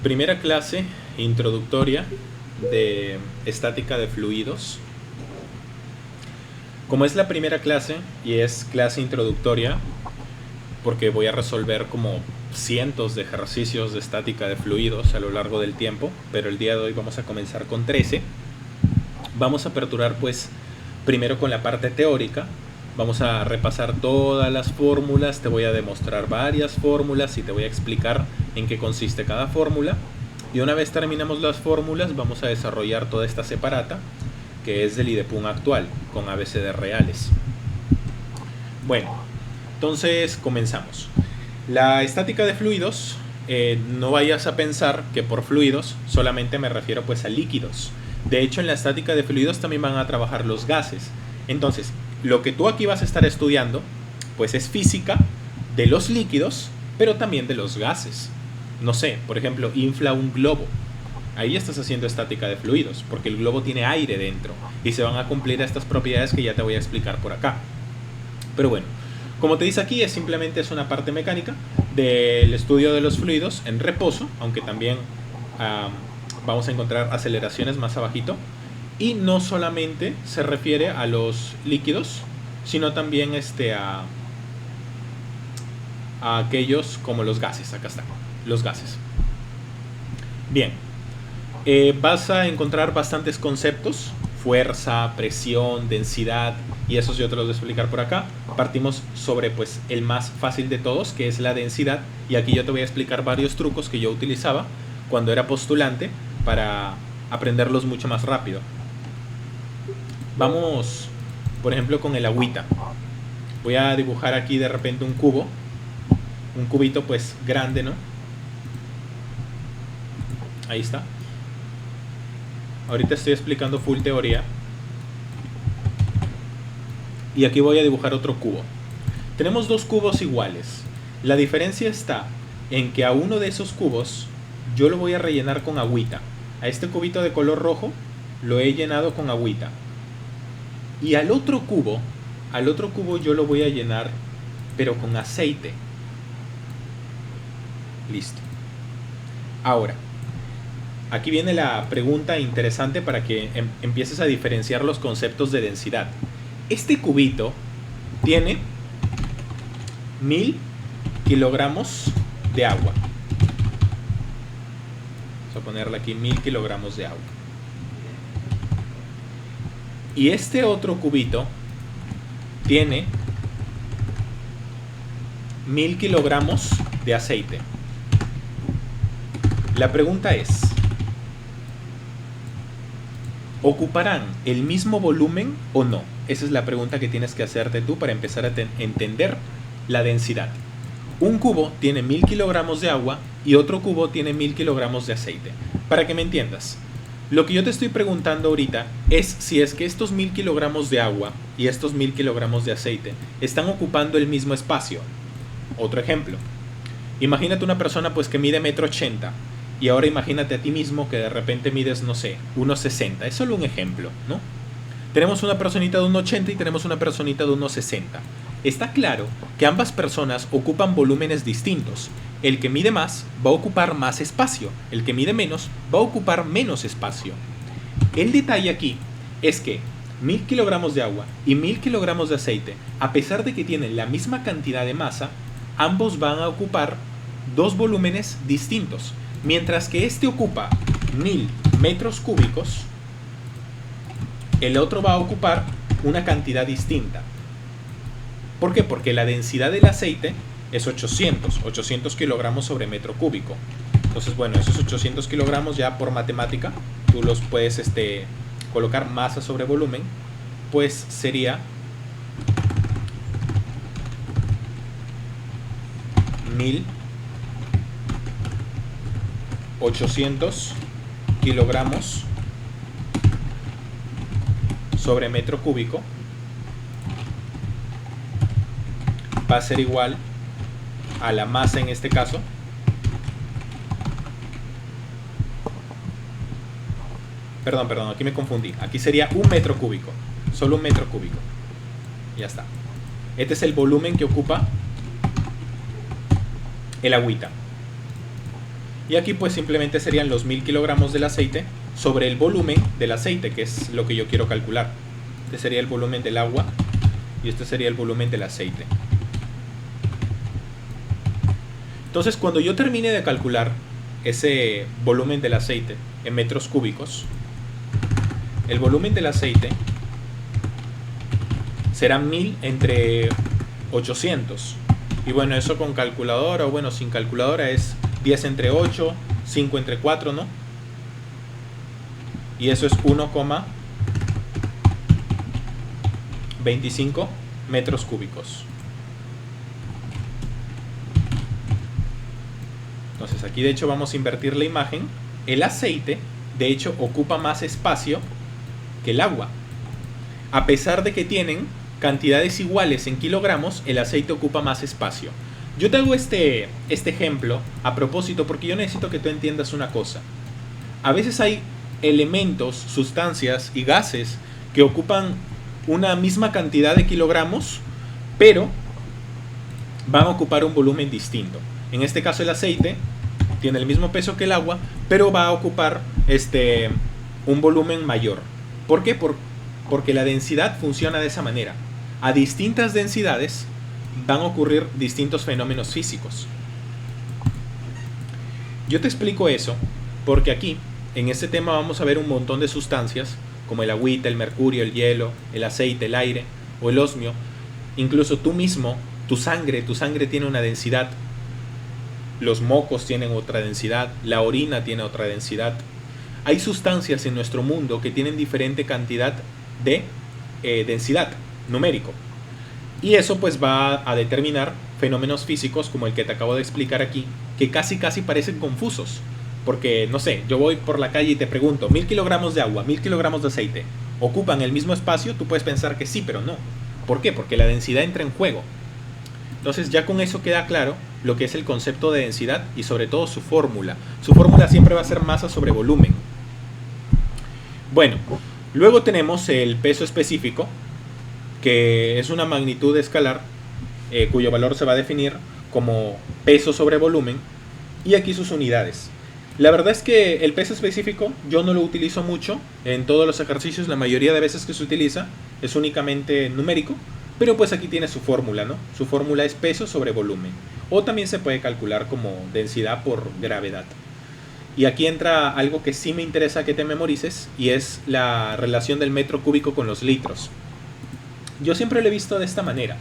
Primera clase introductoria de estática de fluidos. Como es la primera clase y es clase introductoria, porque voy a resolver como cientos de ejercicios de estática de fluidos a lo largo del tiempo, pero el día de hoy vamos a comenzar con 13. Vamos a aperturar pues primero con la parte teórica. Vamos a repasar todas las fórmulas, te voy a demostrar varias fórmulas y te voy a explicar en qué consiste cada fórmula. Y una vez terminamos las fórmulas, vamos a desarrollar toda esta separata, que es del IDEPUN actual, con ABCD reales. Bueno, entonces comenzamos. La estática de fluidos, no vayas a pensar que por fluidos solamente me refiero pues a líquidos. De hecho, en la estática de fluidos también van a trabajar los gases. Entonces, lo que tú aquí vas a estar estudiando, pues es física de los líquidos, pero también de los gases. No sé, por ejemplo, infla un globo. Ahí estás haciendo estática de fluidos, porque el globo tiene aire dentro y se van a cumplir estas propiedades que ya te voy a explicar por acá. Pero bueno, como te dice aquí, simplemente es una parte mecánica del estudio de los fluidos en reposo, aunque también vamos a encontrar aceleraciones más abajito. Y no solamente se refiere a los líquidos, sino también a aquellos como los gases. Acá están, los gases. Bien, vas a encontrar bastantes conceptos: fuerza, presión, densidad, y esos yo te los voy a explicar por acá. Partimos sobre pues el más fácil de todos, que es la densidad, y aquí yo te voy a explicar varios trucos que yo utilizaba cuando era postulante para aprenderlos mucho más rápido. Vamos, por ejemplo, con el agüita. Voy a dibujar aquí de repente un cubo, un cubito pues grande, ¿no? Ahí está. Ahorita estoy explicando full teoría. Y aquí voy a dibujar otro cubo. Tenemos dos cubos iguales. La diferencia está en que a uno de esos cubos yo lo voy a rellenar con agüita. A este cubito de color rojo lo he llenado con agüita. Y al otro cubo yo lo voy a llenar, pero con aceite. Listo. Ahora, aquí viene la pregunta interesante para que empieces a diferenciar los conceptos de densidad. Este cubito tiene 1000 kilogramos de agua. Vamos a ponerle aquí 1000 kilogramos de agua. Y este otro cubito tiene 1000 kilogramos de aceite. La pregunta es: ¿ocuparán el mismo volumen o no? Esa es la pregunta que tienes que hacerte tú para empezar a entender la densidad. Un cubo tiene 1000 kilogramos de agua y otro cubo tiene 1000 kilogramos de aceite. Para que me entiendas, lo que yo te estoy preguntando ahorita es si es que estos 1000 kilogramos de agua y estos 1000 kilogramos de aceite están ocupando el mismo espacio. Otro ejemplo. Imagínate una persona pues que mide 1,80 m y ahora imagínate a ti mismo que de repente mides, no sé, 1,60 m. Es solo un ejemplo, ¿no? Tenemos una personita de 1,80 m y tenemos una personita de 1,60 m. Está claro que ambas personas ocupan volúmenes distintos. El que mide más va a ocupar más espacio, el que mide menos va a ocupar menos espacio. El detalle aquí es que 1000 kilogramos de agua y 1000 kilogramos de aceite, a pesar de que tienen la misma cantidad de masa, ambos van a ocupar dos volúmenes distintos. Mientras que este ocupa 1000 metros cúbicos, el otro va a ocupar una cantidad distinta. ¿Por qué? Porque la densidad del aceite es 800 kilogramos sobre metro cúbico. Entonces, bueno, esos 800 kilogramos ya por matemática, tú los puedes colocar masa sobre volumen, pues sería 1800 kilogramos sobre metro cúbico va a ser igual a la masa en este caso perdón, aquí me confundí. Aquí sería un metro cúbico, solo un metro cúbico. Ya está. Este es el volumen que ocupa el agüita. Y aquí pues simplemente serían los 1000 kilogramos del aceite sobre el volumen del aceite, que es lo que yo quiero calcular. Este sería el volumen del agua y este sería el volumen del aceite. Entonces, cuando yo termine de calcular ese volumen del aceite en metros cúbicos, el volumen del aceite será 1000 entre 800. Y bueno, eso con calculadora o bueno, sin calculadora es 10 entre 8, 5 entre 4, ¿no? Y eso es 1,25 metros cúbicos. Entonces aquí de hecho vamos a invertir la imagen. El aceite de hecho ocupa más espacio que el agua. A pesar de que tienen cantidades iguales en kilogramos, el aceite ocupa más espacio. Yo te hago este ejemplo a propósito porque yo necesito que tú entiendas una cosa. A veces hay elementos, sustancias y gases que ocupan una misma cantidad de kilogramos, pero van a ocupar un volumen distinto. En este caso el aceite tiene el mismo peso que el agua, pero va a ocupar un volumen mayor. ¿Por qué? Porque la densidad funciona de esa manera. A distintas densidades van a ocurrir distintos fenómenos físicos. Yo te explico eso porque aquí, en este tema, vamos a ver un montón de sustancias como el agüita, el mercurio, el hielo, el aceite, el aire o el osmio. Incluso tú mismo, tu sangre tiene una densidad. Los mocos tienen otra densidad, la orina tiene otra densidad. Hay sustancias en nuestro mundo que tienen diferente cantidad de densidad numérico. Y eso pues va a determinar fenómenos físicos como el que te acabo de explicar aquí, que casi parecen confusos. Porque, no sé, yo voy por la calle y te pregunto, 1000 kilogramos de agua, 1000 kilogramos de aceite, ¿ocupan el mismo espacio? Tú puedes pensar que sí, pero no. ¿Por qué? Porque la densidad entra en juego. Entonces ya con eso queda claro lo que es el concepto de densidad y sobre todo su fórmula. Su fórmula siempre va a ser masa sobre volumen. Bueno, luego tenemos el peso específico, que es una magnitud escalar cuyo valor se va a definir como peso sobre volumen, y aquí sus unidades. La verdad es que el peso específico yo no lo utilizo mucho en todos los ejercicios. La mayoría de veces que se utiliza es únicamente numérico, pero pues aquí tiene su fórmula, ¿no? Su fórmula es peso sobre volumen, o también se puede calcular como densidad por gravedad. Y aquí entra algo que sí me interesa que te memorices, y es la relación del metro cúbico con los litros. Yo siempre lo he visto de esta manera.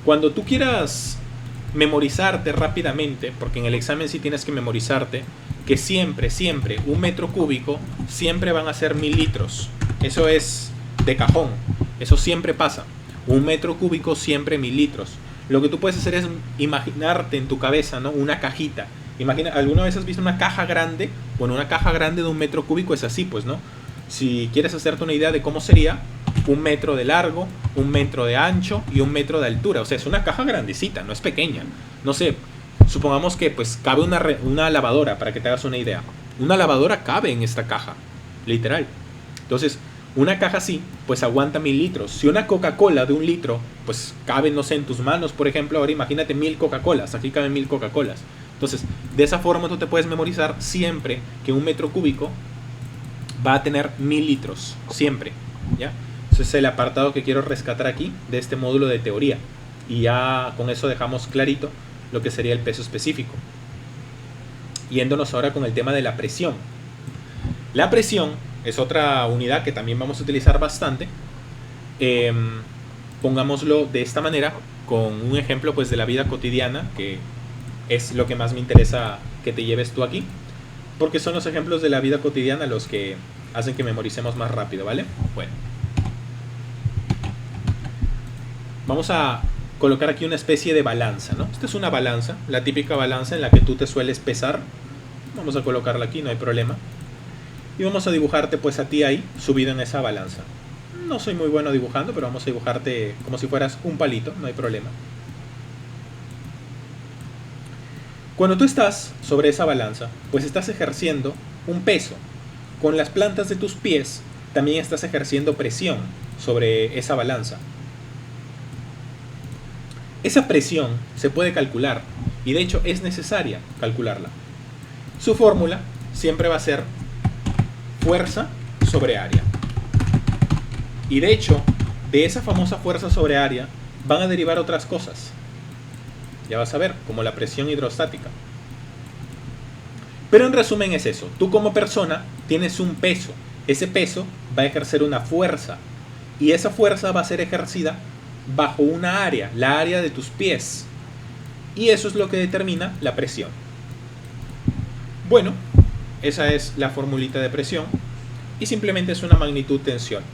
Cuando tú quieras memorizarte rápidamente, porque en el examen sí tienes que memorizarte, que siempre, un metro cúbico siempre van a ser 1000 litros. Eso es de cajón, eso siempre pasa. Un metro cúbico siempre 1000 litros. Lo que tú puedes hacer es imaginarte en tu cabeza, ¿no? Una cajita. Imagina, ¿alguna vez has visto una caja grande? Bueno, una caja grande de un metro cúbico es así, pues, ¿no? Si quieres hacerte una idea de cómo sería, 1 metro de largo, 1 metro de ancho y 1 metro de altura. O sea, es una caja grandecita, no es pequeña. No sé, supongamos que pues cabe una lavadora, para que te hagas una idea. Una lavadora cabe en esta caja, literal. Entonces, una caja así, pues aguanta 1000 litros. Si una Coca-Cola de 1 litro, pues cabe, no sé, en tus manos, por ejemplo, ahora imagínate 1000 Coca-Colas. Aquí caben 1000 Coca-Colas. Entonces, de esa forma tú te puedes memorizar siempre que un metro cúbico va a tener 1000 litros. Siempre, ¿ya? Ese es el apartado que quiero rescatar aquí de este módulo de teoría. Y ya con eso dejamos clarito lo que sería el peso específico. Yéndonos ahora con el tema de la presión. La presión es otra unidad que también vamos a utilizar bastante. Pongámoslo de esta manera, con un ejemplo pues de la vida cotidiana, que es lo que más me interesa que te lleves tú aquí, porque son los ejemplos de la vida cotidiana los que hacen que memoricemos más rápido, ¿vale? Bueno, vamos a colocar aquí una especie de balanza, ¿no? Esta es una balanza, la típica balanza en la que tú te sueles pesar. Vamos a colocarla aquí, no hay problema. Y vamos a dibujarte pues a ti ahí, subido en esa balanza. No soy muy bueno dibujando, pero vamos a dibujarte como si fueras un palito, no hay problema. Cuando tú estás sobre esa balanza, pues estás ejerciendo un peso. Con las plantas de tus pies también estás ejerciendo presión sobre esa balanza. Esa presión se puede calcular, y de hecho es necesaria calcularla. su fórmula siempre va a ser fuerza sobre área. Y de hecho, de esa famosa fuerza sobre área van a derivar otras cosas. Ya vas a ver, como la presión hidrostática. Pero en resumen es eso. Tú como persona tienes un peso. Ese peso va a ejercer una fuerza. Y esa fuerza va a ser ejercida bajo una área, la área de tus pies. Y eso es lo que determina la presión. Bueno, esa es la formulita de presión. Y simplemente es una magnitud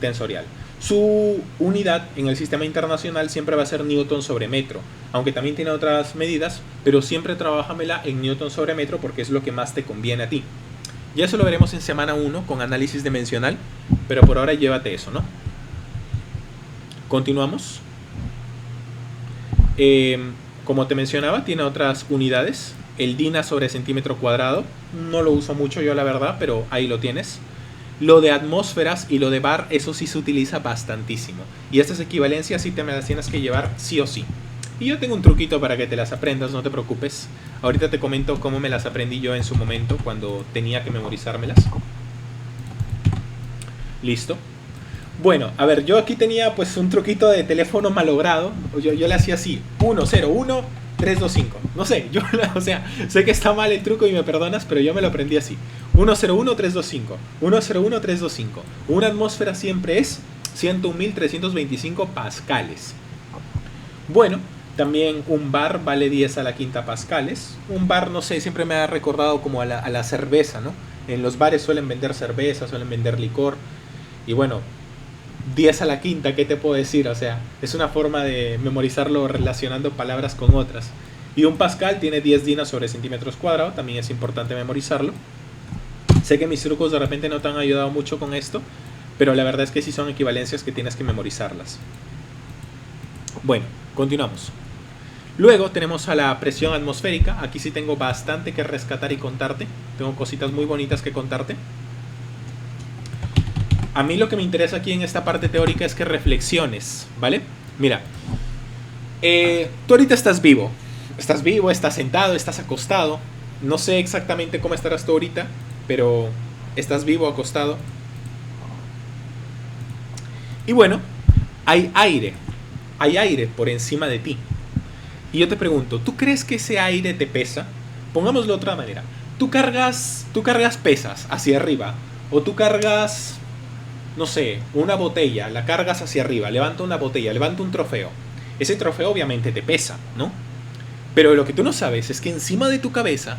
tensorial. Su unidad en el sistema internacional siempre va a ser newton sobre metro, aunque también tiene otras medidas, pero siempre trabájamela en newton sobre metro porque es lo que más te conviene a ti. Ya eso lo veremos en semana 1 con análisis dimensional, pero por ahora llévate eso, ¿no? Continuamos. Como te mencionaba, tiene otras unidades. El DINA sobre centímetro cuadrado, no lo uso mucho yo la verdad, pero ahí lo tienes. Lo de atmósferas y lo de bar, eso sí se utiliza bastantísimo. Y estas equivalencias sí te me las tienes que llevar sí o sí. Y yo tengo un truquito para que te las aprendas, no te preocupes. Ahorita te comento cómo me las aprendí yo en su momento, cuando tenía que memorizármelas. Listo. Bueno, a ver, yo aquí tenía pues un truquito de teléfono malogrado. Yo le hacía así, 101 325. No sé, o sea, sé que está mal el truco y me perdonas, pero yo me lo aprendí así. 101 325. 101 325. Una atmósfera siempre es 101.325 pascales. Bueno, también un bar vale 10 a la quinta pascales. Un bar, no sé, siempre me ha recordado como a la cerveza, ¿no? En los bares suelen vender cerveza, suelen vender licor. Y bueno, 10 a la quinta, ¿qué te puedo decir? O sea, es una forma de memorizarlo relacionando palabras con otras. Y un pascal tiene 10 dinas sobre centímetros cuadrados, también es importante memorizarlo. Sé que mis trucos de repente no te han ayudado mucho con esto, pero la verdad es que sí son equivalencias que tienes que memorizarlas. Bueno, continuamos. Luego tenemos a la presión atmosférica. Aquí sí tengo bastante que rescatar y contarte. Tengo cositas muy bonitas que contarte. A mí lo que me interesa aquí en esta parte teórica es que reflexiones, ¿vale? Mira, tú ahorita estás vivo, estás sentado, estás acostado. No sé exactamente cómo estarás tú ahorita, pero estás vivo, acostado. Y bueno, hay aire por encima de ti. Y yo te pregunto, ¿tú crees que ese aire te pesa? Pongámoslo de otra manera. Tú cargas pesas hacia arriba, o tú cargas, no sé, una botella, la cargas hacia arriba, levanta una botella, levanta un trofeo. Ese trofeo obviamente te pesa, ¿no? Pero lo que tú no sabes es que encima de tu cabeza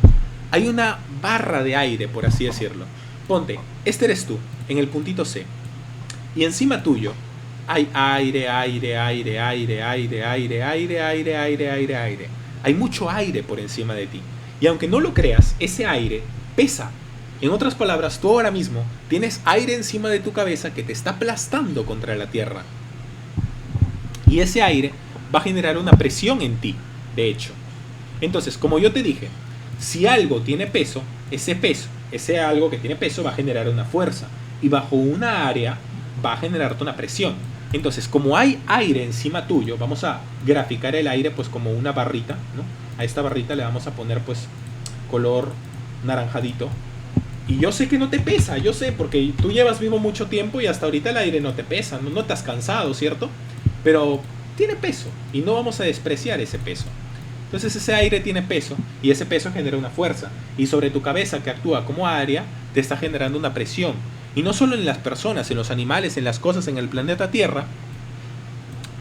hay una barra de aire, por así decirlo. Ponte, este eres tú, en el puntito C. Y encima tuyo hay aire. Hay mucho aire por encima de ti. Y aunque no lo creas, ese aire pesa. En otras palabras, tú ahora mismo tienes aire encima de tu cabeza que te está aplastando contra la tierra. Y ese aire va a generar una presión en ti, de hecho. Entonces, como yo te dije, si algo tiene peso, ese algo que tiene peso va a generar una fuerza. Y bajo una área va a generarte una presión. Entonces, como hay aire encima tuyo, vamos a graficar el aire pues como una barrita, ¿no? A esta barrita le vamos a poner pues color naranjadito. Y yo sé que no te pesa, yo sé, porque tú llevas vivo mucho tiempo y hasta ahorita el aire no te pesa, no te has cansado, ¿cierto? Pero tiene peso y no vamos a despreciar ese peso. Entonces ese aire tiene peso y ese peso genera una fuerza. Y sobre tu cabeza, que actúa como área, te está generando una presión. Y no solo en las personas, en los animales, en las cosas, en el planeta Tierra,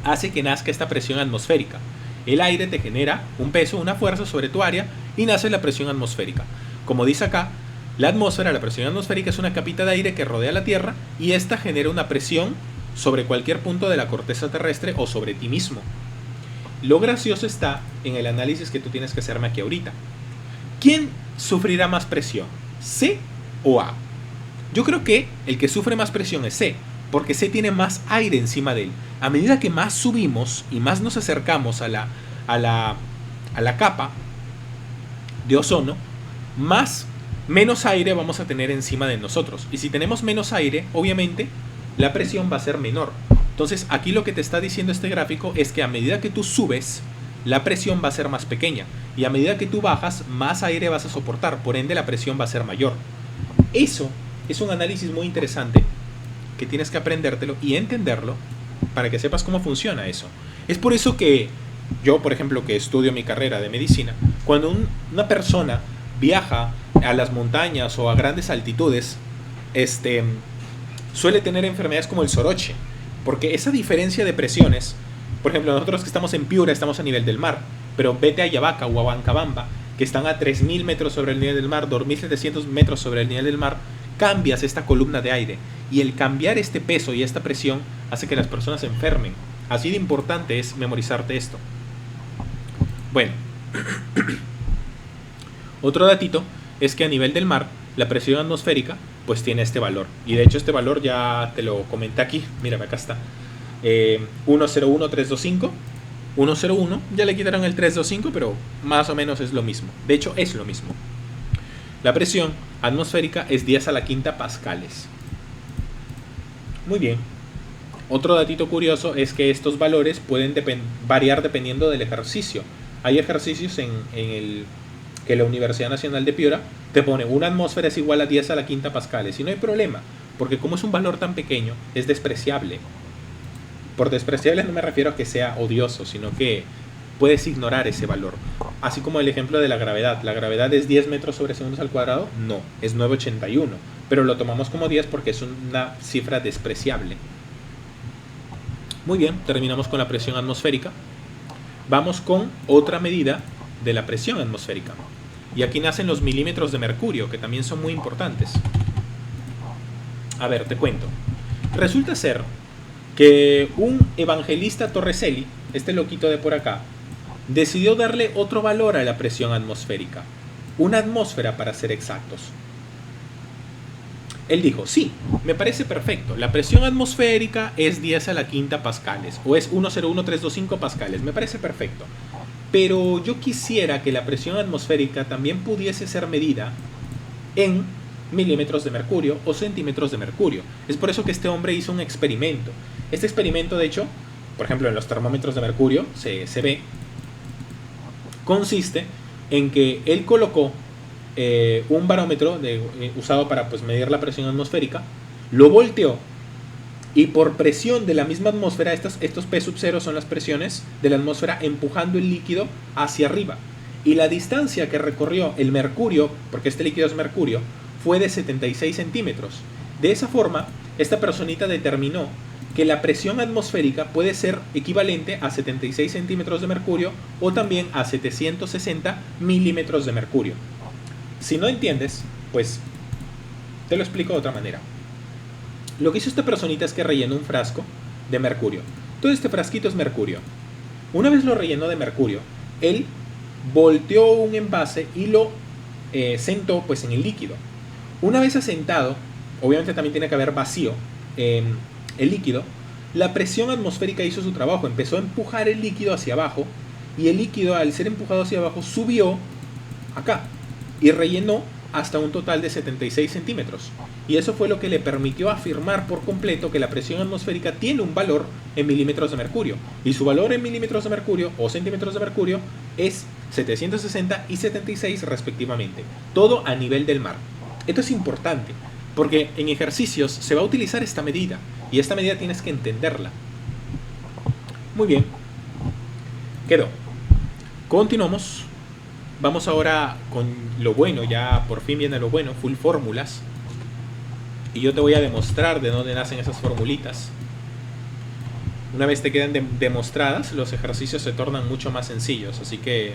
hace que nazca esta presión atmosférica. El aire te genera un peso, una fuerza sobre tu área y nace la presión atmosférica. Como dice acá, la atmósfera, la presión atmosférica es una capita de aire que rodea la Tierra y esta genera una presión sobre cualquier punto de la corteza terrestre o sobre ti mismo. Lo gracioso está en el análisis que tú tienes que hacerme aquí ahorita. ¿Quién sufrirá más presión? ¿C o A? Yo creo que el que sufre más presión es C, porque C tiene más aire encima de él. A medida que más subimos y más nos acercamos a la capa de ozono, menos aire vamos a tener encima de nosotros. Y si tenemos menos aire, obviamente la presión va a ser menor. Entonces aquí lo que te está diciendo este gráfico es que a medida que tú subes, la presión va a ser más pequeña. Y a medida que tú bajas, más aire vas a soportar. Por ende, la presión va a ser mayor. Eso es un análisis muy interesante que tienes que aprendértelo y entenderlo para que sepas cómo funciona eso. Es por eso que yo, por ejemplo, que estudio mi carrera de medicina, cuando una persona viaja a las montañas o a grandes altitudes, suele tener enfermedades como el soroche, porque esa diferencia de presiones, por ejemplo, nosotros que estamos en Piura estamos a nivel del mar, pero vete a Yavaca o a Huancabamba, que están a 3.000 metros sobre el nivel del mar, 2.700 metros sobre el nivel del mar, cambias esta columna de aire, y el cambiar este peso y esta presión hace que las personas se enfermen. Así de importante es memorizarte esto. Bueno, otro datito es que a nivel del mar la presión atmosférica pues tiene este valor, y de hecho este valor ya te lo comenté aquí, mírame, acá está, 101325. 101, ya le quitaron el 325, pero más o menos es lo mismo. De hecho es lo mismo. La presión atmosférica es 10 a la quinta pascales. Muy bien. Otro datito curioso es que estos valores pueden variar dependiendo del ejercicio. Hay ejercicios que la Universidad Nacional de Piura te pone una atmósfera es igual a 10 a la quinta pascales y no hay problema, porque como es un valor tan pequeño, es despreciable. Por despreciable no me refiero a que sea odioso, sino que puedes ignorar ese valor. Así como el ejemplo de la gravedad. ¿La gravedad es 10 metros sobre segundos al cuadrado? No, es 981. Pero lo tomamos como 10 porque es una cifra despreciable. Muy bien, terminamos con la presión atmosférica. Vamos con otra medida de la presión atmosférica. Y aquí nacen los milímetros de mercurio, que también son muy importantes. A ver, te cuento. Resulta ser que un Evangelista Torricelli, este loquito de por acá, decidió darle otro valor a la presión atmosférica, una atmósfera para ser exactos. Él dijo, sí, me parece perfecto, la presión atmosférica es 10 a la quinta pascales, o es 101325 pascales, me parece perfecto. Pero yo quisiera que la presión atmosférica también pudiese ser medida en milímetros de mercurio o centímetros de mercurio. Es por eso que este hombre hizo un experimento. Este experimento, de hecho, por ejemplo en los termómetros de mercurio se ve, consiste en que él colocó un barómetro usado para pues, medir la presión atmosférica, lo volteó y por presión de la misma atmósfera, estos P sub 0 son las presiones de la atmósfera empujando el líquido hacia arriba. Y la distancia que recorrió el mercurio, porque este líquido es mercurio, fue de 76 centímetros. De esa forma, esta personita determinó que la presión atmosférica puede ser equivalente a 76 centímetros de mercurio o también a 760 milímetros de mercurio. Si no entiendes, pues te lo explico de otra manera. Lo que hizo esta personita es que rellenó un frasco de mercurio. Todo este frasquito es mercurio. Una vez lo rellenó de mercurio, él volteó un envase y lo sentó pues en el líquido. Una vez asentado, obviamente también tiene que haber vacío el líquido, la presión atmosférica hizo su trabajo, empezó a empujar el líquido hacia abajo y el líquido al ser empujado hacia abajo subió acá y rellenó hasta un total de 76 centímetros. Y eso fue lo que le permitió afirmar por completo que la presión atmosférica tiene un valor en milímetros de mercurio. Y su valor en milímetros de mercurio o centímetros de mercurio es 760 y 76 respectivamente. Todo a nivel del mar. Esto es importante porque en ejercicios se va a utilizar esta medida. Y esta medida tienes que entenderla. Muy bien. Quedó. Continuamos. Vamos ahora con lo bueno, ya por fin viene lo bueno, full fórmulas. Y yo te voy a demostrar de dónde nacen esas formulitas. Una vez te quedan demostradas, los ejercicios se tornan mucho más sencillos, así que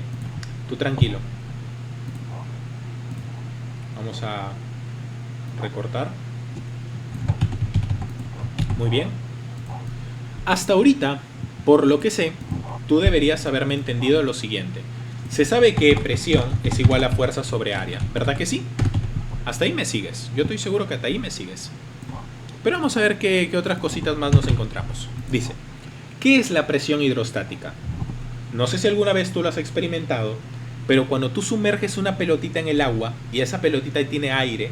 tú tranquilo. Vamos a recortar. Muy bien. Hasta ahorita, por lo que sé, tú deberías haberme entendido lo siguiente. Se sabe que presión es igual a fuerza sobre área, ¿verdad que sí? Hasta ahí me sigues. Yo estoy seguro que hasta ahí me sigues. Pero vamos a ver qué otras cositas más nos encontramos. Dice, ¿qué es la presión hidrostática? No sé si alguna vez tú lo has experimentado, pero cuando tú sumerges una pelotita en el agua y esa pelotita tiene aire,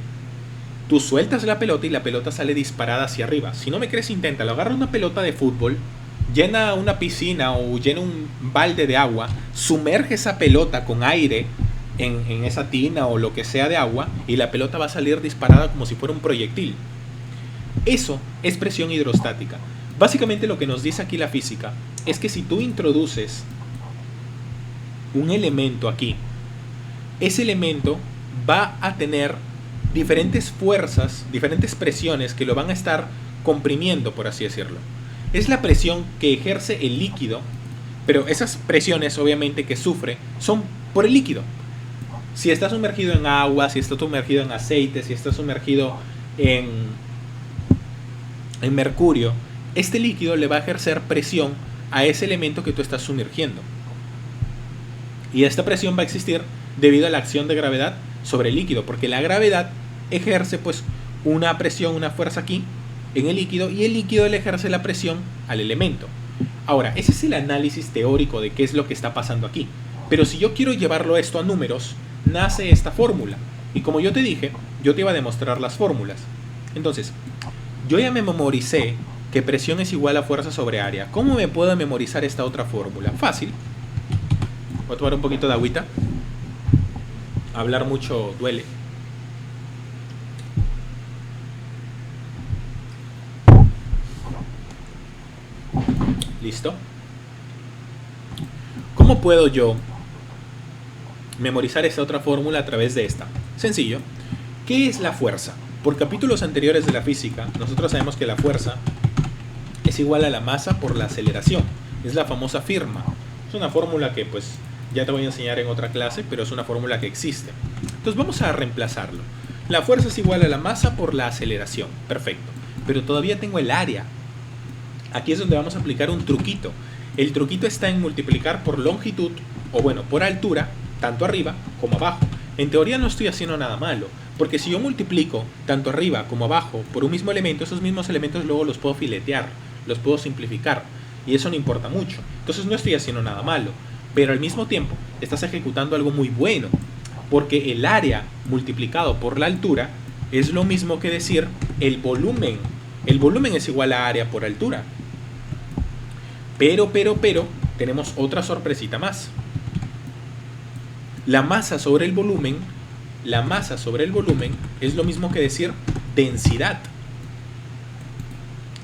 tú sueltas la pelota y la pelota sale disparada hacia arriba. Si no me crees, inténtalo. Agarra una pelota de fútbol, llena una piscina o llena un balde de agua, sumerge esa pelota con aire en esa tina o lo que sea de agua y la pelota va a salir disparada como si fuera un proyectil. Eso es presión hidrostática. Básicamente lo que nos dice aquí la física es que si tú introduces un elemento aquí, ese elemento va a tener diferentes fuerzas, diferentes presiones que lo van a estar comprimiendo, por así decirlo. Es la presión que ejerce el líquido, pero esas presiones obviamente que sufre son por el líquido. Si está sumergido en agua, si está sumergido en aceite, si está sumergido en mercurio, este líquido le va a ejercer presión a ese elemento que tú estás sumergiendo. Y esta presión va a existir debido a la acción de gravedad sobre el líquido, porque la gravedad ejerce pues una presión, una fuerza aquí en el líquido, y el líquido le ejerce la presión al elemento. Ahora, ese es el análisis teórico de qué es lo que está pasando aquí. Pero si yo quiero llevarlo esto a números, nace esta fórmula. Y como yo te dije, yo te iba a demostrar las fórmulas. Entonces, yo ya me memoricé que presión es igual a fuerza sobre área. ¿Cómo me puedo memorizar esta otra fórmula? Fácil. Voy a tomar un poquito de agüita. Hablar mucho duele. ¿Listo? ¿Cómo puedo yo memorizar esta otra fórmula a través de esta? Sencillo. ¿Qué es la fuerza? Por capítulos anteriores de la física, nosotros sabemos que la fuerza es igual a la masa por la aceleración. Es la famosa firma. Es una fórmula que pues ya te voy a enseñar en otra clase, pero es una fórmula que existe. Entonces vamos a reemplazarlo. La fuerza es igual a la masa por la aceleración. Perfecto. Pero todavía tengo el área. Aquí es donde vamos a aplicar un truquito. El truquito está en multiplicar por longitud, o bueno, por altura, tanto arriba como abajo. En teoría no estoy haciendo nada malo, porque si yo multiplico tanto arriba como abajo por un mismo elemento, esos mismos elementos luego los puedo filetear, los puedo simplificar, y eso no importa mucho. Entonces no estoy haciendo nada malo, pero al mismo tiempo estás ejecutando algo muy bueno, porque el área multiplicado por la altura es lo mismo que decir el volumen. El volumen es igual a área por altura. Pero, tenemos otra sorpresita más. La masa sobre el volumen es lo mismo que decir densidad.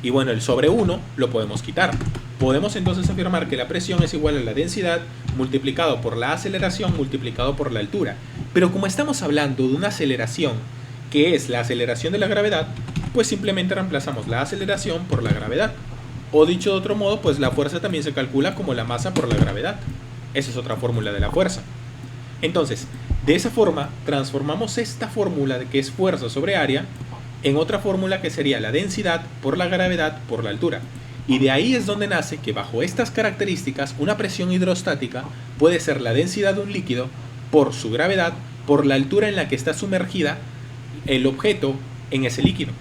Y bueno, el sobre 1 lo podemos quitar. Podemos entonces afirmar que la presión es igual a la densidad multiplicado por la aceleración multiplicado por la altura. Pero como estamos hablando de una aceleración que es la aceleración de la gravedad, pues simplemente reemplazamos la aceleración por la gravedad. O dicho de otro modo, pues la fuerza también se calcula como la masa por la gravedad. Esa es otra fórmula de la fuerza. Entonces, de esa forma, transformamos esta fórmula de que es fuerza sobre área en otra fórmula que sería la densidad por la gravedad por la altura. Y de ahí es donde nace que bajo estas características, una presión hidrostática puede ser la densidad de un líquido por su gravedad por la altura en la que está sumergida el objeto en ese líquido.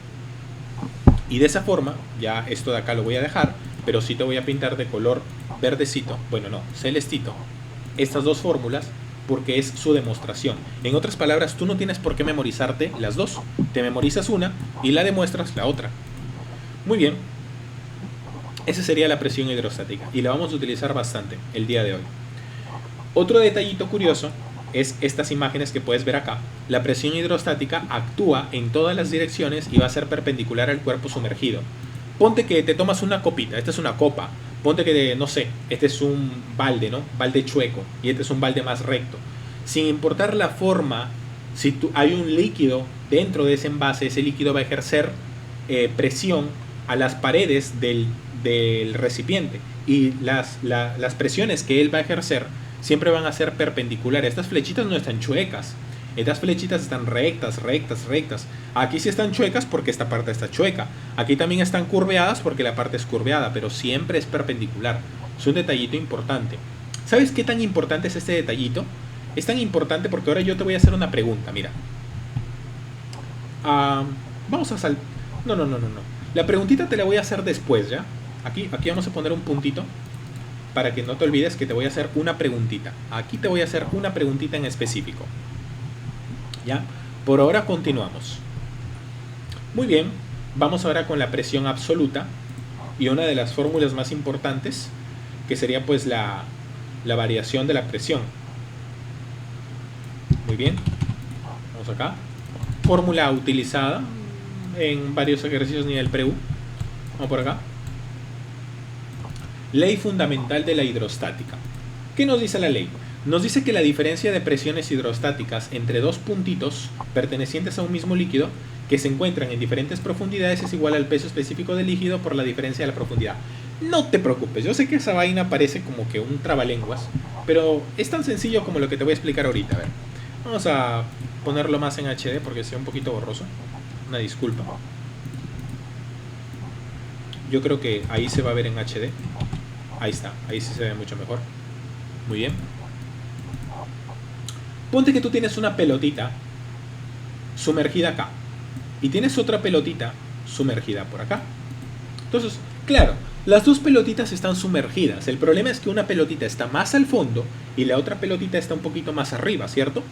Y de esa forma, ya esto de acá lo voy a dejar, pero sí te voy a pintar de color verdecito, bueno no, celestito, estas dos fórmulas, porque es su demostración. En otras palabras, tú no tienes por qué memorizarte las dos, te memorizas una y la demuestras la otra. Muy bien, esa sería la presión hidrostática y la vamos a utilizar bastante el día de hoy. Otro detallito curioso es estas imágenes que puedes ver acá. La presión hidrostática actúa en todas las direcciones y va a ser perpendicular al cuerpo sumergido. Ponte que te tomas una copita, esta es una copa. Ponte que, no sé, este es un balde, ¿no? Balde chueco y este es un balde más recto. Sin importar la forma, si hay un líquido dentro de ese envase, ese líquido va a ejercer presión a las paredes del recipiente. Y las presiones que él va a ejercer siempre van a ser perpendiculares. Estas flechitas no están chuecas. Estas flechitas están rectas. Aquí sí están chuecas porque esta parte está chueca. Aquí también están curveadas porque la parte es curveada, pero siempre es perpendicular. Es un detallito importante. ¿Sabes qué tan importante es este detallito? Es tan importante porque ahora yo te voy a hacer una pregunta, mira. Vamos a No. La preguntita te la voy a hacer después, ¿ya? Aquí vamos a poner un puntito para que no te olvides que te voy a hacer una preguntita. Aquí te voy a hacer una preguntita en específico. ¿Ya? Por ahora continuamos. Muy bien, vamos ahora con la presión absoluta. y una de las fórmulas más importantes, que sería pues la variación de la presión. Muy bien, vamos acá. Fórmula utilizada en varios ejercicios nivel pre-U. Vamos por acá. Ley fundamental de la hidrostática. ¿Qué nos dice la ley? Nos dice que la diferencia de presiones hidrostáticas entre dos puntitos pertenecientes a un mismo líquido que se encuentran en diferentes profundidades es igual al peso específico del líquido por la diferencia de la profundidad. No te preocupes, yo sé que esa vaina parece como que un trabalenguas, pero es tan sencillo como lo que te voy a explicar ahorita. A ver, vamos a ponerlo más en HD porque sea un poquito borroso. Una disculpa. Yo creo que ahí se va a ver en HD. Ahí está, ahí sí se ve mucho mejor. Muy bien. Ponte que tú tienes una pelotita sumergida acá y tienes otra pelotita sumergida por acá. Entonces, claro, las dos pelotitas están sumergidas. El problema es que una pelotita está más al fondo y la otra pelotita está un poquito más arriba, ¿cierto?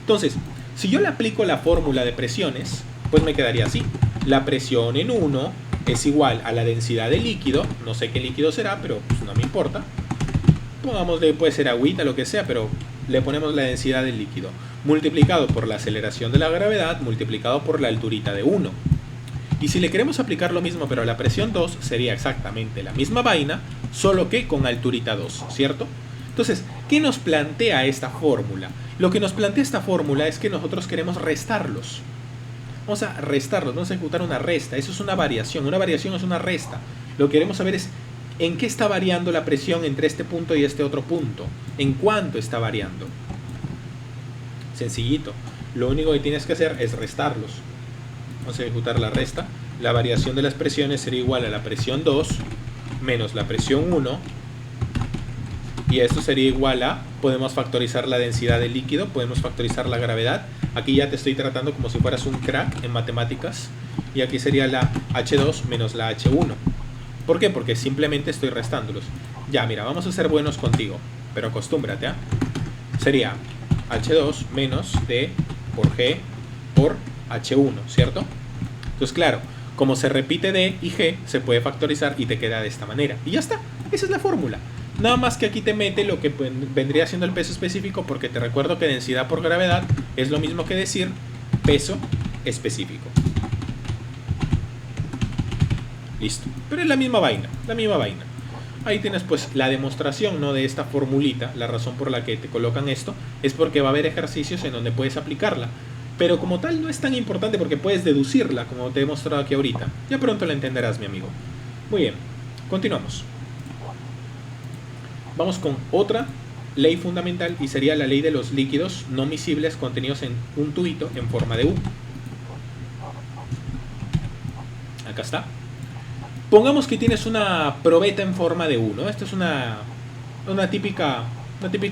Entonces, si yo le aplico la fórmula de presiones, pues me quedaría así. La presión en 1 es igual a la densidad del líquido. No sé qué líquido será, pero pues no me importa. Pongámosle, puede ser agüita, lo que sea, pero le ponemos la densidad del líquido. Multiplicado por la aceleración de la gravedad, multiplicado por la alturita de 1. Y si le queremos aplicar lo mismo, pero a la presión 2, sería exactamente la misma vaina, solo que con alturita 2, ¿cierto? Entonces, ¿qué nos plantea esta fórmula? Lo que nos plantea esta fórmula es que nosotros queremos restarlos. Vamos a restarlos, vamos a ejecutar una resta. Eso es una variación. Una variación es una resta. Lo que queremos saber es en qué está variando la presión entre este punto y este otro punto. En cuánto está variando. Sencillito. Lo único que tienes que hacer es restarlos. Vamos a ejecutar la resta. La variación de las presiones sería igual a la presión 2 menos la presión 1. Y esto sería igual a, podemos factorizar la densidad del líquido, podemos factorizar la gravedad. Aquí ya te estoy tratando como si fueras un crack en matemáticas. Y aquí sería la H2 menos la H1. ¿Por qué? Porque simplemente estoy restándolos. Ya, mira, vamos a ser buenos contigo, pero acostúmbrate, ¿eh? Sería H2 menos D por G por H1, ¿cierto? Entonces, claro, como se repite D y G, se puede factorizar y te queda de esta manera. Y ya está, esa es la fórmula. Nada más que aquí te mete lo que vendría siendo el peso específico, porque te recuerdo que densidad por gravedad es lo mismo que decir peso específico. Listo. Pero es la misma vaina, la misma vaina. Ahí tienes pues la demostración, ¿no?, de esta formulita. La razón por la que te colocan esto es porque va a haber ejercicios en donde puedes aplicarla. Pero como tal no es tan importante porque puedes deducirla, como te he mostrado aquí ahorita. Ya pronto la entenderás, mi amigo. Muy bien, continuamos. Vamos con otra ley fundamental y sería la ley de los líquidos no miscibles contenidos en un tubito en forma de U. Acá está. Pongamos que tienes una probeta en forma de U, ¿no? Esta es una típica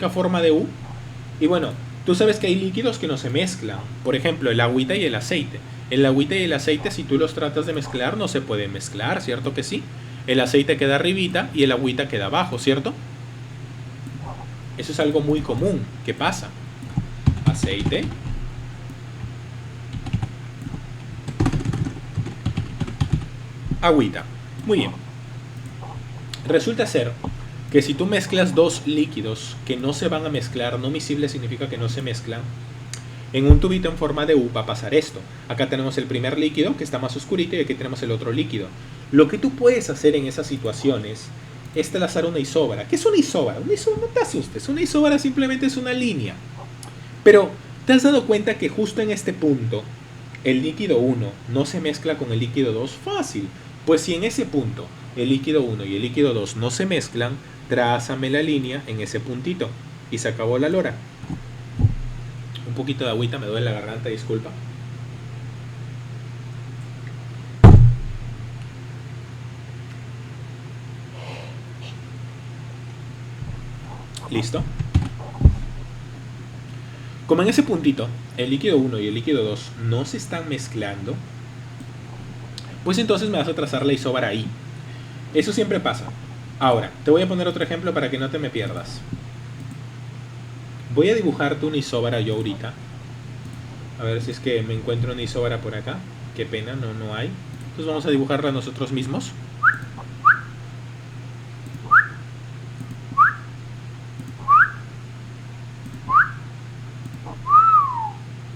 forma de U. Y bueno, tú sabes que hay líquidos que no se mezclan. Por ejemplo, el agüita y el aceite. El agüita y el aceite, si tú los tratas de mezclar, no se pueden mezclar, ¿cierto que sí? El aceite queda arribita y el agüita queda abajo, ¿cierto? Eso es algo muy común. ¿Qué pasa? Aceite. Agüita. Muy bien. Resulta ser que si tú mezclas dos líquidos que no se van a mezclar, no miscibles significa que no se mezclan, en un tubito en forma de U va a pasar esto. Acá tenemos el primer líquido que está más oscurito y aquí tenemos el otro líquido. Lo que tú puedes hacer en esas situaciones es trazar una isóbara. ¿Qué es una isóbara? Una isóbara, no te asustes, una isóbara simplemente es una línea. Pero, ¿te has dado cuenta que justo en este punto el líquido 1 no se mezcla con el líquido 2? Fácil. Pues si en ese punto el líquido 1 y el líquido 2 no se mezclan, trázame la línea en ese puntito y se acabó la lora. Un poquito de agüita, me duele la garganta, disculpa. Listo. Como en ese puntito el líquido 1 y el líquido 2 no se están mezclando, pues entonces me vas a trazar la isóbara ahí. Eso siempre pasa. Ahora, te voy a poner otro ejemplo para que no te me pierdas. Voy a dibujarte una isóbara yo ahorita. A ver si es que me encuentro una isóbara por acá. Qué pena, no hay. Entonces vamos a dibujarla nosotros mismos.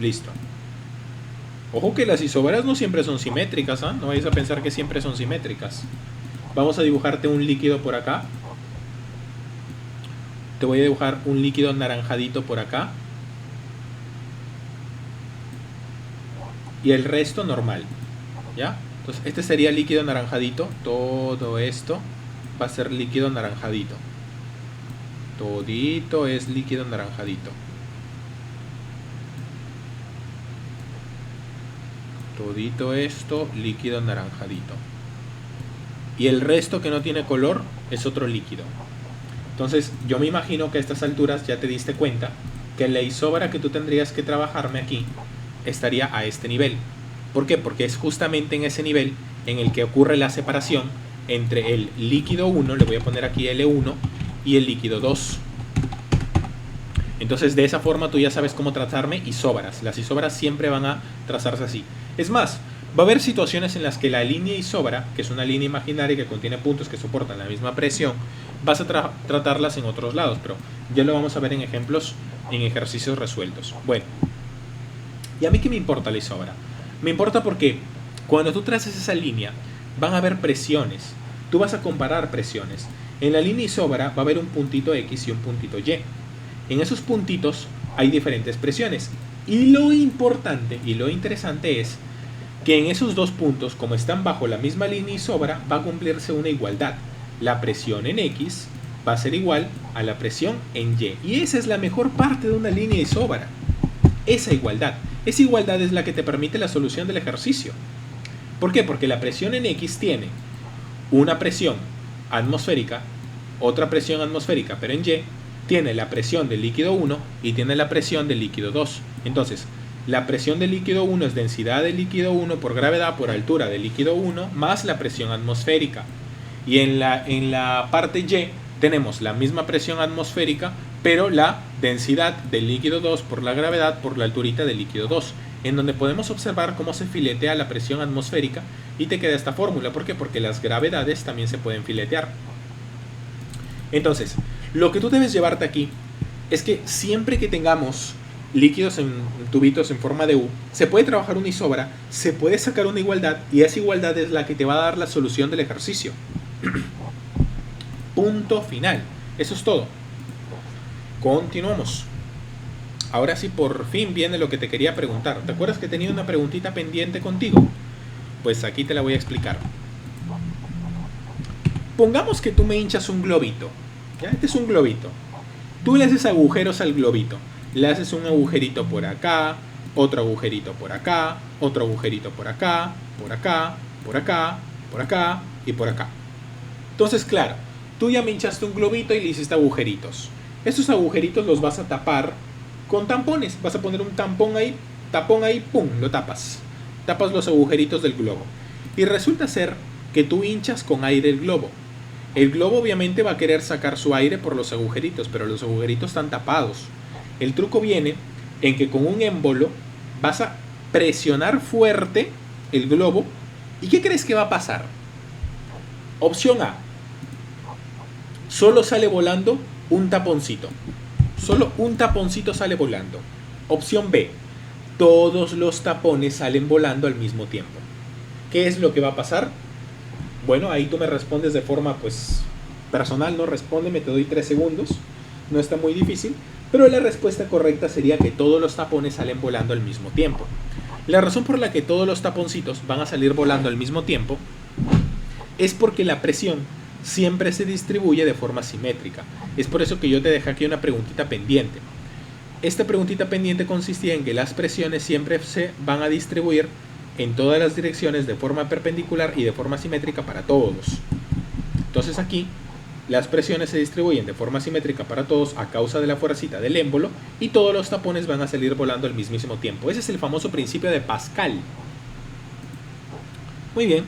Listo. Ojo que las isóbaras no siempre son simétricas, ¿eh? No vais a pensar que siempre son simétricas. Vamos a dibujarte un líquido por acá. Te voy a dibujar un líquido anaranjadito por acá. Y el resto normal. ¿Ya? Entonces este sería líquido anaranjadito. Todo esto va a ser líquido anaranjadito. Todito es líquido anaranjadito. Todito esto, líquido naranjadito. Y el resto que no tiene color es otro líquido. Entonces yo me imagino que a estas alturas ya te diste cuenta que la isóbara que tú tendrías que trabajarme aquí estaría a este nivel. ¿Por qué? Porque es justamente en ese nivel en el que ocurre la separación entre el líquido 1, le voy a poner aquí L1, y el líquido 2. Entonces de esa forma tú ya sabes cómo trazarme isóbaras. Las isóbaras siempre van a trazarse así. Es más, va a haber situaciones en las que la línea isóbara, que es una línea imaginaria que contiene puntos que soportan la misma presión, vas a tratarlas en otros lados, pero ya lo vamos a ver en ejemplos, en ejercicios resueltos. Bueno, ¿y a mí qué me importa la isóbara? Me importa porque cuando tú traces esa línea van a haber presiones. Tú vas a comparar presiones. En la línea isóbara va a haber un puntito X y un puntito Y. En esos puntitos hay diferentes presiones. Y lo importante y lo interesante es que en esos dos puntos, como están bajo la misma línea isóbara, va a cumplirse una igualdad. La presión en X va a ser igual a la presión en Y. Y esa es la mejor parte de una línea isóbara. Esa igualdad. Esa igualdad es la que te permite la solución del ejercicio. ¿Por qué? Porque la presión en X tiene una presión atmosférica, otra presión atmosférica, pero en Y tiene la presión del líquido 1 y tiene la presión del líquido 2. Entonces, la presión del líquido 1 es densidad del líquido 1 por gravedad por altura del líquido 1 más la presión atmosférica. Y en la parte Y tenemos la misma presión atmosférica, pero la densidad del líquido 2 por la gravedad por la alturita del líquido 2, en donde podemos observar cómo se filetea la presión atmosférica y te queda esta fórmula. ¿Por qué? Porque las gravedades también se pueden filetear. Entonces, lo que tú debes llevarte aquí es que siempre que tengamos líquidos en tubitos en forma de U, se puede trabajar una isóbara, se puede sacar una igualdad y esa igualdad es la que te va a dar la solución del ejercicio. Punto final. Eso es todo. Continuamos. Ahora sí, por fin viene lo que te quería preguntar. ¿Te acuerdas que tenía una preguntita pendiente contigo? Pues aquí te la voy a explicar. Pongamos que tú me hinchas un globito. ¿Ya? Este es un globito. Tú le haces agujeros al globito. Le haces un agujerito por acá, otro agujerito por acá, otro agujerito por acá, por acá, por acá, por acá y por acá. Entonces, claro, tú ya me hinchaste un globito y le hiciste agujeritos. Estos agujeritos los vas a tapar con tampones. Vas a poner un tampón ahí, pum, lo tapas. Tapas los agujeritos del globo. Y resulta ser que tú hinchas con aire el globo. El globo obviamente va a querer sacar su aire por los agujeritos, pero los agujeritos están tapados. El truco viene en que con un émbolo vas a presionar fuerte el globo. ¿Y qué crees que va a pasar? Opción A. Solo sale volando un taponcito. Solo un taponcito sale volando. Opción B. Todos los tapones salen volando al mismo tiempo. ¿Qué es lo que va a pasar? Bueno, ahí tú me respondes de forma personal, ¿no? Respóndeme, te doy 3 segundos. No está muy difícil. Pero la respuesta correcta sería que todos los tapones salen volando al mismo tiempo. La razón por la que todos los taponcitos van a salir volando al mismo tiempo es porque la presión siempre se distribuye de forma simétrica. Es por eso que yo te dejé aquí una preguntita pendiente. Esta preguntita pendiente consistía en que las presiones siempre se van a distribuir en todas las direcciones de forma perpendicular y de forma simétrica para todos. Entonces aquí las presiones se distribuyen de forma simétrica para todos a causa de la fuercita del émbolo y todos los tapones van a salir volando al mismísimo tiempo. Ese es el famoso principio de Pascal. Muy bien.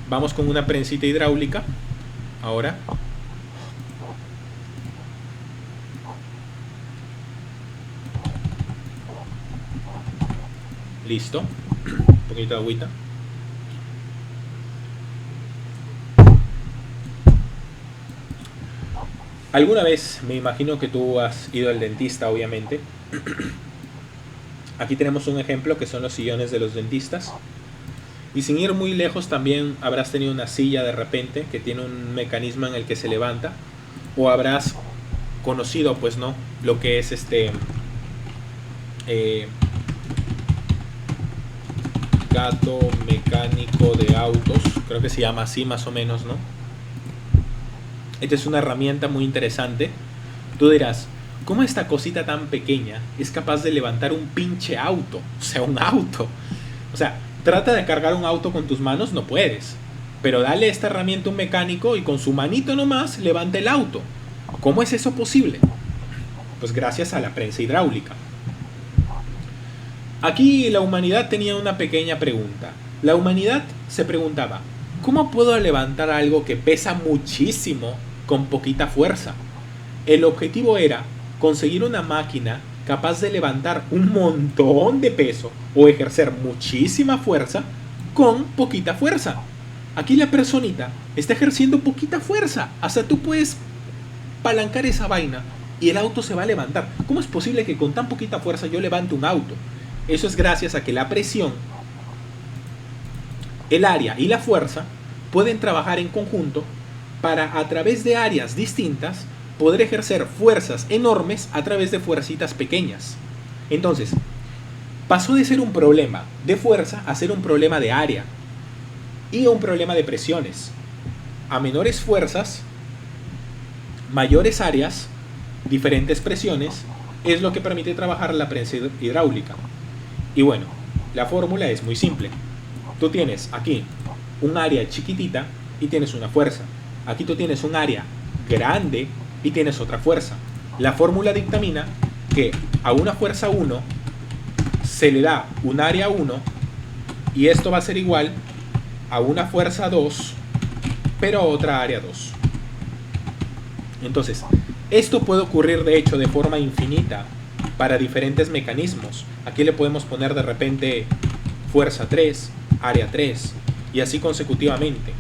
Vamos con una prensita hidráulica. Ahora. Listo. Un poquito de agüita. Alguna vez, me imagino que tú has ido al dentista, obviamente, Aquí tenemos un ejemplo que son los sillones de los dentistas. Y sin ir muy lejos también habrás tenido una silla de repente que tiene un mecanismo en el que se levanta. O habrás conocido, pues no, lo que es gato mecánico de autos. Creo que se llama así más o menos, ¿no? Esta es una herramienta muy interesante. Tú dirás, ¿cómo esta cosita tan pequeña es capaz de levantar un pinche auto? O sea, un auto. O sea, trata de cargar un auto con tus manos, no puedes. Pero dale esta herramienta a un mecánico y con su manito nomás levanta el auto. ¿Cómo es eso posible? Pues gracias a la prensa hidráulica. Aquí la humanidad tenía una pequeña pregunta. La humanidad se preguntaba, ¿cómo puedo levantar algo que pesa muchísimo con poquita fuerza? El objetivo era conseguir una máquina capaz de levantar un montón de peso o ejercer muchísima fuerza con poquita fuerza. Aquí la personita está ejerciendo poquita fuerza. Hasta tú puedes palancar esa vaina y el auto se va a levantar. ¿Cómo es posible que con tan poquita fuerza yo levante un auto? Eso es gracias a que la presión, el área y la fuerza pueden trabajar en conjunto para, a través de áreas distintas, poder ejercer fuerzas enormes a través de fuercitas pequeñas. Entonces, pasó de ser un problema de fuerza a ser un problema de área y un problema de presiones. A menores fuerzas, mayores áreas, diferentes presiones, es lo que permite trabajar la prensa hidráulica. Y bueno, la fórmula es muy simple. Tú tienes aquí un área chiquitita y tienes una fuerza. Aquí tú tienes un área grande y tienes otra fuerza. La fórmula dictamina que a una fuerza 1 se le da un área 1 y esto va a ser igual a una fuerza 2 pero a otra área 2. Entonces, esto puede ocurrir de hecho de forma infinita para diferentes mecanismos. Aquí le podemos poner de repente fuerza 3, área 3 y así consecutivamente.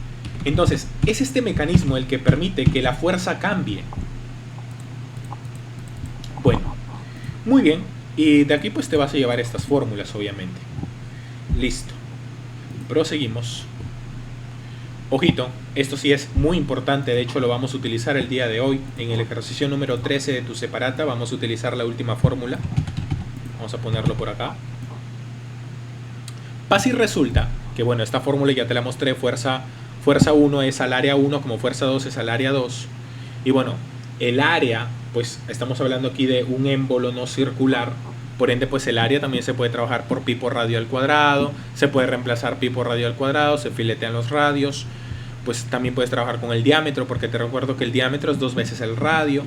Entonces, es este mecanismo el que permite que la fuerza cambie. Bueno, muy bien. Y de aquí pues te vas a llevar estas fórmulas, obviamente. Listo. Proseguimos. Ojito, esto sí es muy importante, de hecho lo vamos a utilizar el día de hoy. En el ejercicio número 13 de tu separata vamos a utilizar la última fórmula. Vamos a ponerlo por acá. Pasa y resulta que, bueno, esta fórmula ya te la mostré. Fuerza 1 es al área 1 como fuerza 2 es al área 2. Y bueno, el área, pues estamos hablando aquí de un émbolo no circular. Por ende, pues el área también se puede trabajar por pi por radio al cuadrado. Se puede reemplazar pi por radio al cuadrado. Se filetean los radios. Pues también puedes trabajar con el diámetro, porque te recuerdo que el diámetro es 2 veces el radio.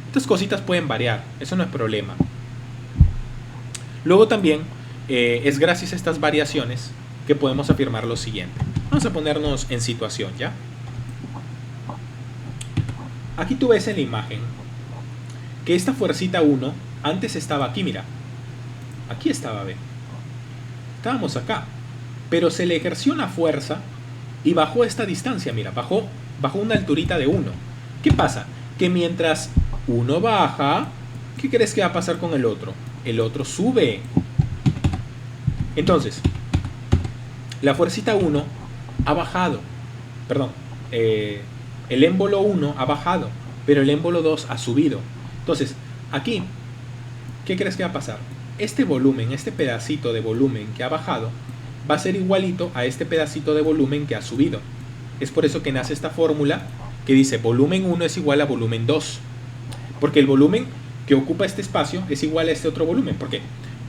Estas cositas pueden variar. Eso no es problema. Luego también es gracias a estas variaciones que podemos afirmar lo siguiente. Vamos a ponernos en situación, ¿ya? Aquí tú ves en la imagen que esta fuercita 1 antes estaba aquí, mira. Aquí estaba, ve. Estábamos acá. Pero se le ejerció una fuerza y bajó esta distancia, mira. Bajó una alturita de 1. ¿Qué pasa? Que mientras uno baja, ¿qué crees que va a pasar con el otro? El otro sube. Entonces, la fuercita 1 ha bajado. Perdón. El émbolo 1 ha bajado, pero el émbolo 2 ha subido. Entonces, aquí, ¿qué crees que va a pasar? Este volumen, este pedacito de volumen que ha bajado, va a ser igualito a este pedacito de volumen que ha subido. Es por eso que nace esta fórmula que dice volumen 1 es igual a volumen 2. Porque el volumen que ocupa este espacio es igual a este otro volumen. Porque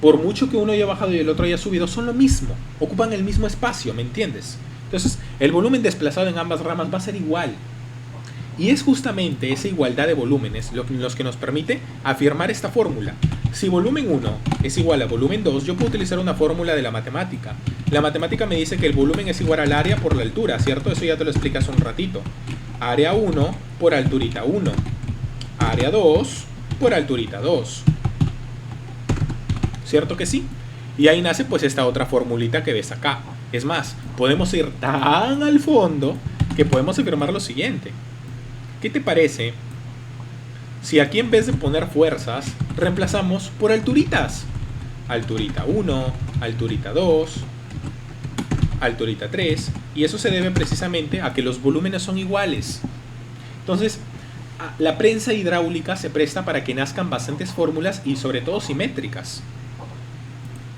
por mucho que uno haya bajado y el otro haya subido, son lo mismo. Ocupan el mismo espacio, ¿me entiendes? Entonces, el volumen desplazado en ambas ramas va a ser igual. Y es justamente esa igualdad de volúmenes los que nos permite afirmar esta fórmula. Si volumen 1 es igual a volumen 2, yo puedo utilizar una fórmula de la matemática. La matemática me dice que el volumen es igual al área por la altura, ¿cierto? Eso ya te lo expliqué hace un ratito. Área 1 por alturita 1. Área 2 por alturita 2. ¿Cierto que sí? Y ahí nace pues esta otra formulita que ves acá. Es más, podemos ir tan al fondo que podemos afirmar lo siguiente. ¿Qué te parece si aquí en vez de poner fuerzas, reemplazamos por alturitas? alturita 1, alturita 2, alturita 3, y eso se debe precisamente a que los volúmenes son iguales. Entonces, la prensa hidráulica se presta para que nazcan bastantes fórmulas y sobre todo simétricas.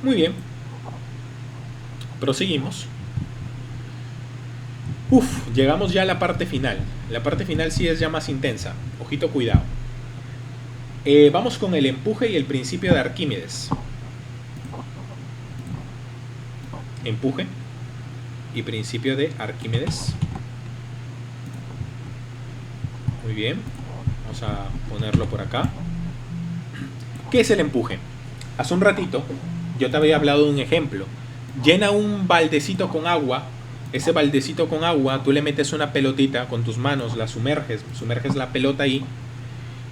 Muy bien. Proseguimos. Llegamos ya a la parte final. La parte final sí es ya más intensa. Ojito, cuidado. Vamos con el empuje y el principio de Arquímedes. Empuje y principio de Arquímedes. Muy bien. Vamos a ponerlo por acá. ¿Qué es el empuje? Hace un ratito yo te había hablado de un ejemplo. Llena un baldecito con agua. Ese baldecito con agua, tú le metes una pelotita con tus manos, la sumerges la pelota ahí,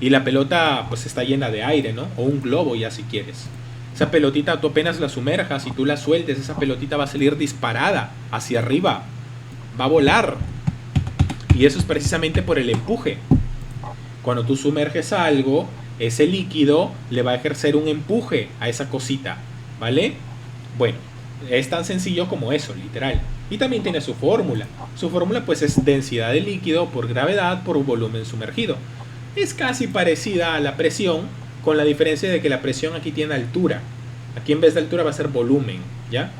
y la pelota pues está llena de aire, ¿no? O un globo ya si quieres. Esa pelotita tú apenas la sumerjas y tú la sueltes, esa pelotita va a salir disparada hacia arriba, va a volar. Y eso es precisamente por el empuje. Cuando tú sumerges algo, ese líquido le va a ejercer un empuje a esa cosita, ¿vale? Bueno, es tan sencillo como eso, literal. Y también tiene su fórmula. Su fórmula pues es densidad de líquido por gravedad por volumen sumergido. Es casi parecida a la presión, con la diferencia de que la presión aquí tiene altura. Aquí en vez de altura va a ser volumen, ¿ya?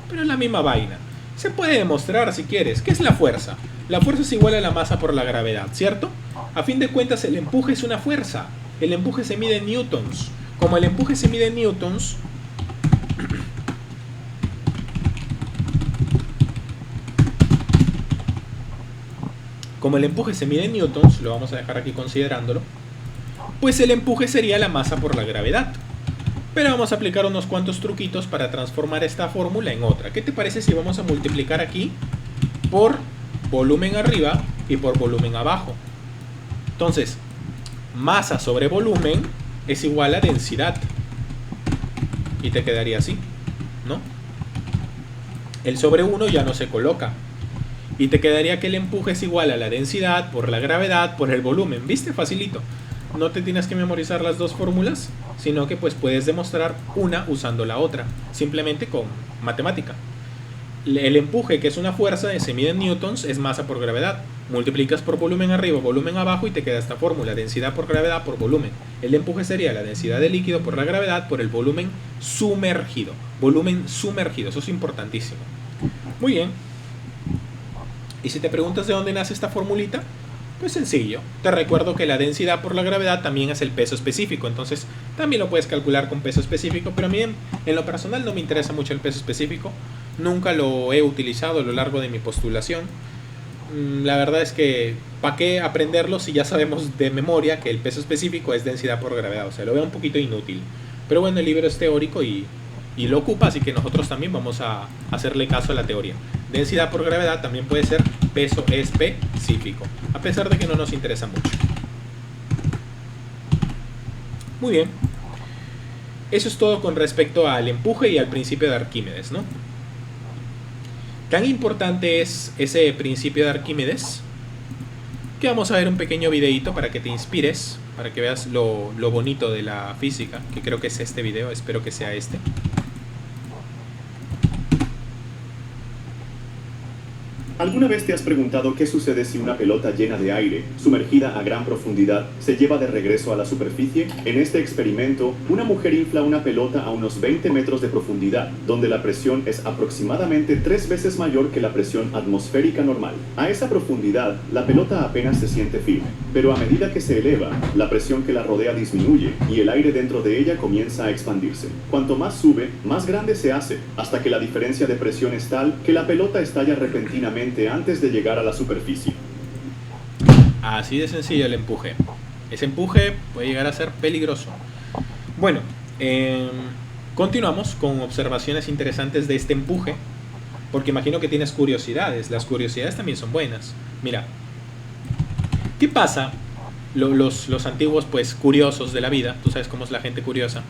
Pero es la misma vaina. Se puede demostrar si quieres. ¿Qué es la fuerza? La fuerza es igual a la masa por la gravedad, ¿cierto? A fin de cuentas el empuje es una fuerza. El empuje se mide en newtons. Como el empuje se mide en newtons, lo vamos a dejar aquí considerándolo, pues el empuje sería la masa por la gravedad. Pero vamos a aplicar unos cuantos truquitos para transformar esta fórmula en otra. ¿Qué te parece si vamos a multiplicar aquí por volumen arriba y por volumen abajo? Entonces, masa sobre volumen es igual a densidad. Y te quedaría así, ¿no? El sobre 1 ya no se coloca. Y te quedaría que el empuje es igual a la densidad por la gravedad por el volumen. ¿Viste? Facilito. No te tienes que memorizar las dos fórmulas, sino que pues puedes demostrar una usando la otra, simplemente con matemática. El empuje, que es una fuerza, se mide en newtons, es masa por gravedad. Multiplicas por volumen arriba, volumen abajo y te queda esta fórmula, densidad por gravedad por volumen. El empuje sería la densidad del líquido por la gravedad por el volumen sumergido. Volumen sumergido, eso es importantísimo. Muy bien. Y si te preguntas de dónde nace esta formulita, pues sencillo. Te recuerdo que la densidad por la gravedad también es el peso específico, entonces también lo puedes calcular con peso específico, pero a mí en lo personal no me interesa mucho el peso específico. Nunca lo he utilizado a lo largo de mi postulación. La verdad es que, ¿para qué aprenderlo si ya sabemos de memoria que el peso específico es densidad por gravedad? O sea, lo veo un poquito inútil. Pero bueno, el libro es teórico y lo ocupa, así que nosotros también vamos a hacerle caso a la teoría. Densidad por gravedad también puede ser peso específico, a pesar de que no nos interesa mucho. Muy bien. Eso es todo con respecto al empuje y al principio de Arquímedes, ¿no? Tan importante es ese principio de Arquímedes que vamos a ver un pequeño videíto para que te inspires, para que veas lo bonito de la física, que creo que es este video, espero que sea este. ¿Alguna vez te has preguntado qué sucede si una pelota llena de aire, sumergida a gran profundidad, se lleva de regreso a la superficie? En este experimento, una mujer infla una pelota a unos 20 metros de profundidad, donde la presión es aproximadamente 3 veces mayor que la presión atmosférica normal. A esa profundidad, la pelota apenas se siente firme, pero a medida que se eleva, la presión que la rodea disminuye y el aire dentro de ella comienza a expandirse. Cuanto más sube, más grande se hace, hasta que la diferencia de presión es tal que la pelota estalla repentinamente antes de llegar a la superficie. Así de sencillo el empuje. Ese empuje puede llegar a ser peligroso. Bueno, continuamos con observaciones interesantes de este empuje, porque imagino que tienes curiosidades. Las curiosidades también son buenas. Mira, ¿qué pasa? Los antiguos pues curiosos de la vida, tú sabes cómo es la gente curiosa,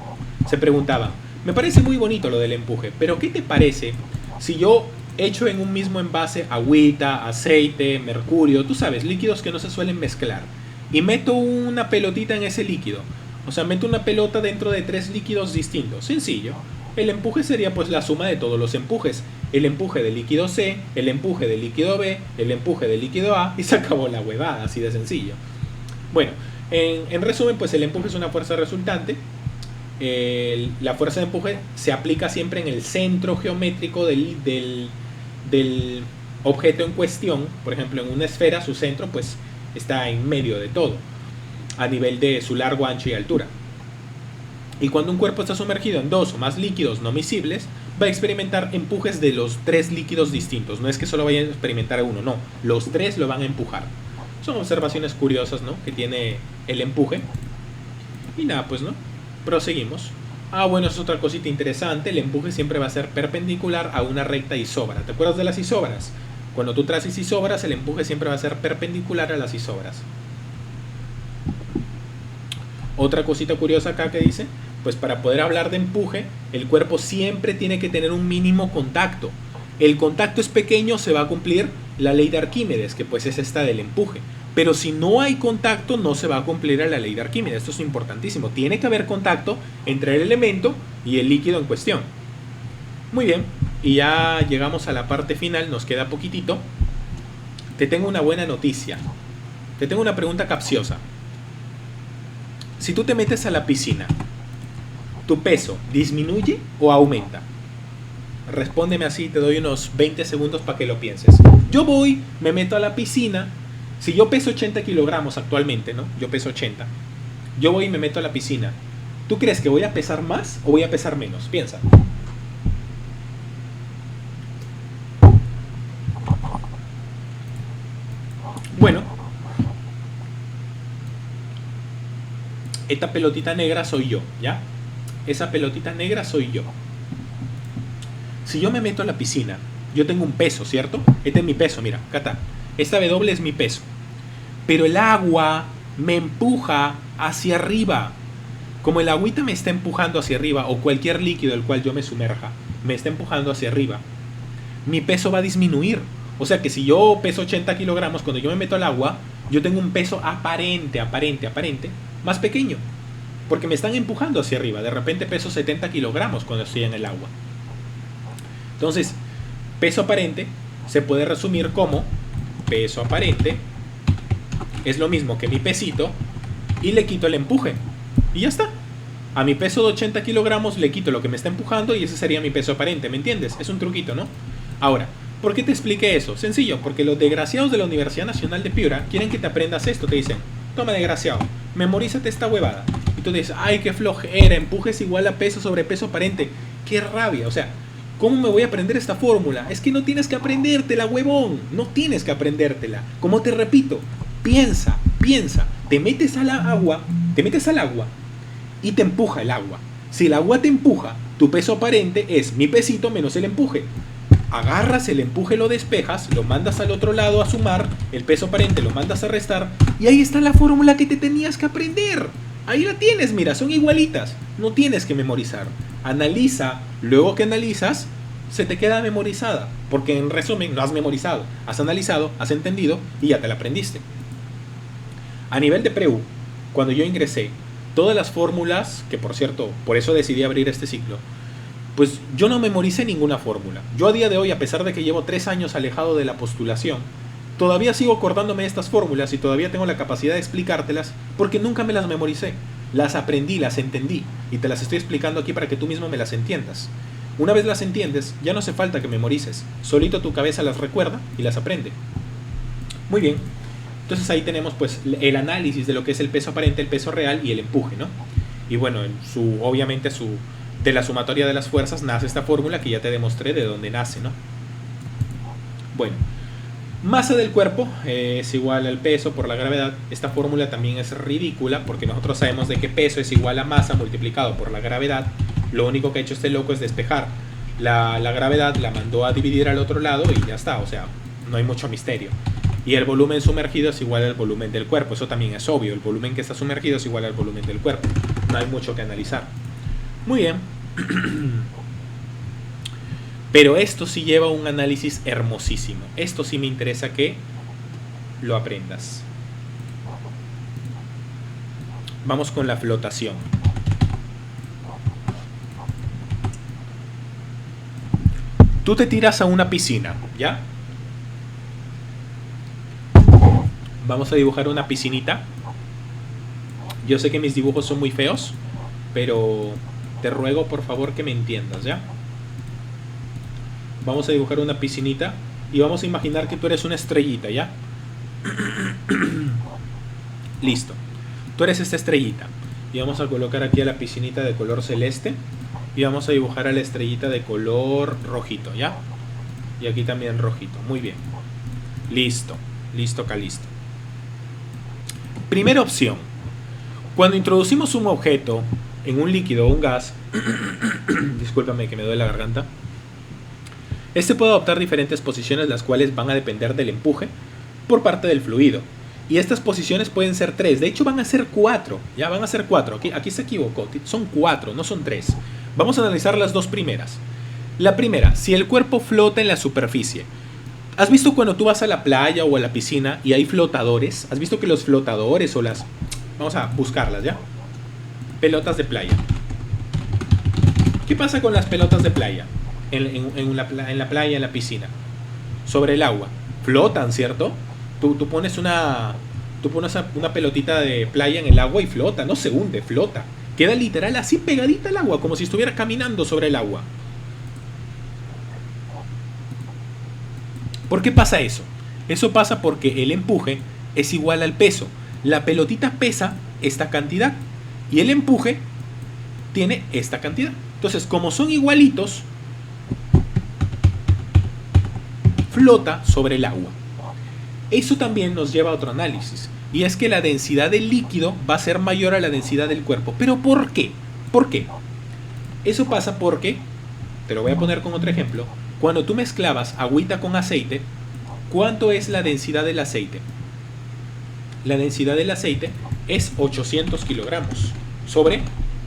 se preguntaban, me parece muy bonito lo del empuje, pero ¿qué te parece si yo echo en un mismo envase agüita, aceite, mercurio, tú sabes, líquidos que no se suelen mezclar, y meto una pelotita en ese líquido? O sea, meto una pelota dentro de 3 líquidos distintos. Sencillo. El empuje sería pues la suma de todos los empujes. El empuje del líquido C, el empuje del líquido B, el empuje del líquido A, y se acabó la huevada, así de sencillo. Bueno, en resumen, pues el empuje es una fuerza resultante. La fuerza de empuje se aplica siempre en el centro geométrico del objeto en cuestión. Por ejemplo, en una esfera, su centro pues está en medio de todo, a nivel de su largo, ancho y altura. Y cuando un cuerpo está sumergido en dos o más líquidos no miscibles, va a experimentar empujes de los tres líquidos distintos. No es que solo vaya a experimentar uno, no. Los tres lo van a empujar. Son observaciones curiosas, ¿no?, que tiene el empuje. Y nada, pues, ¿no? Proseguimos. Bueno, es otra cosita interesante. El empuje siempre va a ser perpendicular a una recta isóbara. ¿Te acuerdas de las isóbaras? Cuando tú traces isóbaras, el empuje siempre va a ser perpendicular a las isóbaras. Otra cosita curiosa acá que dice, pues para poder hablar de empuje, el cuerpo siempre tiene que tener un mínimo contacto. El contacto es pequeño, se va a cumplir la ley de Arquímedes, que pues es esta del empuje. Pero si no hay contacto, no se va a cumplir la ley de Arquímedes. Esto es importantísimo. Tiene que haber contacto entre el elemento y el líquido en cuestión. Muy bien, y ya llegamos a la parte final, nos queda poquitito. Te tengo una buena noticia. Te tengo una pregunta capciosa. Si tú te metes a la piscina, ¿tu peso disminuye o aumenta? Respóndeme así, te doy unos 20 segundos para que lo pienses. Yo voy, me meto a la piscina. Si yo peso 80 kilogramos actualmente, ¿no? Yo peso 80. Yo voy y me meto a la piscina. ¿Tú crees que voy a pesar más o voy a pesar menos? Piensa. Bueno, esta pelotita negra soy yo, ¿ya? Esa pelotita negra soy yo. Si yo me meto a la piscina, yo tengo un peso, ¿cierto? Este es mi peso, mira, acá está. Esta W es mi peso. Pero el agua me empuja hacia arriba. Como el agüita me está empujando hacia arriba, o cualquier líquido el cual yo me sumerja, me está empujando hacia arriba, mi peso va a disminuir. O sea que si yo peso 80 kilogramos, cuando yo me meto al agua, yo tengo un peso aparente, más pequeño. Porque me están empujando hacia arriba. De repente peso 70 kilogramos cuando estoy en el agua. Entonces, peso aparente se puede resumir como peso aparente es lo mismo que mi pesito y le quito el empuje. Y ya está. A mi peso de 80 kilogramos le quito lo que me está empujando y ese sería mi peso aparente. ¿Me entiendes? Es un truquito, ¿no? Ahora, ¿por qué te expliqué eso? Sencillo, porque los desgraciados de la Universidad Nacional de Piura quieren que te aprendas esto. Te dicen, toma desgraciado, memorízate esta huevada. Y tú dices, ay, qué flojera, empuje es igual a peso sobre peso aparente. Qué rabia, o sea, ¿cómo me voy a aprender esta fórmula? Es que no tienes que aprendértela, huevón. No tienes que aprendértela. Como te repito, piensa. Te metes al agua y te empuja el agua. Si el agua te empuja, tu peso aparente es mi pesito menos el empuje. Agarras el empuje, lo despejas, lo mandas al otro lado a sumar, el peso aparente lo mandas a restar, y ahí está la fórmula que te tenías que aprender. Ahí la tienes, mira, son igualitas. No tienes que memorizar. Analiza, luego que analizas, se te queda memorizada. Porque en resumen, no has memorizado, has analizado, has entendido y ya te la aprendiste. A nivel de PREU, cuando yo ingresé, todas las fórmulas, que por cierto, por eso decidí abrir este ciclo, pues yo no memoricé ninguna fórmula. Yo a día de hoy, a pesar de que llevo 3 años alejado de la postulación, todavía sigo acordándome de estas fórmulas y todavía tengo la capacidad de explicártelas porque nunca me las memoricé. Las aprendí, las entendí y te las estoy explicando aquí para que tú mismo me las entiendas. Una vez las entiendes, ya no hace falta que memorices. Solito tu cabeza las recuerda y las aprende. Muy bien. Entonces ahí tenemos pues el análisis de lo que es el peso aparente, el peso real y el empuje, ¿no? Y bueno, obviamente de la sumatoria de las fuerzas nace esta fórmula que ya te demostré de dónde nace, ¿no? Bueno, masa del cuerpo es igual al peso por la gravedad. Esta fórmula también es ridícula porque nosotros sabemos de que peso es igual a masa multiplicado por la gravedad. Lo único que ha hecho este loco es despejar la gravedad, la mandó a dividir al otro lado y ya está, o sea, no hay mucho misterio. Y el volumen sumergido es igual al volumen del cuerpo, eso también es obvio, el volumen que está sumergido es igual al volumen del cuerpo, no hay mucho que analizar. Muy bien. Pero esto sí lleva un análisis hermosísimo, esto sí me interesa que lo aprendas. Vamos con la flotación. Tú te tiras a una piscina, ¿ya? Vamos a dibujar una piscinita. Yo sé que mis dibujos son muy feos, pero te ruego por favor que me entiendas, ¿ya? Vamos a dibujar una piscinita y vamos a imaginar que tú eres una estrellita, ¿ya? Listo. Tú eres esta estrellita. Y vamos a colocar aquí a la piscinita de color celeste. Y vamos a dibujar a la estrellita de color rojito, ¿ya? Y aquí también rojito. Muy bien. Listo. Listo, Calisto. Primera opción. Cuando introducimos un objeto en un líquido o un gas, discúlpame que me duele la garganta, este puede adoptar diferentes posiciones, las cuales van a depender del empuje por parte del fluido. Y estas posiciones pueden ser 3, de hecho van a ser 4, ya van a ser 4, aquí se equivocó, son 4, no son 3. Vamos a analizar las dos primeras. La primera, si el cuerpo flota en la superficie. ¿Has visto cuando tú vas a la playa o a la piscina y hay flotadores? ¿Has visto que los flotadores o las... Vamos a buscarlas, ¿ya? Pelotas de playa. ¿Qué pasa con las pelotas de playa? En la playa, en la piscina. Sobre el agua. Flotan, ¿cierto? Tú pones una pelotita de playa en el agua y flota. No se hunde, flota. Queda literal así pegadita al agua, como si estuviera caminando sobre el agua. ¿Por qué pasa eso? Eso pasa porque el empuje es igual al peso. La pelotita pesa esta cantidad y el empuje tiene esta cantidad. Entonces, como son igualitos, flota sobre el agua. Eso también nos lleva a otro análisis, y es que la densidad del líquido va a ser mayor a la densidad del cuerpo. ¿Pero por qué? ¿Por qué? Eso pasa porque, te lo voy a poner con otro ejemplo, cuando tú mezclabas agüita con aceite, ¿cuánto es la densidad del aceite? La densidad del aceite es 800 kilogramos sobre,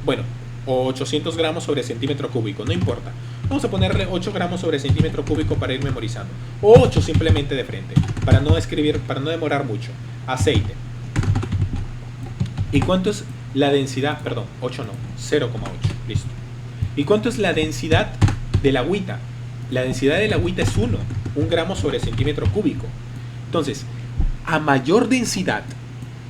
bueno, o 800 gramos sobre centímetro cúbico, no importa. Vamos a ponerle 8 gramos sobre centímetro cúbico para ir memorizando. O 8 simplemente de frente, para no escribir, para no demorar mucho. Aceite. ¿Y cuánto es la densidad? Perdón, 8 no, 0,8. Listo. ¿Y cuánto es la densidad del agüita? La densidad del agüita es 1 gramo sobre centímetro cúbico. Entonces, a mayor densidad,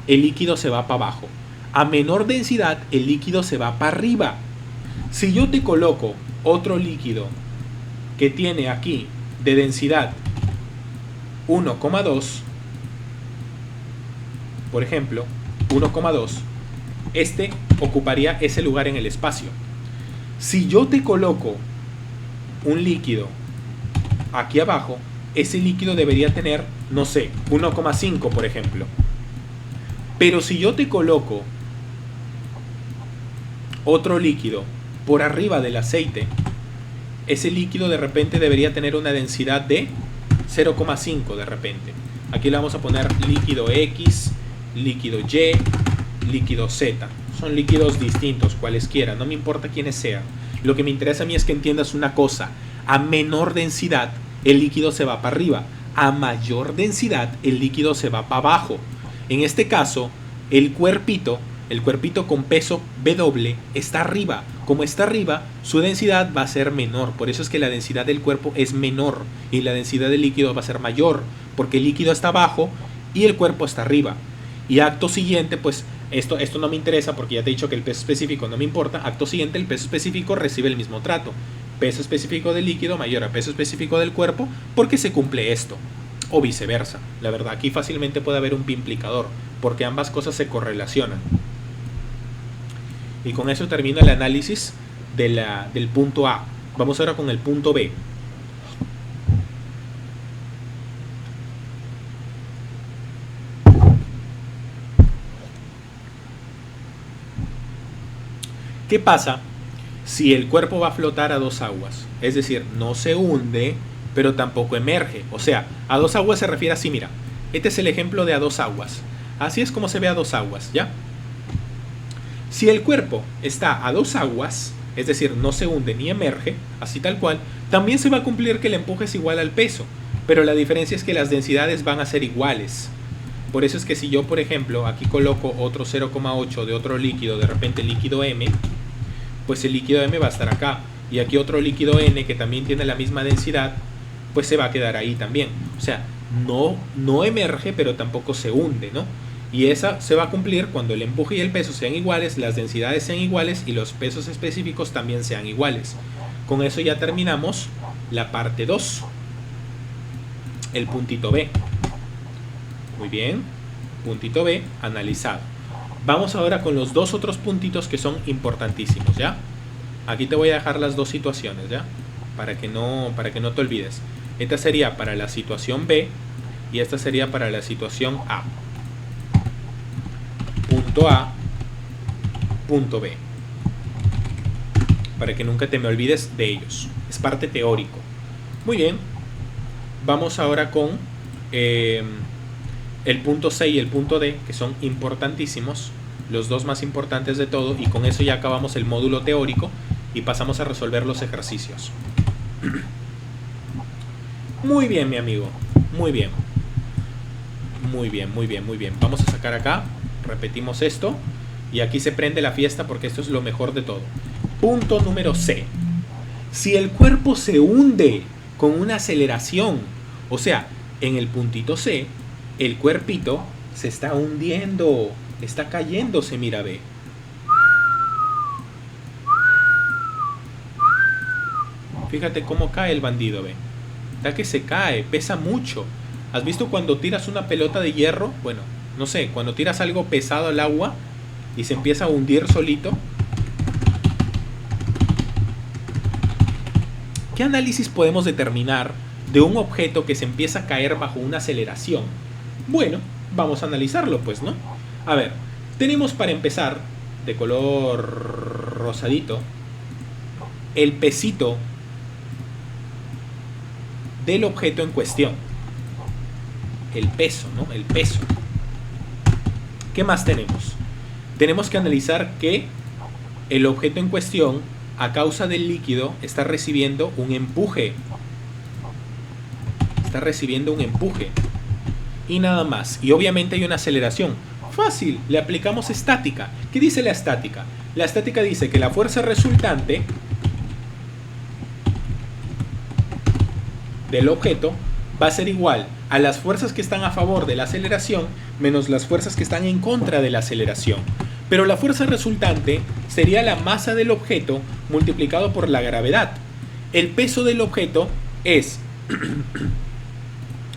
el líquido se va para abajo. A menor densidad, el líquido se va para arriba. Si yo te coloco otro líquido que tiene aquí de densidad 1,2, por ejemplo, 1,2, este ocuparía ese lugar en el espacio. Si yo te coloco un líquido aquí abajo, ese líquido debería tener, no sé, 1,5 por ejemplo. Pero si yo te coloco otro líquido por arriba del aceite, ese líquido de repente debería tener una densidad de 0,5 de repente. Aquí le vamos a poner líquido X, líquido Y, líquido Z. Son líquidos distintos, cualesquiera, no me importa quiénes sean. Lo que me interesa a mí es que entiendas una cosa: a menor densidad el líquido se va para arriba, a mayor densidad el líquido se va para abajo. En este caso, el cuerpito con peso W está arriba. Como está arriba, su densidad va a ser menor. Por eso es que la densidad del cuerpo es menor y la densidad del líquido va a ser mayor, porque el líquido está abajo y el cuerpo está arriba. Y acto siguiente, pues esto no me interesa porque ya te he dicho que el peso específico no me importa. Acto siguiente, el peso específico recibe el mismo trato. Peso específico del líquido mayor a peso específico del cuerpo, porque se cumple esto. O viceversa. La verdad, aquí fácilmente puede haber un pi implicador, porque ambas cosas se correlacionan. Y con eso termina el análisis del punto A. Vamos ahora con el punto B. ¿Qué pasa si el cuerpo va a flotar a dos aguas? Es decir, no se hunde, pero tampoco emerge. O sea, a dos aguas se refiere así, mira. Este es el ejemplo de a dos aguas. Así es como se ve a dos aguas, ¿ya? Si el cuerpo está a dos aguas, es decir, no se hunde ni emerge, así tal cual, también se va a cumplir que el empuje es igual al peso, pero la diferencia es que las densidades van a ser iguales. Por eso es que si yo, por ejemplo, aquí coloco otro 0,8 de otro líquido, de repente líquido M, pues el líquido M va a estar acá. y aquí otro líquido N que también tiene la misma densidad, pues se va a quedar ahí también. O sea, no emerge, pero tampoco se hunde, ¿no? Y esa se va a cumplir cuando el empuje y el peso sean iguales, las densidades sean iguales y los pesos específicos también sean iguales. Con eso ya terminamos la parte 2. El puntito B. Muy bien. Puntito B, analizado. Vamos ahora con los dos otros puntitos que son importantísimos, ¿ya? Aquí te voy a dejar las dos situaciones, ¿ya? Para que no te olvides. Esta sería para la situación B y esta sería para la situación A. Punto A, punto B. Para que nunca te me olvides de ellos. Es parte teórico. Muy bien. Vamos ahora con el punto C y el punto D, que son importantísimos. Los dos más importantes de todo. Y con eso ya acabamos el módulo teórico y pasamos a resolver los ejercicios. Muy bien, mi amigo. Muy bien. Muy bien, muy bien, muy bien. Vamos a sacar acá. Repetimos esto. Y aquí se prende la fiesta porque esto es lo mejor de todo. Punto número C. Si el cuerpo se hunde con una aceleración, o sea, en el puntito C, el cuerpito se está hundiendo. Está cayéndose, mira, ve. Fíjate cómo cae el bandido, ve. Está que se cae, pesa mucho. ¿Has visto cuando tiras una pelota de hierro? Bueno, no sé, cuando tiras algo pesado al agua y se empieza a hundir solito. ¿Qué análisis podemos determinar de un objeto que se empieza a caer bajo una aceleración? Bueno, vamos a analizarlo, pues, ¿no? A ver, tenemos para empezar, de color rosadito, el pesito del objeto en cuestión. El peso, ¿no? El peso. ¿Qué más tenemos? Tenemos que analizar que el objeto en cuestión, a causa del líquido, está recibiendo un empuje. Está recibiendo un empuje. Y nada más. Y obviamente hay una aceleración. Fácil, le aplicamos estática. ¿Qué dice la estática? La estática dice que la fuerza resultante del objeto va a ser igual a las fuerzas que están a favor de la aceleración menos las fuerzas que están en contra de la aceleración. Pero la fuerza resultante sería la masa del objeto multiplicado por la gravedad. El peso del objeto es...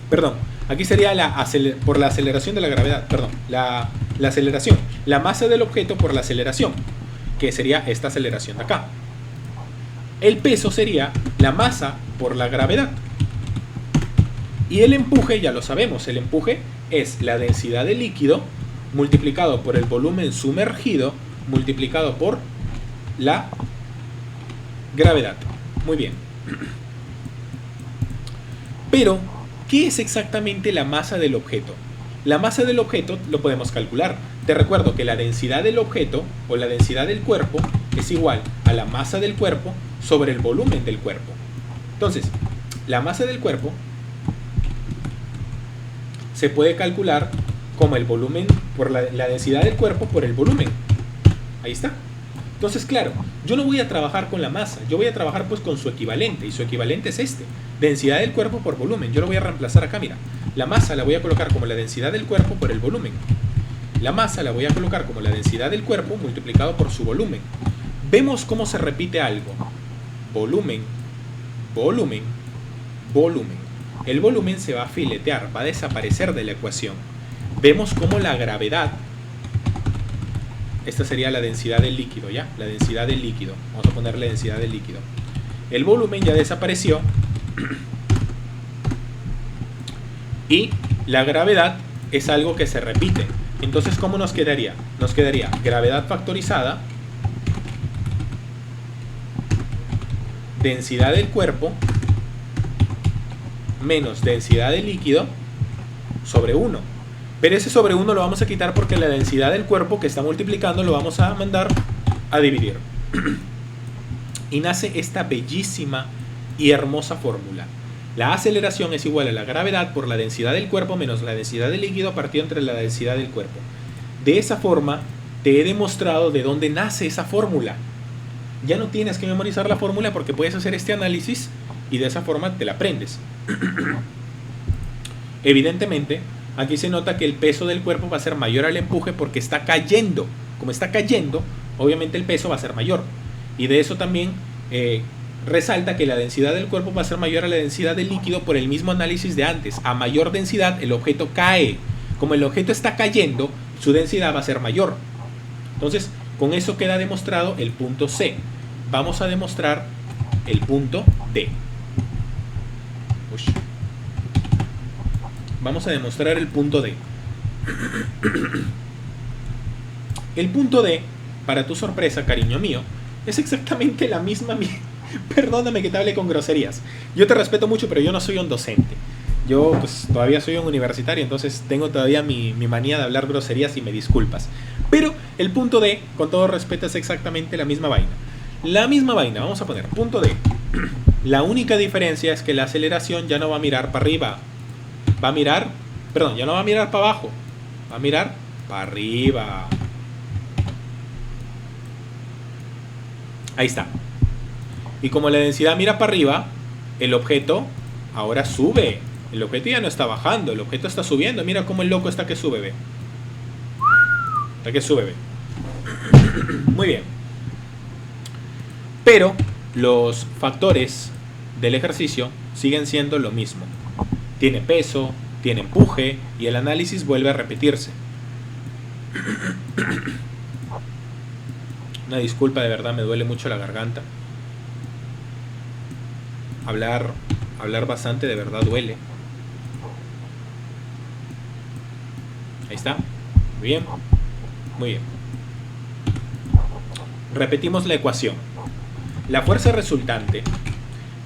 perdón, aquí sería por la aceleración de la gravedad, perdón, la aceleración. La masa del objeto por la aceleración, que sería esta aceleración de acá. El peso sería la masa por la gravedad. Y el empuje, ya lo sabemos, el empuje es la densidad del líquido multiplicado por el volumen sumergido multiplicado por la gravedad. Muy bien. Pero, ¿qué es exactamente la masa del objeto? La masa del objeto lo podemos calcular. Te recuerdo que la densidad del objeto o la densidad del cuerpo es igual a la masa del cuerpo sobre el volumen del cuerpo. Entonces, la masa del cuerpo se puede calcular como el volumen por la densidad del cuerpo por el volumen. Ahí está. Entonces, claro, yo no voy a trabajar con la masa, yo voy a trabajar pues con su equivalente, y su equivalente es este, densidad del cuerpo por volumen. Yo lo voy a reemplazar acá, mira. La masa la voy a colocar como la densidad del cuerpo por el volumen. La masa la voy a colocar como la densidad del cuerpo multiplicado por su volumen. Vemos cómo se repite algo. Volumen, volumen, volumen. El volumen se va a filetear, va a desaparecer de la ecuación. Vemos cómo la gravedad, esta sería la densidad del líquido, ¿ya? La densidad del líquido. Vamos a ponerle densidad del líquido. El volumen ya desapareció. Y la gravedad es algo que se repite. Entonces, ¿cómo nos quedaría? Nos quedaría gravedad factorizada, densidad del cuerpo, menos densidad del líquido, sobre 1. Pero ese sobre 1 lo vamos a quitar porque la densidad del cuerpo que está multiplicando lo vamos a mandar a dividir. Y nace esta bellísima y hermosa fórmula. La aceleración es igual a la gravedad por la densidad del cuerpo menos la densidad del líquido partido entre la densidad del cuerpo. De esa forma te he demostrado de dónde nace esa fórmula. ya no tienes que memorizar la fórmula porque puedes hacer este análisis y de esa forma te la aprendes. Evidentemente, aquí se nota que el peso del cuerpo va a ser mayor al empuje porque está cayendo. Como está cayendo, obviamente el peso va a ser mayor. Y de eso también resalta que la densidad del cuerpo va a ser mayor a la densidad del líquido por el mismo análisis de antes. A mayor densidad, el objeto cae. Como el objeto está cayendo, su densidad va a ser mayor. Entonces, con eso queda demostrado el punto C. Vamos a demostrar el punto D. Uy. Vamos a demostrar el punto D. El punto D, para tu sorpresa, cariño mío, es exactamente la misma... Perdóname que te hable con groserías. Yo te respeto mucho, pero yo no soy un docente. Yo pues todavía soy un universitario, entonces tengo todavía mi manía de hablar groserías y me disculpas. Pero el punto D, con todo respeto, es exactamente la misma vaina. La misma vaina, vamos a poner punto D. La única diferencia es que la aceleración ya no va a mirar para arriba. Va a mirar, perdón, ya no va a mirar para abajo. Va a mirar para arriba. Ahí está. Y como la densidad mira para arriba, el objeto ahora sube. El objeto ya no está bajando, el objeto está subiendo. Mira cómo el loco está que sube, ve. Está que sube, ve. Muy bien. Pero los factores del ejercicio siguen siendo lo mismo. Tiene peso, tiene empuje y el análisis vuelve a repetirse. Una disculpa, de verdad, me duele mucho la garganta. Hablar bastante de verdad duele. Ahí está. Muy bien. Muy bien. Repetimos la ecuación. La fuerza resultante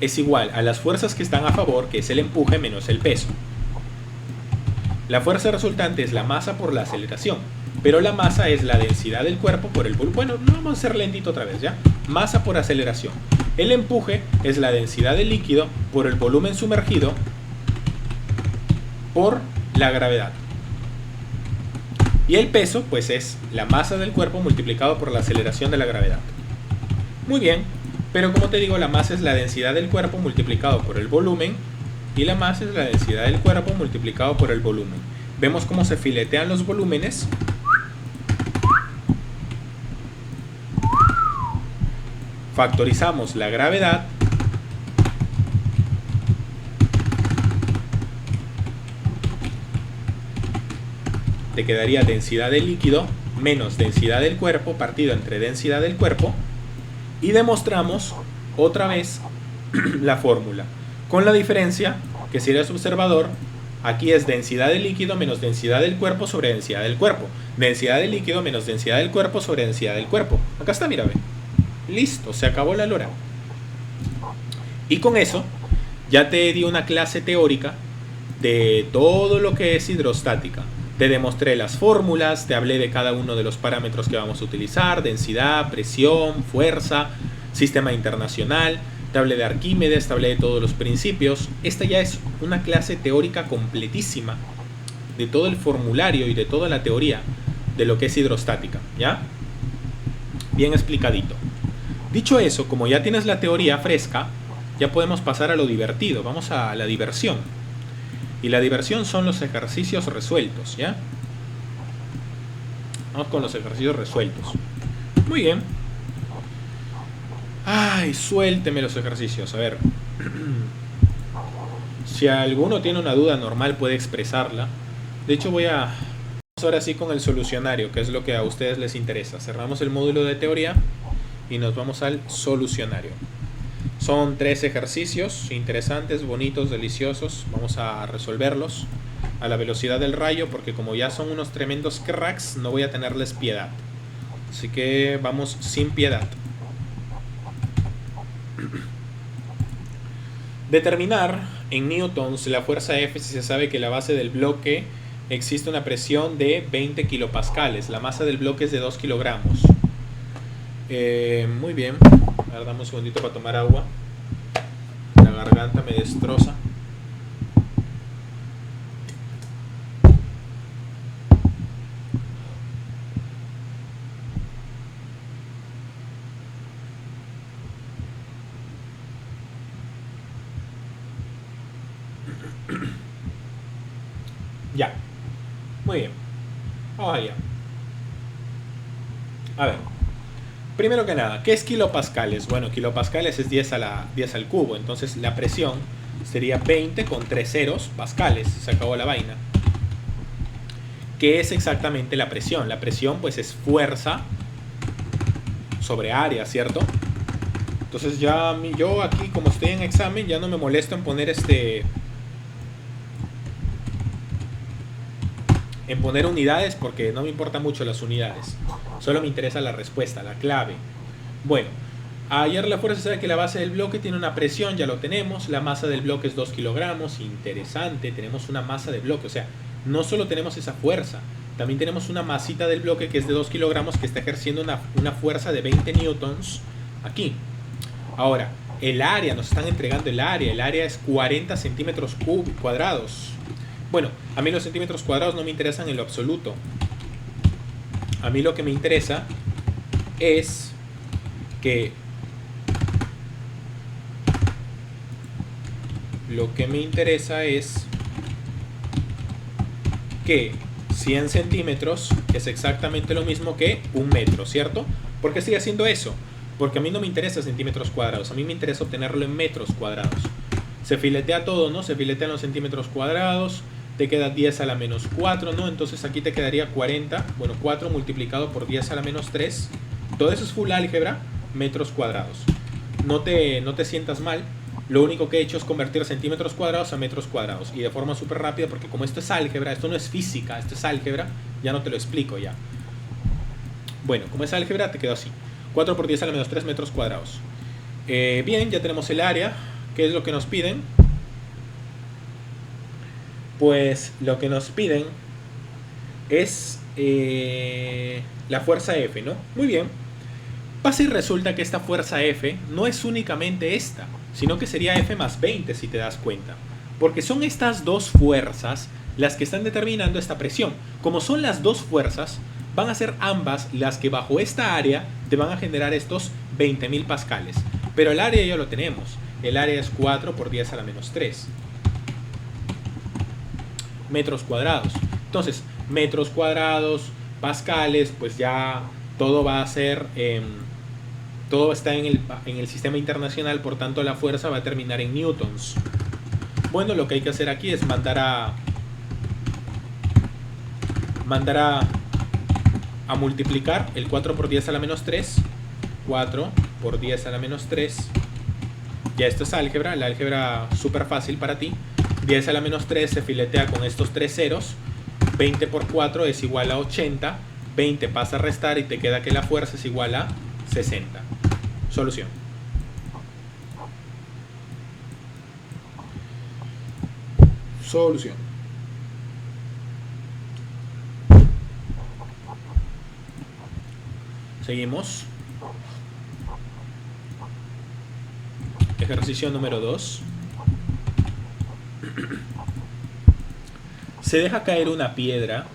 es igual a las fuerzas que están a favor, que es el empuje menos el peso. La fuerza resultante es la masa por la aceleración, pero la masa es la densidad del cuerpo por el volumen. Bueno, no vamos a hacer lentito otra vez, ¿ya? Masa por aceleración. El empuje es la densidad del líquido por el volumen sumergido por la gravedad. Y el peso, pues, es la masa del cuerpo multiplicado por la aceleración de la gravedad. Muy bien, pero como te digo, la masa es la densidad del cuerpo multiplicado por el volumen y la masa es la densidad del cuerpo multiplicado por el volumen. Vemos cómo se filetean los volúmenes. Factorizamos la gravedad. Te quedaría densidad del líquido menos densidad del cuerpo partido entre densidad del cuerpo. Y demostramos otra vez la fórmula. Con la diferencia que si eres observador, aquí es densidad del líquido menos densidad del cuerpo sobre densidad del cuerpo. Densidad del líquido menos densidad del cuerpo sobre densidad del cuerpo. Acá está, mira, ve. Listo, se acabó la lora. Y con eso ya te di una clase teórica de todo lo que es hidrostática. Te demostré las fórmulas, te hablé de cada uno de los parámetros que vamos a utilizar, densidad, presión, fuerza, sistema internacional, te hablé de Arquímedes, te hablé de todos los principios. Esta ya es una clase teórica completísima de todo el formulario y de toda la teoría de lo que es hidrostática, ¿ya? Bien explicadito. Dicho eso, como ya tienes la teoría fresca, ya podemos pasar a lo divertido. Vamos a la diversión. Y la diversión son los ejercicios resueltos, ¿ya? Vamos con los ejercicios resueltos. Muy bien. Ay, suélteme los ejercicios. A ver. Si alguno tiene una duda normal puede expresarla. De hecho vamos ahora sí con el solucionario, que es lo que a ustedes les interesa. Cerramos el módulo de teoría y nos vamos al solucionario. Son 3 ejercicios interesantes, bonitos, deliciosos. Vamos a resolverlos a la velocidad del rayo porque como ya son unos tremendos cracks, no voy a tenerles piedad. Así que vamos sin piedad. Determinar en newtons la fuerza F si se sabe que la base del bloque existe una presión de 20 kilopascales. La masa del bloque es de 2 kilogramos. Muy bien. Ahora dame un segundito para tomar agua. La garganta me destroza. Ya, muy bien. Vamos allá. A ver, primero que nada, ¿qué es kilopascales? Bueno, kilopascales es 10 al cubo, entonces la presión sería 20 con 3 ceros pascales, se acabó la vaina. ¿Qué es exactamente la presión? La presión pues es fuerza sobre área, ¿cierto? Entonces ya yo aquí, como estoy en examen, ya no me molesto en poner en poner unidades, porque no me importan mucho las unidades. Solo me interesa la respuesta, la clave. Bueno, hallar la fuerza sabe que la base del bloque tiene una presión, ya lo tenemos. La masa del bloque es 2 kilogramos. Interesante, tenemos una masa de bloque. O sea, no solo tenemos esa fuerza, también tenemos una masita del bloque que es de 2 kilogramos que está ejerciendo una fuerza de 20 newtons aquí. Ahora, el área, nos están entregando el área es 40 centímetros cuadrados. Bueno, a mí los centímetros cuadrados no me interesan en lo absoluto. A mí lo que me interesa es que que 100 centímetros es exactamente lo mismo que un metro, ¿cierto? ¿Por qué estoy haciendo eso? Porque a mí no me interesa centímetros cuadrados, a mí me interesa obtenerlo en metros cuadrados. Se filetea todo, ¿no? Se filetean los centímetros cuadrados, te queda 10 a la menos 4, ¿no? Entonces aquí te quedaría 40, bueno, 4 multiplicado por 10 a la menos 3. Todo eso es full álgebra, metros cuadrados. No te sientas mal. Lo único que he hecho es convertir centímetros cuadrados a metros cuadrados. Y de forma súper rápida, porque como esto es álgebra, esto no es física, esto es álgebra, ya no te lo explico ya. Bueno, como es álgebra, te quedó así. 4 por 10 a la menos 3 metros cuadrados. Bien, ya tenemos el área. ¿Qué es lo que nos piden? Pues lo que nos piden es la fuerza F, ¿no? Muy bien. Pasa y resulta que esta fuerza F no es únicamente esta, sino que sería F más 20 si te das cuenta. Porque son estas dos fuerzas las que están determinando esta presión. Como son las dos fuerzas, van a ser ambas las que bajo esta área te van a generar estos 20.000 pascales. Pero el área ya lo tenemos. El área es 4 por 10 a la menos 3 metros cuadrados. Entonces, metros cuadrados, pascales, pues ya todo va a ser... todo está en el sistema internacional, por tanto la fuerza va a terminar en newtons. Bueno, lo que hay que hacer aquí es mandar a multiplicar el 4 por 10 a la menos 3. 4 por 10 a la menos 3. Ya esto es álgebra, la álgebra súper fácil para ti. 10 a la menos 3 se filetea con estos 3 ceros. 20 por 4 es igual a 80. 20 pasa a restar y te queda que la fuerza es igual a 60. Solución. Solución. Seguimos. Ejercicio número 2. Se deja caer una piedra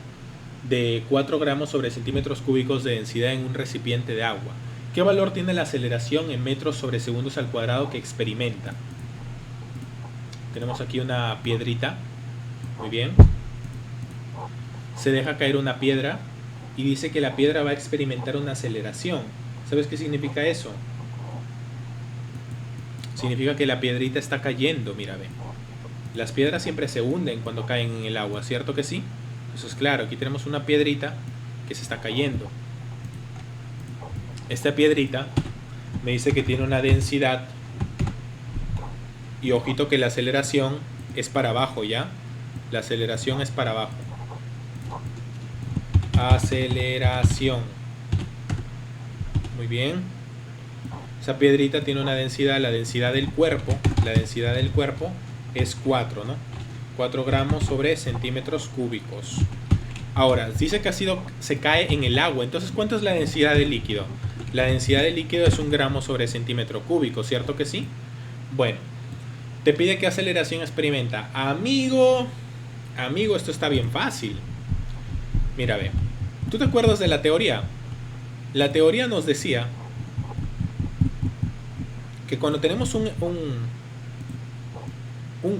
de 4 gramos sobre centímetros cúbicos de densidad en un recipiente de agua. ¿Qué valor tiene la aceleración en metros sobre segundos al cuadrado que experimenta? Tenemos aquí una piedrita. Muy bien. Se deja caer una piedra y dice que la piedra va a experimentar una aceleración. ¿Sabes qué significa eso? Significa que la piedrita está cayendo, mira, ve. Las piedras siempre se hunden cuando caen en el agua, ¿cierto que sí? Eso es claro, aquí tenemos una piedrita que se está cayendo. Esta piedrita me dice que tiene una densidad y ojito que la aceleración es para abajo, ¿ya? La aceleración es para abajo. Aceleración. Muy bien. Esa piedrita tiene una densidad, la densidad del cuerpo es 4, ¿no? 4 gramos sobre centímetros cúbicos. Ahora, dice que se cae en el agua. Entonces, ¿cuánto es la densidad del líquido? La densidad del líquido es 1 gramo sobre centímetro cúbico, ¿cierto que sí? Bueno, te pide qué aceleración experimenta. Amigo, esto está bien fácil. Mira, ve. ¿Tú te acuerdas de la teoría? La teoría nos decía que cuando tenemos un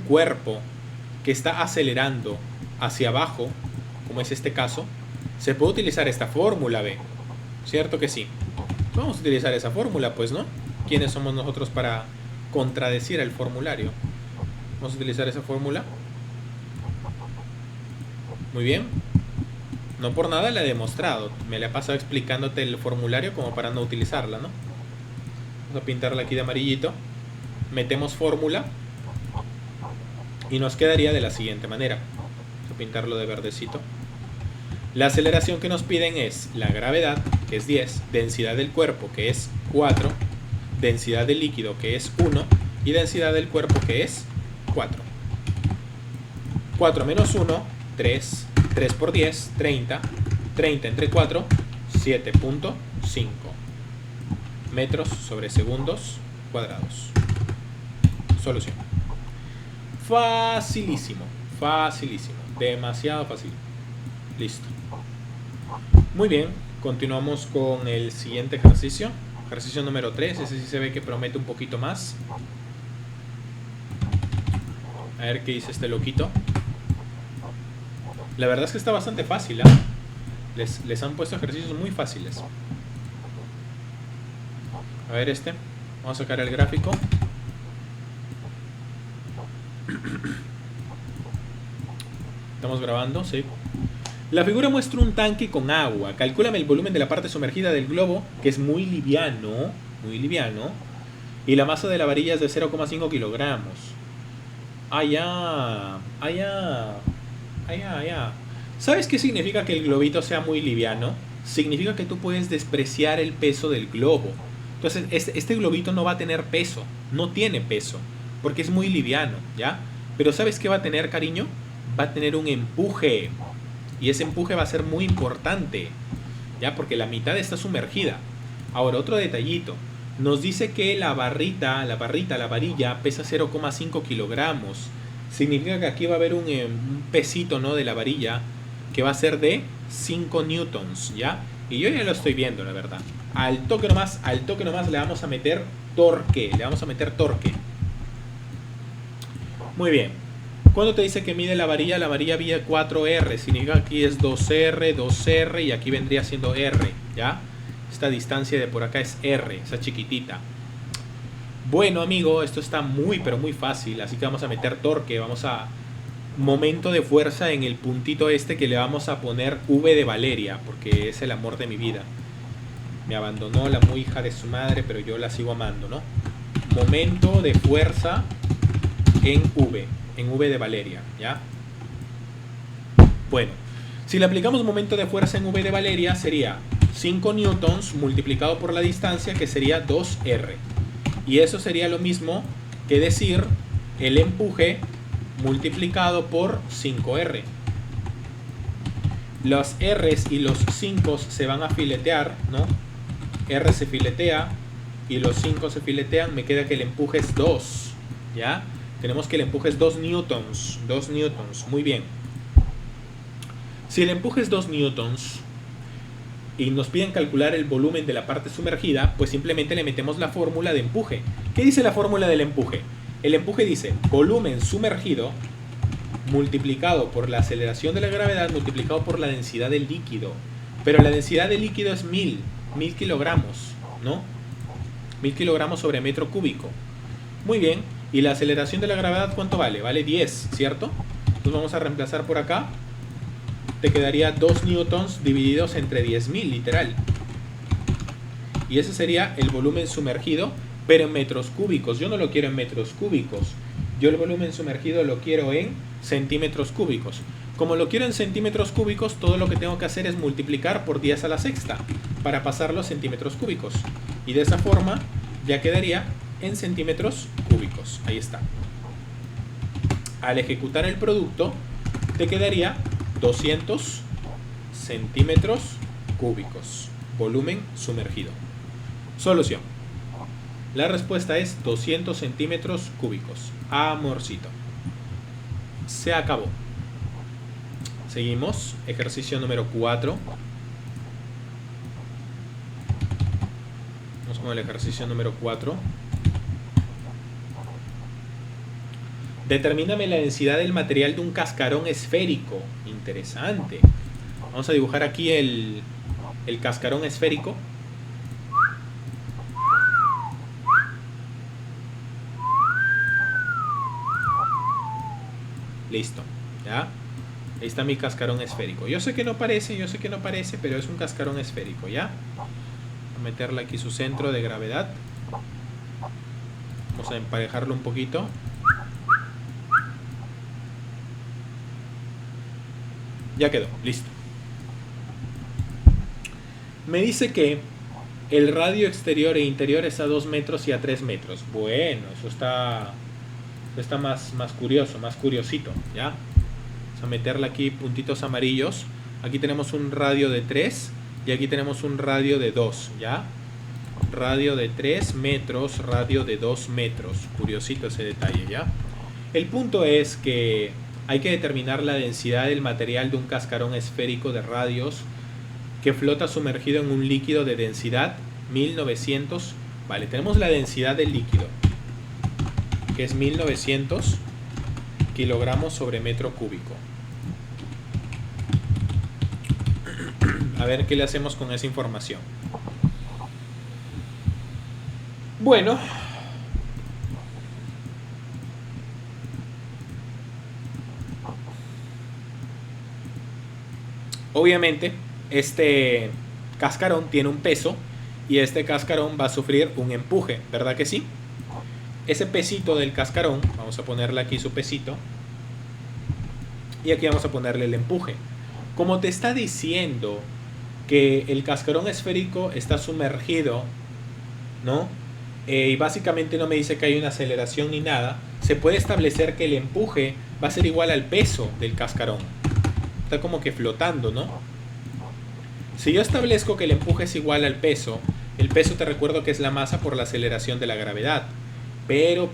cuerpo que está acelerando hacia abajo, como es este caso, se puede utilizar esta fórmula B. ¿Cierto que sí? Vamos a utilizar esa fórmula, pues, ¿no? ¿Quiénes somos nosotros para contradecir el formulario? Vamos a utilizar esa fórmula. Muy bien. No por nada la he demostrado. Me la he pasado explicándote el formulario como para no utilizarla, ¿no? Vamos a pintarla aquí de amarillito. Metemos fórmula. Y nos quedaría de la siguiente manera. Vamos a pintarlo de verdecito. La aceleración que nos piden es la gravedad, que es 10, densidad del cuerpo, que es 4, densidad del líquido, que es 1, y densidad del cuerpo, que es 4. 4 menos 1, 3. 3 por 10, 30. 30 entre 4, 7.5 metros sobre segundos cuadrados. Solución. Facilísimo, facilísimo, demasiado fácil. Listo. Muy bien, continuamos con el siguiente ejercicio. Ejercicio número 3, ese sí se ve que promete un poquito más. A ver qué dice este loquito. La verdad es que está bastante fácil, ¿eh? Les han puesto ejercicios muy fáciles. A ver este. Vamos a sacar el gráfico. Estamos grabando, sí. La figura muestra un tanque con agua. Calcúlame el volumen de la parte sumergida del globo, que es muy liviano, y la masa de la varilla es de 0,5 kilogramos. Ya. ¿Sabes qué significa que el globito sea muy liviano? Significa que tú puedes despreciar el peso del globo. Entonces, este globito no va a tener peso. No tiene peso, porque es muy liviano, ¿ya? Pero ¿sabes qué va a tener, cariño? Va a tener un empuje. Y ese empuje va a ser muy importante, ¿ya? Porque la mitad está sumergida. Ahora, otro detallito. Nos dice que la varilla pesa 0,5 kilogramos. Significa que aquí va a haber un pesito, ¿no? De la varilla que va a ser de 5 newtons, ¿ya? Y yo ya lo estoy viendo, la verdad. Al toque nomás le vamos a meter torque. Muy bien. Cuando te dice que mide la varilla mide 4R. Significa que aquí es 2R, 2R y aquí vendría siendo R, ¿ya? Esta distancia de por acá es R, esa chiquitita. Bueno, amigo, esto está muy, pero muy fácil. Así que vamos a meter torque. Vamos a momento de fuerza en el puntito este que le vamos a poner V de Valeria, porque es el amor de mi vida. Me abandonó la muy hija de su madre, pero yo la sigo amando, ¿no? Momento de fuerza en V de Valeria, ¿ya? Bueno, si le aplicamos momento de fuerza en V de Valeria, sería 5 newtons multiplicado por la distancia, que sería 2R. Y eso sería lo mismo que decir el empuje multiplicado por 5R. Los R's y los 5 se van a filetear, ¿no? R se filetea y los 5 se filetean. Me queda que el empuje es 2, ¿ya? Tenemos que el empuje es 2 newtons. 2 newtons, muy bien. Si el empuje es 2 newtons y nos piden calcular el volumen de la parte sumergida, pues simplemente le metemos la fórmula de empuje. ¿Qué dice la fórmula del empuje? El empuje dice volumen sumergido multiplicado por la aceleración de la gravedad multiplicado por la densidad del líquido. Pero la densidad del líquido es 1000 kilogramos, ¿no? 1000 kilogramos sobre metro cúbico. Muy bien. ¿Y la aceleración de la gravedad cuánto vale? Vale 10, ¿cierto? Entonces vamos a reemplazar por acá. Te quedaría 2 newtons divididos entre 10.000, literal. Y ese sería el volumen sumergido, pero en metros cúbicos. Yo no lo quiero en metros cúbicos. Yo el volumen sumergido lo quiero en centímetros cúbicos. Como lo quiero en centímetros cúbicos, todo lo que tengo que hacer es multiplicar por 10 a la sexta para pasarlo a centímetros cúbicos. Y de esa forma ya quedaría en centímetros cúbicos. Ahí está. Al ejecutar el producto, te quedaría 200 centímetros cúbicos. Volumen sumergido. Solución. La respuesta es 200 centímetros cúbicos. Amorcito. Se acabó. Seguimos. Ejercicio número 4. Vamos con el ejercicio número 4. Determíname la densidad del material de un cascarón esférico. Interesante. Vamos a dibujar aquí el cascarón esférico. Listo, ¿ya? Ahí está mi cascarón esférico. Yo sé que no parece, pero es un cascarón esférico, ¿ya? Voy a meterle aquí su centro de gravedad. Vamos a emparejarlo un poquito. Ya quedó, listo. Me dice que el radio exterior e interior es a 2 metros y a 3 metros. Bueno, eso está más curioso, más curiosito, ¿ya? Vamos a meterle aquí puntitos amarillos. Aquí tenemos un radio de 3 y aquí tenemos un radio de 2, ¿ya? Radio de 3 metros, radio de 2 metros. Curiosito ese detalle, ¿ya? El punto es que hay que determinar la densidad del material de un cascarón esférico de radios que flota sumergido en un líquido de densidad 1900. Vale, tenemos la densidad del líquido, que es 1900 kilogramos sobre metro cúbico. A ver qué le hacemos con esa información. Bueno, obviamente este cascarón tiene un peso y este cascarón va a sufrir un empuje, ¿verdad que sí? Ese pesito del cascarón, vamos a ponerle aquí su pesito y aquí vamos a ponerle el empuje. Como te está diciendo que el cascarón esférico está sumergido, ¿no? Y básicamente no me dice que hay una aceleración ni nada, se puede establecer que el empuje va a ser igual al peso del cascarón. Está como que flotando, ¿no? Si yo establezco que el empuje es igual al peso, el peso te recuerdo que es la masa por la aceleración de la gravedad. Pero,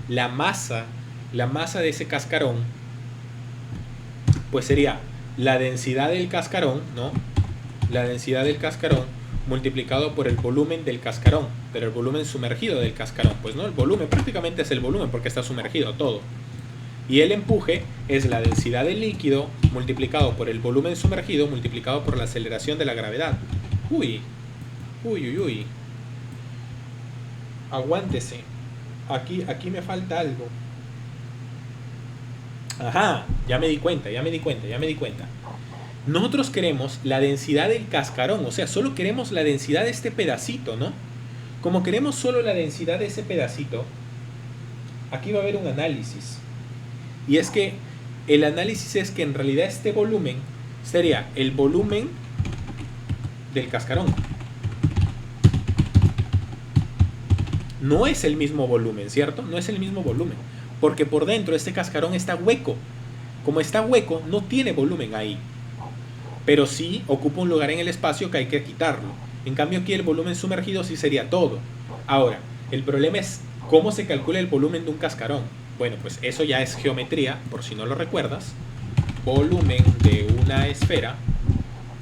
la masa de ese cascarón, pues sería la densidad del cascarón, ¿no? La densidad del cascarón multiplicado por el volumen del cascarón, pero el volumen sumergido del cascarón, pues no, el volumen prácticamente es el volumen porque está sumergido todo. Y el empuje es la densidad del líquido multiplicado por el volumen sumergido multiplicado por la aceleración de la gravedad. Uy. Aguántese. Aquí me falta algo. Ajá, ya me di cuenta. Nosotros queremos la densidad del cascarón, o sea, solo queremos la densidad de este pedacito, ¿no? Como queremos solo la densidad de ese pedacito, aquí va a haber un análisis. Y es que el análisis es que en realidad este volumen sería el volumen del cascarón. No es el mismo volumen, ¿cierto? No es el mismo volumen. Porque por dentro este cascarón está hueco. Como está hueco, no tiene volumen ahí. Pero sí ocupa un lugar en el espacio que hay que quitarlo. En cambio aquí el volumen sumergido sí sería todo. Ahora, el problema es cómo se calcula el volumen de un cascarón. Bueno, pues eso ya es geometría, por si no lo recuerdas. Volumen de una esfera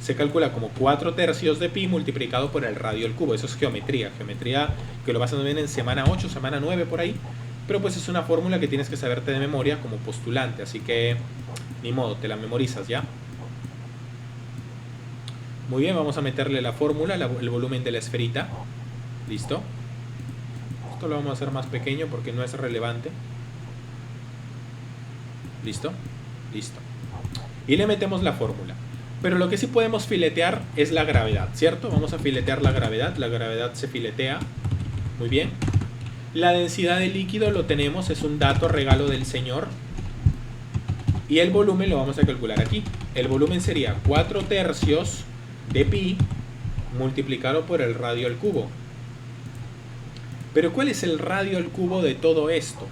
se calcula como 4/3 de pi multiplicado por el radio al cubo. Eso es geometría. Geometría que lo vas a ver en semana 8, semana 9 por ahí. Pero pues es una fórmula que tienes que saberte de memoria como postulante. Así que ni modo, te la memorizas ya. Muy bien, vamos a meterle la fórmula, el volumen de la esferita. Listo. Esto lo vamos a hacer más pequeño porque no es relevante. ¿Listo? Listo. Y le metemos la fórmula. Pero lo que sí podemos filetear es la gravedad, ¿cierto? Vamos a filetear la gravedad se filetea. Muy bien. La densidad del líquido lo tenemos, es un dato regalo del señor. Y el volumen lo vamos a calcular aquí. El volumen sería 4/3 de pi multiplicado por el radio al cubo. Pero ¿cuál es el radio al cubo de todo esto?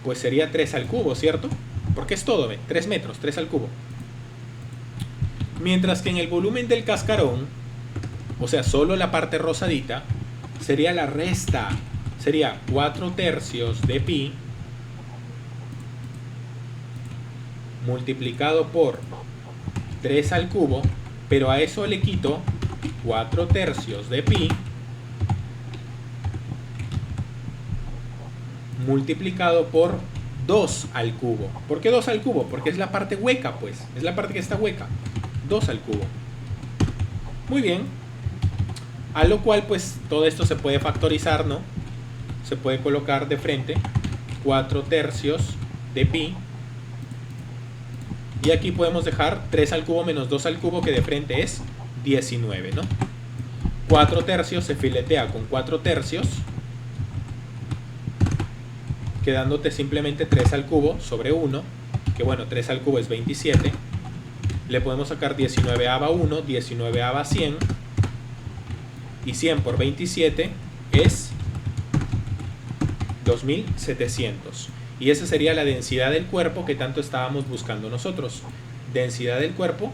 Pues sería 3 al cubo, ¿cierto? Porque es todo, ¿ve? 3 metros, 3 al cubo. Mientras que en el volumen del cascarón, o sea, solo la parte rosadita, sería la resta. Sería 4/3 de pi multiplicado por 3 al cubo, pero a eso le quito 4/3 de pi multiplicado por 2 al cubo. ¿Por qué 2 al cubo? Porque es la parte hueca, pues. Es la parte que está hueca. 2 al cubo. Muy bien. A lo cual, pues, todo esto se puede factorizar, ¿no? Se puede colocar de frente 4 tercios de pi. Y aquí podemos dejar 3 al cubo menos 2 al cubo, que de frente es 19, ¿no? 4 tercios se filetea con 4 tercios, quedándote simplemente 3 al cubo sobre 1, que bueno, 3 al cubo es 27. Le podemos sacar 19ava 1, 19ava 100, y 100 por 27 es 2700. Y esa sería la densidad del cuerpo que tanto estábamos buscando nosotros. Densidad del cuerpo,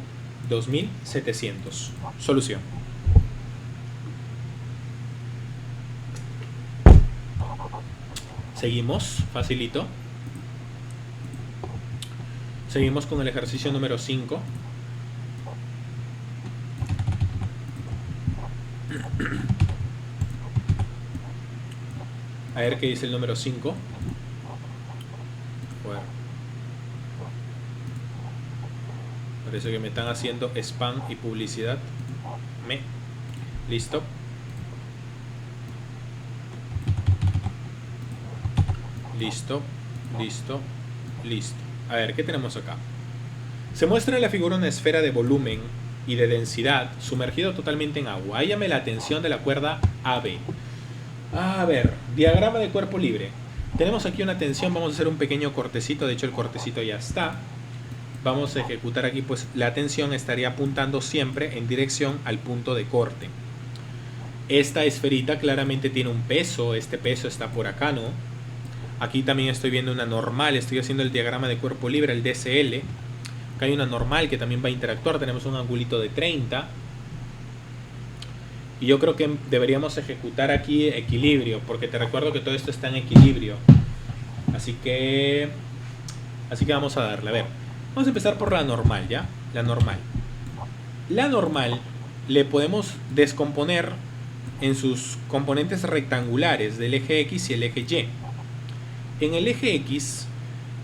2700. Solución. Seguimos, facilito. Seguimos con el ejercicio número 5. A ver qué dice el número 5. Bueno. Parece que me están haciendo spam y publicidad. Listo. Listo, listo, listo. A ver, ¿qué tenemos acá? Se muestra en la figura una esfera de volumen y de densidad sumergido totalmente en agua. Ahí llame la atención de la cuerda AB. A ver, diagrama de cuerpo libre. Tenemos aquí una tensión, vamos a hacer un pequeño cortecito, de hecho el cortecito ya está. Vamos a ejecutar aquí, pues la tensión estaría apuntando siempre en dirección al punto de corte. Esta esferita claramente tiene un peso, este peso está por acá, ¿no? Aquí también estoy viendo una normal, estoy haciendo el diagrama de cuerpo libre, el DCL. Acá hay una normal que también va a interactuar, tenemos un angulito de 30. Y yo creo que deberíamos ejecutar aquí equilibrio, porque te recuerdo que todo esto está en equilibrio. Así que vamos a darle, a ver. Vamos a empezar por la normal, ¿ya? La normal. La normal le podemos descomponer en sus componentes rectangulares del eje X y el eje Y. En el eje X,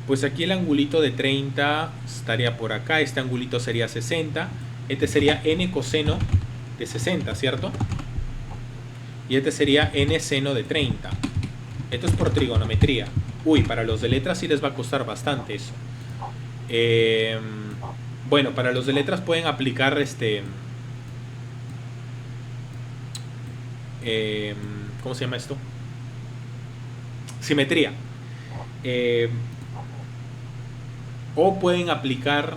pues aquí el angulito de 30 estaría por acá, este angulito sería 60, este sería n coseno de 60, ¿cierto? Y este sería n seno de 30. Esto es por trigonometría. Uy, para los de letras sí les va a costar bastante eso. Bueno, para los de letras pueden aplicar ¿cómo se llama esto? Simetría. O pueden aplicar,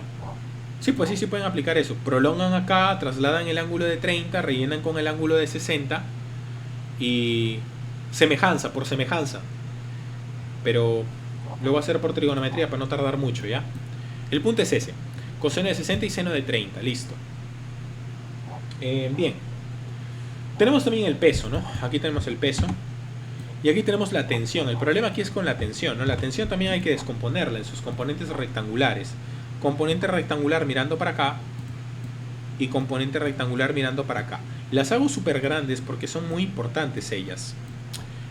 sí, pues sí pueden aplicar eso. Prolongan acá, trasladan el ángulo de 30, rellenan con el ángulo de 60 y semejanza por semejanza. Pero lo voy a hacer por trigonometría para no tardar mucho, ¿ya? El punto es ese: coseno de 60 y seno de 30, listo. Bien. Tenemos también el peso, ¿no? Aquí tenemos el peso. Y aquí tenemos la tensión. El problema aquí es con la tensión, ¿no? La tensión también hay que descomponerla en sus componentes rectangulares. Componente rectangular mirando para acá y componente rectangular mirando para acá. Las hago súper grandes porque son muy importantes ellas.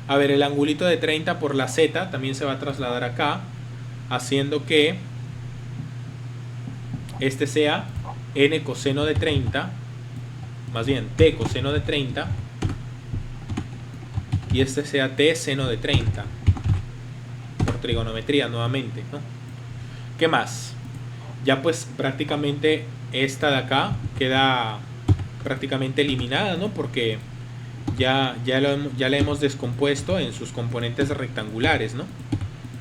A ver, el angulito de 30 por la Z también se va a trasladar acá, haciendo que este sea n coseno de 30, más bien t coseno de 30, y este sea t seno de 30 por trigonometría nuevamente, ¿no? ¿Qué más? Ya pues prácticamente esta de acá queda prácticamente eliminada, ¿no? Porque ya la hemos descompuesto en sus componentes rectangulares, ¿no?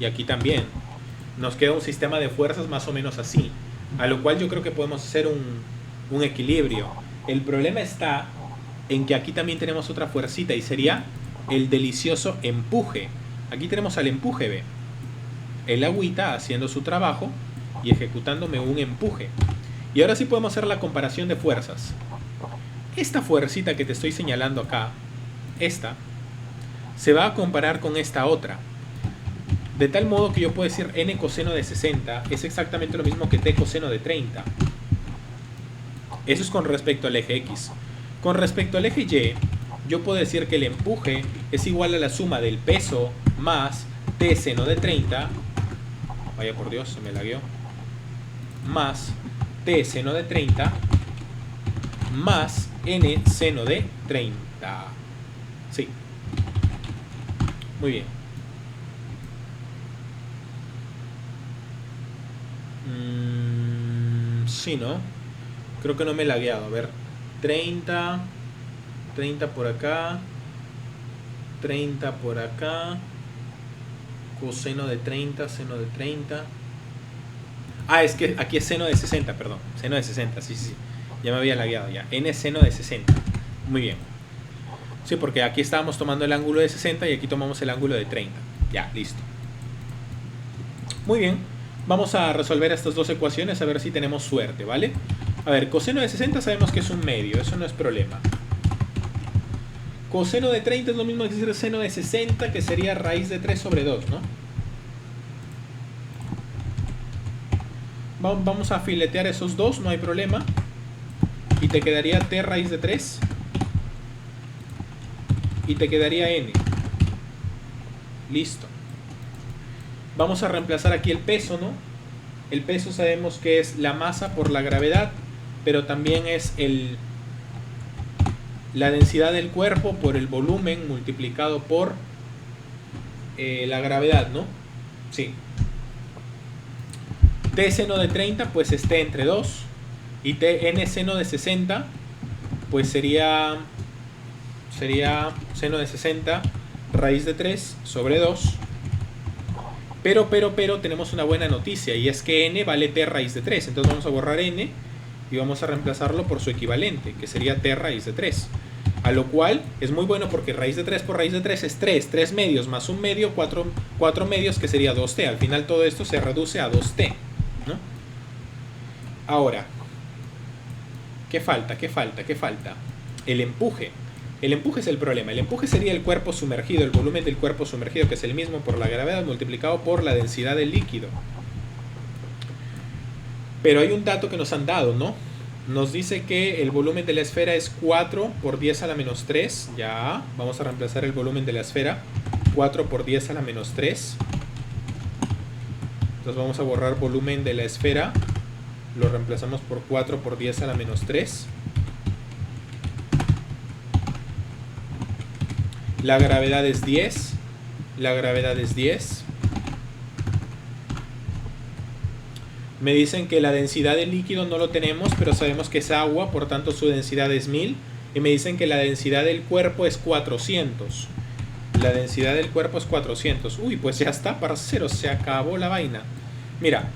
Y aquí también nos queda un sistema de fuerzas más o menos así, a lo cual yo creo que podemos hacer un equilibrio. El problema está en que aquí también tenemos otra fuercita y sería el delicioso empuje. Aquí tenemos al empuje, ve. El agüita haciendo su trabajo y ejecutándome un empuje. Y ahora sí podemos hacer la comparación de fuerzas. Esta fuercita que te estoy señalando acá, esta, se va a comparar con esta otra. De tal modo que yo puedo decir n coseno de 60 es exactamente lo mismo que t coseno de 30. Eso es con respecto al eje X. Con respecto al eje Y, yo puedo decir que el empuje es igual a la suma del peso más t seno de 30 vaya por Dios, se me lagueó. Más T seno de 30 más N seno de 30. Sí. Muy bien. Sí, ¿no? Creo que no me he lagueado. A ver. 30 por acá. 30 por acá. Coseno de 30, seno de 30. Ah, es que aquí es seno de 60, perdón. Seno de 60, sí. Ya me había lagueado ya. N seno de 60. Muy bien. Sí, porque aquí estábamos tomando el ángulo de 60 y aquí tomamos el ángulo de 30. Ya, listo. Muy bien. Vamos a resolver estas dos ecuaciones a ver si tenemos suerte, ¿vale? A ver, coseno de 60 sabemos que es un medio, eso no es problema. Coseno de 30 es lo mismo que decir seno de 60, que sería raíz de 3 sobre 2, ¿no? Vamos a filetear esos dos, no hay problema. Y te quedaría t raíz de 3. Y te quedaría n. Listo. Vamos a reemplazar aquí el peso, ¿no? El peso sabemos que es la masa por la gravedad, pero también es la densidad del cuerpo por el volumen multiplicado por la gravedad, ¿no? Sí. T seno de 30 pues es T entre 2. Y T n seno de 60 pues sería seno de 60 raíz de 3 sobre 2. Pero tenemos una buena noticia, y es que n vale t raíz de 3. Entonces vamos a borrar n y vamos a reemplazarlo por su equivalente, que sería t raíz de 3. A lo cual es muy bueno porque raíz de 3 por raíz de 3 es 3. 3 medios más un medio, 4 medios, que sería 2t. Al final todo esto se reduce a 2t, ¿no? Ahora, ¿qué falta? El empuje. El empuje es el problema. El empuje sería el cuerpo sumergido, el volumen del cuerpo sumergido, que es el mismo por la gravedad multiplicado por la densidad del líquido. Pero hay un dato que nos han dado, ¿no? Nos dice que el volumen de la esfera es 4 por 10 a la menos 3. Ya, vamos a reemplazar el volumen de la esfera. 4 por 10 a la menos 3. Entonces vamos a borrar volumen de la esfera. Lo reemplazamos por 4 por 10 a la menos 3. La gravedad es 10. La gravedad es 10. Me dicen que la densidad del líquido no lo tenemos, pero sabemos que es agua, por tanto su densidad es 1000. Y me dicen que la densidad del cuerpo es 400. La densidad del cuerpo es 400. Uy, pues ya está, parcero, se acabó la vaina. Mira.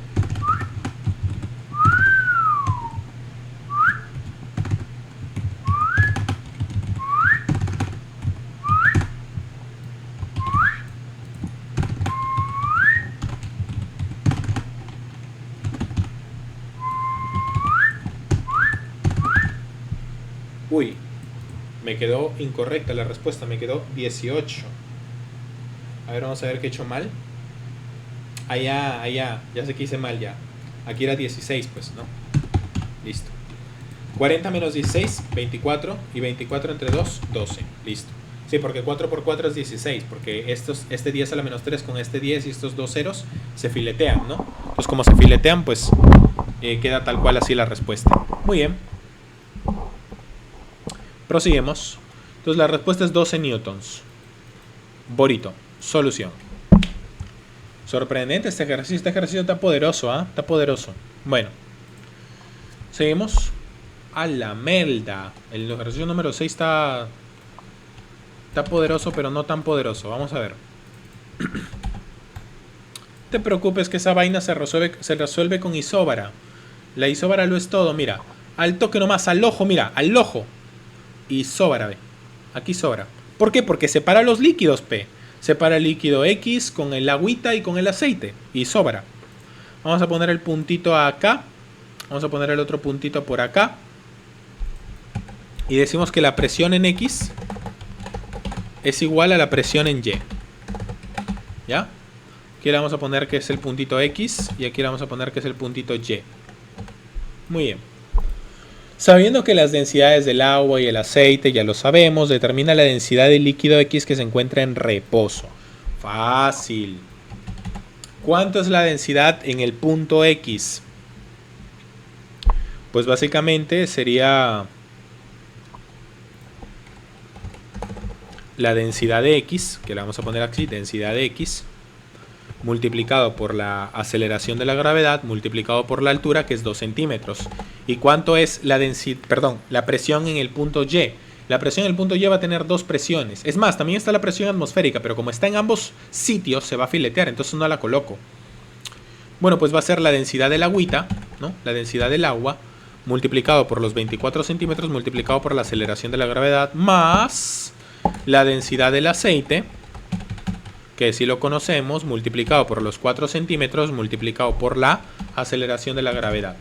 Uy, me quedó incorrecta la respuesta, me quedó 18. A ver, vamos a ver qué he hecho mal. Allá, ya sé que hice mal ya. Aquí era 16, pues, ¿no? Listo. 40 menos 16, 24. Y 24 entre 2, 12. Listo. Sí, porque 4 por 4 es 16. Porque este 10 a la menos 3 con este 10 y estos dos ceros se filetean, ¿no? Entonces, como se filetean, pues queda tal cual así la respuesta. Muy bien. Prosiguemos. Entonces la respuesta es 12 newtons. Borito. Solución. Sorprendente este ejercicio. Este ejercicio está poderoso, ¿ah? Está poderoso. Bueno. Seguimos. A la melda. El ejercicio número 6 está poderoso, pero no tan poderoso. Vamos a ver. No te preocupes que esa vaina se resuelve con isóbara. La isóbara lo es todo, mira. Al toque nomás, al ojo, mira, al ojo. Isóbara, ve. Aquí sobra. ¿Por qué? Porque separa los líquidos, P. Separa el líquido X con el agüita y con el aceite. Isóbara. Vamos a poner el puntito acá. Vamos a poner el otro puntito por acá. Y decimos que la presión en X es igual a la presión en Y. ¿Ya? Aquí le vamos a poner que es el puntito X. Y aquí le vamos a poner que es el puntito Y. Muy bien. Sabiendo que las densidades del agua y el aceite, ya lo sabemos, determina la densidad del líquido X que se encuentra en reposo. Fácil. ¿Cuánto es la densidad en el punto X? Pues básicamente sería la densidad de X, que la vamos a poner aquí, densidad de X, multiplicado por la aceleración de la gravedad, multiplicado por la altura, que es 2 centímetros. ¿Y cuánto es la densidad, perdón, la presión en el punto Y? La presión en el punto Y va a tener dos presiones. Es más, también está la presión atmosférica, pero como está en ambos sitios, se va a filetear, entonces no la coloco. Bueno, pues va a ser la densidad del agüita, ¿no? La densidad del agua, multiplicado por los 24 centímetros, multiplicado por la aceleración de la gravedad, más la densidad del aceite, que si lo conocemos, multiplicado por los 4 centímetros, multiplicado por la aceleración de la gravedad.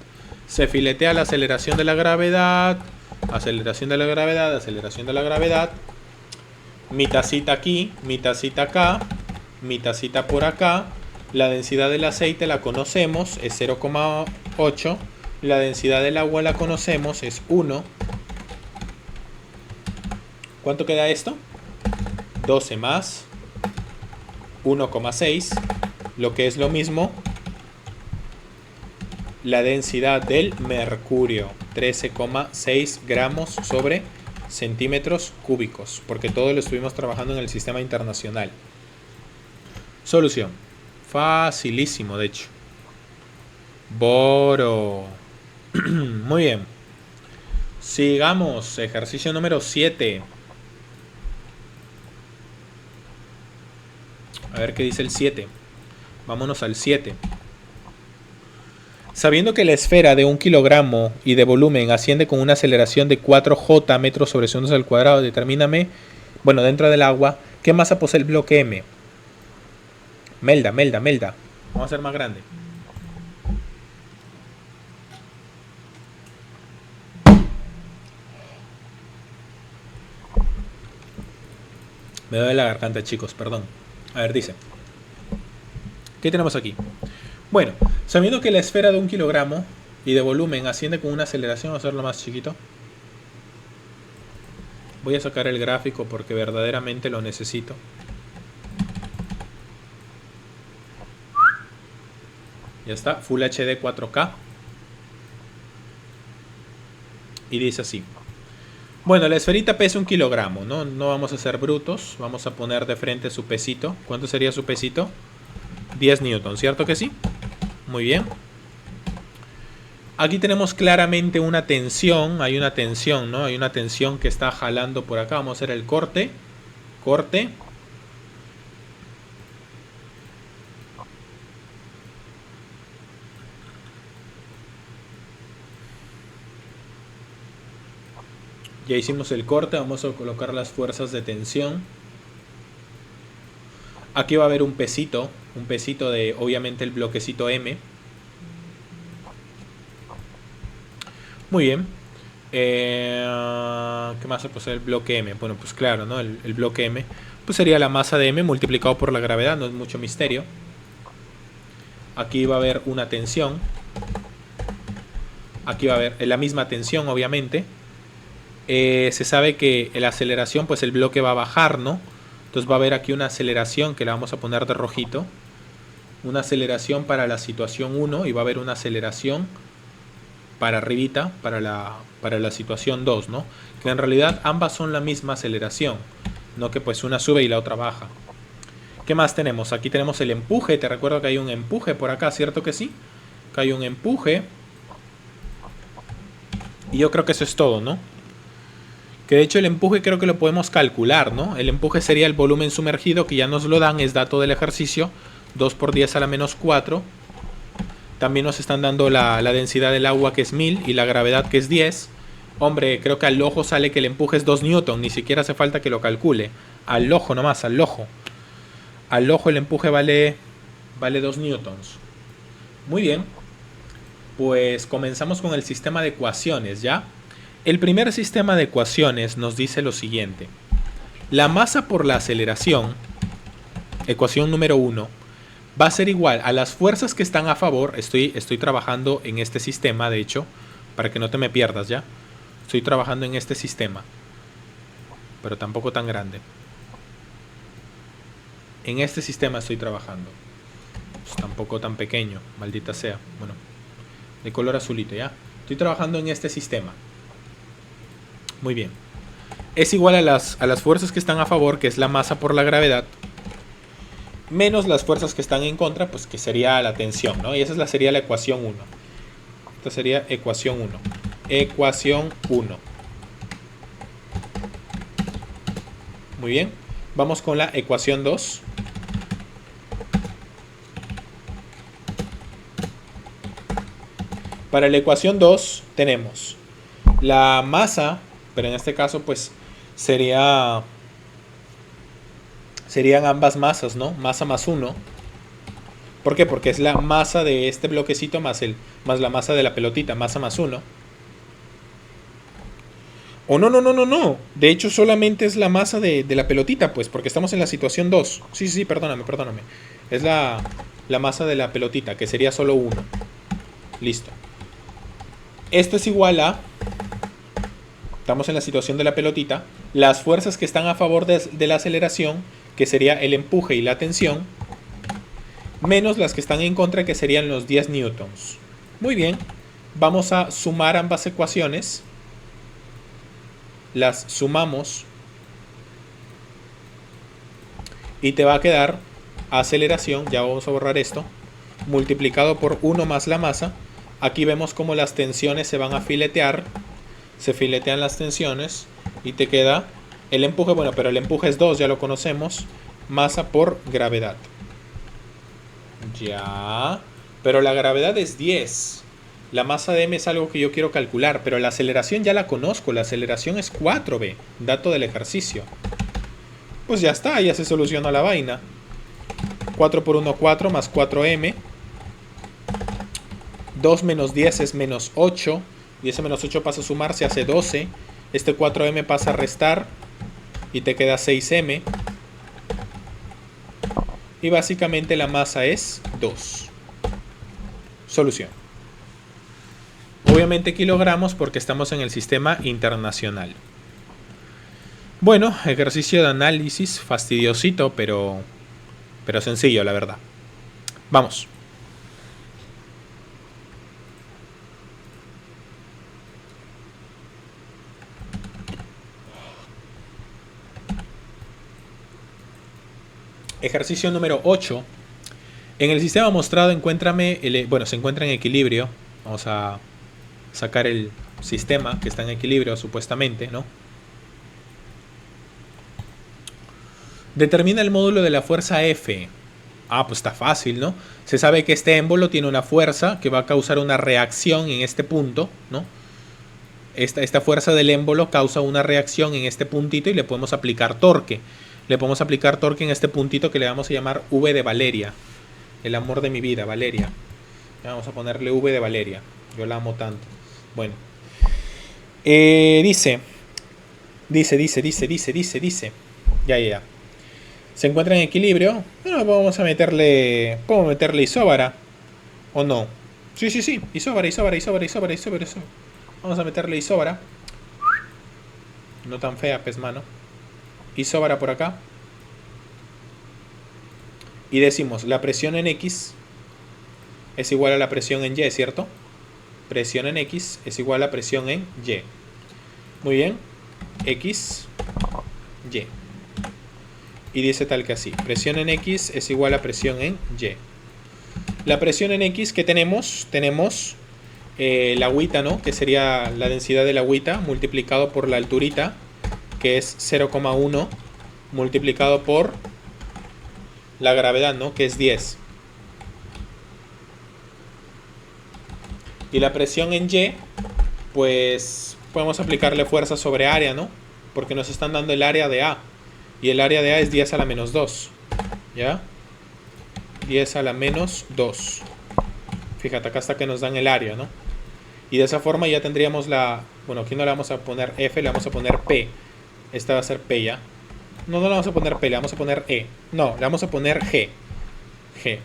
Se filetea la aceleración de la gravedad, aceleración de la gravedad, aceleración de la gravedad. Mi tacita aquí, mi tacita acá, mi tacita por acá. La densidad del aceite la conocemos, es 0,8. La densidad del agua la conocemos, es 1. ¿Cuánto queda esto? 12 más 1,6, lo que es lo mismo la densidad del mercurio, 13,6 gramos sobre centímetros cúbicos, porque todo lo estuvimos trabajando en el sistema internacional. Solución. Facilísimo, de hecho. Boro. Muy bien. Sigamos. Ejercicio número 7. A ver qué dice el 7. Vámonos al 7. Sabiendo que la esfera de 1 kilogramo y de volumen asciende con una aceleración de 4J metros sobre segundos al cuadrado, determíname, bueno, dentro del agua, ¿qué masa posee el bloque M? Melda. Vamos a hacer más grande. Me duele la garganta, chicos, perdón. A ver, dice. ¿Qué tenemos aquí? Bueno, sabiendo que la esfera de 1 kilogramo y de volumen asciende con una aceleración, vamos a hacerlo más chiquito. Voy a sacar el gráfico porque verdaderamente lo necesito. Ya está, Full HD 4K. Y dice así. Bueno, la esferita pesa 1 kilogramo, ¿no? No vamos a ser brutos. Vamos a poner de frente su pesito. ¿Cuánto sería su pesito? 10 newtons, ¿cierto que sí? Muy bien. Aquí tenemos claramente una tensión. Hay una tensión, ¿no? Hay una tensión que está jalando por acá. Vamos a hacer el corte. Corte. Ya hicimos el corte, vamos a colocar las fuerzas de tensión. Aquí va a haber un pesito de, obviamente, el bloquecito M. Muy bien. ¿Qué más se posee el bloque M? Bueno, pues claro, ¿no? El bloque M pues sería la masa de M multiplicado por la gravedad, no es mucho misterio. Aquí va a haber una tensión. Aquí va a haber la misma tensión, obviamente. Se sabe que la aceleración, pues el bloque va a bajar, ¿no? Entonces va a haber aquí una aceleración que la vamos a poner de rojito. Una aceleración para la situación 1 y va a haber una aceleración para arribita, para la situación 2, ¿no? Que en realidad ambas son la misma aceleración, no que pues una sube y la otra baja. ¿Qué más tenemos? Aquí tenemos el empuje. Te recuerdo que hay un empuje por acá, ¿cierto que sí? Que hay un empuje. Y yo creo que eso es todo, ¿no? Que de hecho el empuje creo que lo podemos calcular, ¿no? El empuje sería el volumen sumergido, que ya nos lo dan, es dato del ejercicio, 2 por 10 a la menos 4. También nos están dando la densidad del agua, que es 1000, y la gravedad, que es 10. Hombre, creo que al ojo sale que el empuje es 2 newton, ni siquiera hace falta que lo calcule. Al ojo nomás, al ojo. Al ojo el empuje vale 2 newtons. Muy bien. Pues comenzamos con el sistema de ecuaciones, ¿ya? El primer sistema de ecuaciones nos dice lo siguiente. La masa por la aceleración, ecuación número 1, va a ser igual a las fuerzas que están a favor. Estoy trabajando en este sistema, de hecho, para que no te me pierdas, ¿ya? Estoy trabajando en este sistema, pero tampoco tan grande. En este sistema estoy trabajando. Pues tampoco tan pequeño, maldita sea. Bueno, de color azulito, ¿ya? Estoy trabajando en este sistema. Muy bien. Es igual a las fuerzas que están a favor, que es la masa por la gravedad, menos las fuerzas que están en contra, pues que sería la tensión, ¿no? Y esa sería la ecuación 1. Esta sería ecuación 1. Ecuación 1. Muy bien. Vamos con la ecuación 2. Para la ecuación 2 tenemos la masa, pero en este caso pues serían ambas masas, ¿no? Masa más 1. ¿Por qué? Porque es la masa de este bloquecito más la masa de la pelotita, masa más 1. O no. De hecho solamente es la masa de la pelotita, pues, porque estamos en la situación 2. Sí, perdóname. Es la masa de la pelotita, que sería solo 1. Listo. Esto es igual a... Estamos en la situación de la pelotita. Las fuerzas que están a favor de la aceleración, que sería el empuje y la tensión, menos las que están en contra, que serían los 10 newtons. Muy bien. Vamos a sumar ambas ecuaciones. Las sumamos. Y te va a quedar aceleración, ya vamos a borrar esto, multiplicado por 1 más la masa. Aquí vemos cómo las tensiones se van a filetear. Se filetean las tensiones y te queda el empuje. Bueno, pero el empuje es 2, ya lo conocemos. Masa por gravedad. Ya. Pero la gravedad es 10. La masa de m es algo que yo quiero calcular. Pero la aceleración ya la conozco. La aceleración es 4b. Dato del ejercicio. Pues ya está, ya se solucionó la vaina. 4 por 1, 4 más 4m. 2 menos 10 es menos 8. 10 menos 8 pasa a sumar, se hace 12. Este 4m pasa a restar y te queda 6m. Y básicamente la masa es 2. Solución. Obviamente kilogramos porque estamos en el sistema internacional. Bueno, ejercicio de análisis fastidiosito, pero sencillo, la verdad. Vamos. Ejercicio número 8. En el sistema mostrado se encuentra en equilibrio. Vamos a sacar el sistema que está en equilibrio, supuestamente, ¿no? Determina el módulo de la fuerza F. Ah, pues está fácil, ¿no? Se sabe que este émbolo tiene una fuerza que va a causar una reacción en este punto, ¿no? Esta fuerza del émbolo causa una reacción en este puntito y le podemos aplicar torque. Le podemos aplicar torque en este puntito que le vamos a llamar V de Valeria. El amor de mi vida, Valeria. Vamos a ponerle V de Valeria. Yo la amo tanto. Bueno. Dice. Ya. Se encuentra en equilibrio. Bueno, vamos a meterle... ¿Puedo meterle isóbara? ¿O no? Sí. Isóbara. Vamos a meterle isóbara. No tan fea, pues, mano. Isóbara por acá. Y decimos, la presión en X es igual a la presión en Y, ¿cierto? Presión en X es igual a presión en Y. Muy bien. X, Y. Y dice tal que así. Presión en X es igual a presión en Y. La presión en X que tenemos la agüita, ¿no? Que sería la densidad de la agüita multiplicado por la alturita, que es 0,1, multiplicado por la gravedad, ¿no? Que es 10. Y la presión en Y, pues podemos aplicarle fuerza sobre área, ¿no? Porque nos están dando el área de A. Y el área de A es 10 a la menos 2. ¿Ya? 10 a la menos 2. Fíjate, acá está que nos dan el área, ¿no? Y de esa forma ya tendríamos la... Bueno, aquí no le vamos a poner F, le vamos a poner P. Esta va a ser P, ¿ya? No le vamos a poner P, le vamos a poner E. No, le vamos a poner G. G.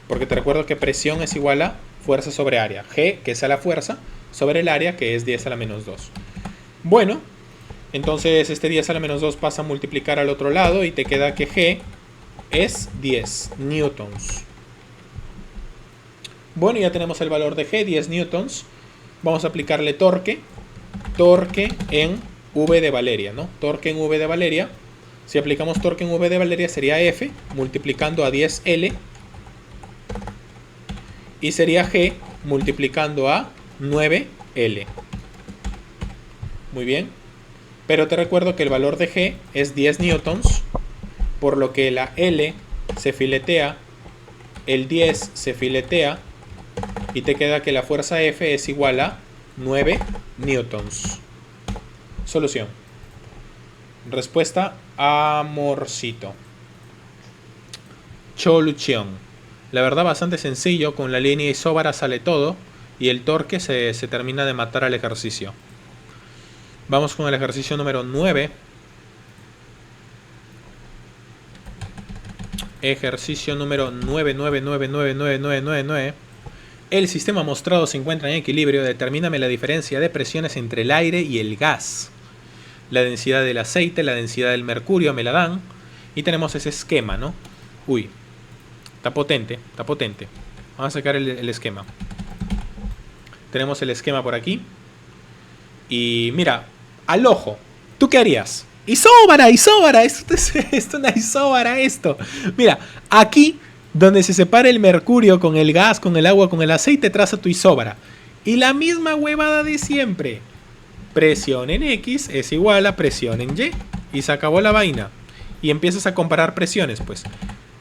Porque te recuerdo que presión es igual a fuerza sobre área. G, que es a la fuerza, sobre el área, que es 10 a la menos 2. Bueno, entonces este 10 a la menos 2 pasa a multiplicar al otro lado y te queda que G es 10 newtons. Bueno, ya tenemos el valor de G, 10 newtons. Vamos a aplicarle torque. Torque en V de Valeria, ¿no? Torque en V de Valeria. Si aplicamos torque en V de Valeria sería F multiplicando a 10L. Y sería G multiplicando a 9L. Muy bien. Pero te recuerdo que el valor de G es 10 newtons. Por lo que la L se filetea. El 10 se filetea. Y te queda que la fuerza F es igual a 9 newtons. Solución. Respuesta: amorcito. Solución. La verdad, bastante sencillo. Con la línea isóbara sale todo. Y el torque se termina de matar al ejercicio. Vamos con el ejercicio número 9. Ejercicio número 9999999. El sistema mostrado se encuentra en equilibrio. Determíname la diferencia de presiones entre el aire y el gas. La densidad del aceite, la densidad del mercurio me la dan. Y tenemos ese esquema, ¿no? Uy, está potente, está potente. Vamos a sacar el esquema. Tenemos el esquema por aquí. Y mira, al ojo, ¿tú qué harías? ¡Isóbara, isóbara! Esto es una isóbara esto. Mira, aquí donde se separa el mercurio con el gas, con el agua, con el aceite, traza tu isóbara. Y la misma huevada de siempre. Presión en X es igual a presión en Y. Y se acabó la vaina. Y empiezas a comparar presiones, pues.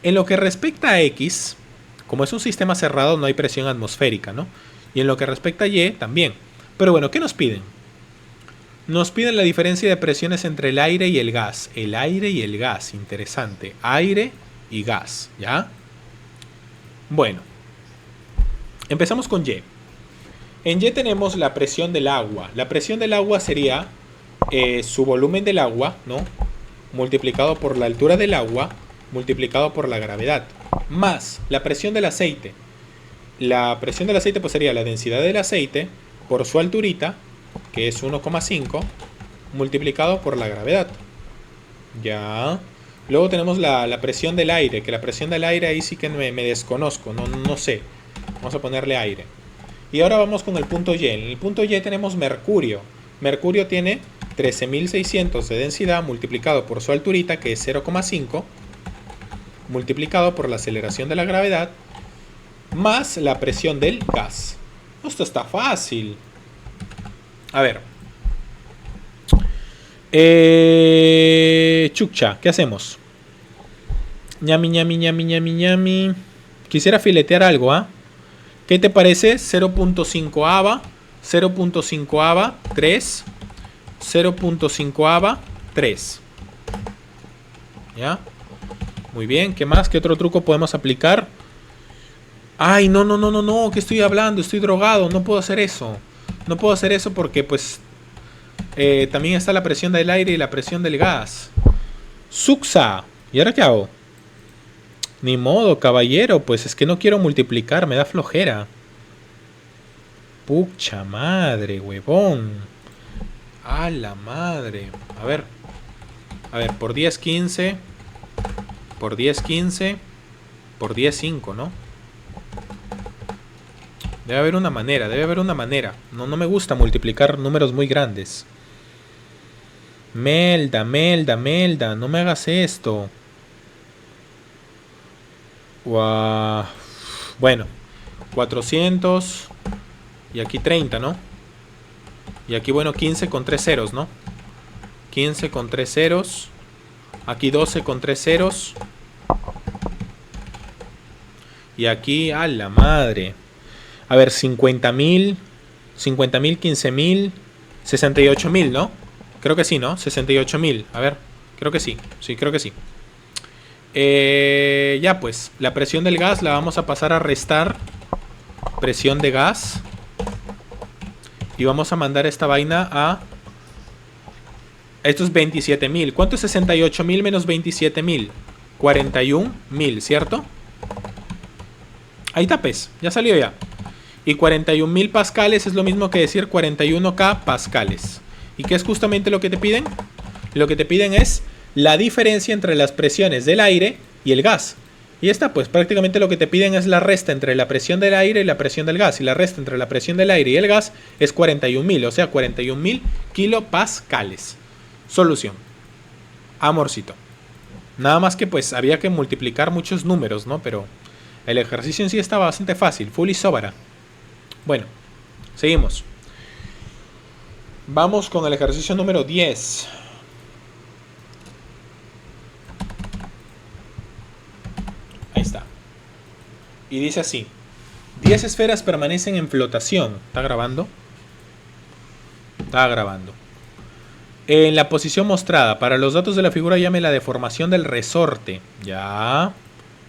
En lo que respecta a X, como es un sistema cerrado, no hay presión atmosférica, ¿no? Y en lo que respecta a Y, también. Pero bueno, ¿qué nos piden? Nos piden la diferencia de presiones entre el aire y el gas. El aire y el gas, interesante. Aire y gas, ¿ya? Bueno, empezamos con Y. En Y tenemos la presión del agua. La presión del agua sería su volumen del agua, ¿no? Multiplicado por la altura del agua, multiplicado por la gravedad. Más la presión del aceite. La presión del aceite pues sería la densidad del aceite por su alturita, que es 1,5, multiplicado por la gravedad. Ya. Luego tenemos la presión del aire, que la presión del aire ahí sí que me desconozco, no sé. Vamos a ponerle aire. Y ahora vamos con el punto Y. En el punto Y tenemos mercurio. Mercurio tiene 13.600 de densidad multiplicado por su alturita, que es 0,5, multiplicado por la aceleración de la gravedad, más la presión del gas. Esto está fácil. A ver. Chucha, ¿qué hacemos? Ñami, ñami, ñami, ñami, ñami. Quisiera filetear algo, ¿ah? ¿Qué te parece? 0.5 ava, 0.5 ava, 3, 0.5 ava, 3. ¿Ya? Muy bien, ¿qué más? ¿Qué otro truco podemos aplicar? Ay, no, ¿qué estoy hablando? Estoy drogado, no puedo hacer eso. No puedo hacer eso porque, pues, también está la presión del aire y la presión del gas. Suxa. ¿Y ahora qué hago? Ni modo, caballero, pues es que no quiero multiplicar, me da flojera. Pucha madre, huevón. A la madre. A ver, por 10, 15. Por 10, 15. Por 10, 5, ¿no? Debe haber una manera, No me gusta multiplicar números muy grandes. Melda, no me hagas esto. Wow. Bueno, 400. Y aquí 30, ¿no? Y aquí, bueno, 15 con 3 ceros, ¿no? 15 con 3 ceros. Aquí 12 con 3 ceros. Y aquí, a la madre. A ver, 50.000. 50.000, 15.000. 68.000, ¿no? Creo que sí, ¿no? 68.000. A ver, creo que sí. Sí, creo que sí. Ya pues, la presión del gas la vamos a pasar a restar. Presión de gas. Y vamos a mandar esta vaina a... Esto es 27.000. ¿Cuánto es 68.000 menos 27.000? 41.000, ¿cierto? Ahí está, pues, ya salió ya. Y 41.000 pascales es lo mismo que decir 41K pascales. ¿Y qué es justamente lo que te piden? Lo que te piden es la diferencia entre las presiones del aire y el gas. Y está, pues prácticamente lo que te piden es la resta entre la presión del aire y la presión del gas. Y la resta entre la presión del aire y el gas es 41.000, o sea, 41.000 kilopascales. Solución. Amorcito. Nada más que pues había que multiplicar muchos números, ¿no? Pero el ejercicio en sí estaba bastante fácil. Full y sobra. Bueno, seguimos. Vamos con el ejercicio número 10. Ahí está. Y dice así. 10 esferas permanecen en flotación. ¿Está grabando? Está grabando. En la posición mostrada. Para los datos de la figura llame la deformación del resorte. Ya.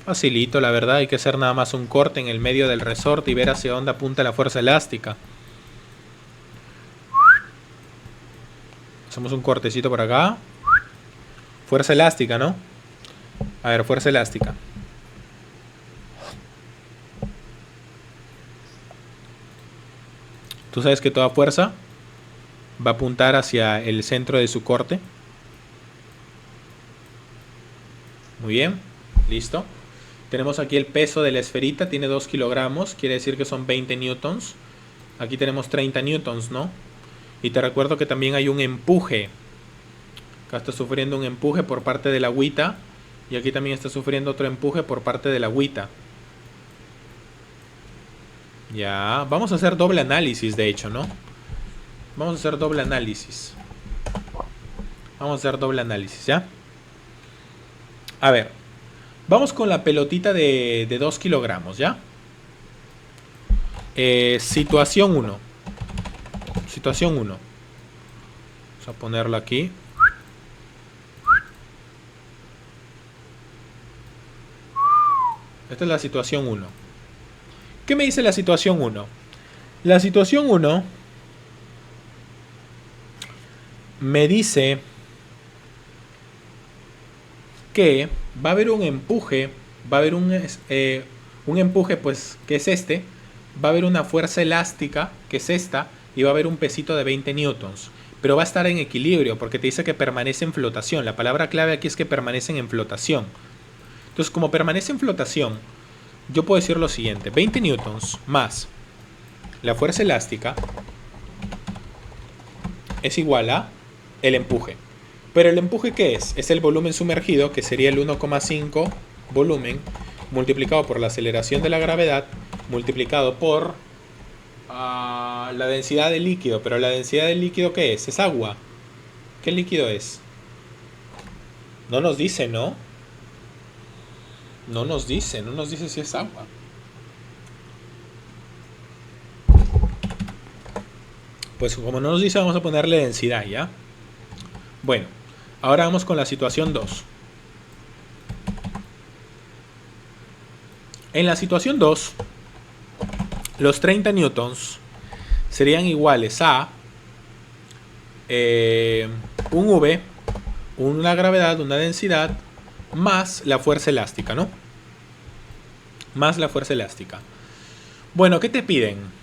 Facilito, la verdad. Hay que hacer nada más un corte en el medio del resorte y ver hacia dónde apunta la fuerza elástica. Hacemos un cortecito por acá. Fuerza elástica, ¿no? A ver, fuerza elástica. Tú sabes que toda fuerza va a apuntar hacia el centro de su corte. Muy bien, listo. Tenemos aquí el peso de la esferita, tiene 2 kilogramos, quiere decir que son 20 newtons. Aquí tenemos 30 newtons, ¿no? Y te recuerdo que también hay un empuje. Acá está sufriendo un empuje por parte de la agüita. Y aquí también está sufriendo otro empuje por parte de la agüita. Ya, vamos a hacer doble análisis, de hecho, ¿no? Vamos a hacer doble análisis. Vamos a hacer doble análisis, ¿ya? A ver, vamos con la pelotita de 2 kilogramos, ¿ya? Situación 1. Situación 1. Vamos a ponerlo aquí. Esta es la situación 1. ¿Qué me dice la situación 1? La situación 1 me dice que va a haber un empuje, va a haber un empuje, pues, que es este, va a haber una fuerza elástica, que es esta, y va a haber un pesito de 20 newtons, pero va a estar en equilibrio, porque te dice que permanece en flotación. La palabra clave aquí es que permanecen en flotación. Entonces, como permanece en flotación, yo puedo decir lo siguiente: 20 newtons más la fuerza elástica es igual a el empuje. Pero el empuje, ¿qué es? Es el volumen sumergido, que sería el 1,5 volumen, multiplicado por la aceleración de la gravedad, multiplicado por la densidad del líquido. Pero la densidad del líquido, ¿qué es? Es agua. ¿Qué líquido es? No nos dice, ¿no? No nos dice si es agua. Pues como no nos dice, vamos a ponerle densidad, ¿ya? Bueno, ahora vamos con la situación 2. En la situación 2, los 30 newtons serían iguales a un V, una gravedad, una densidad, más la fuerza elástica, ¿no? Más la fuerza elástica. Bueno, ¿qué te piden?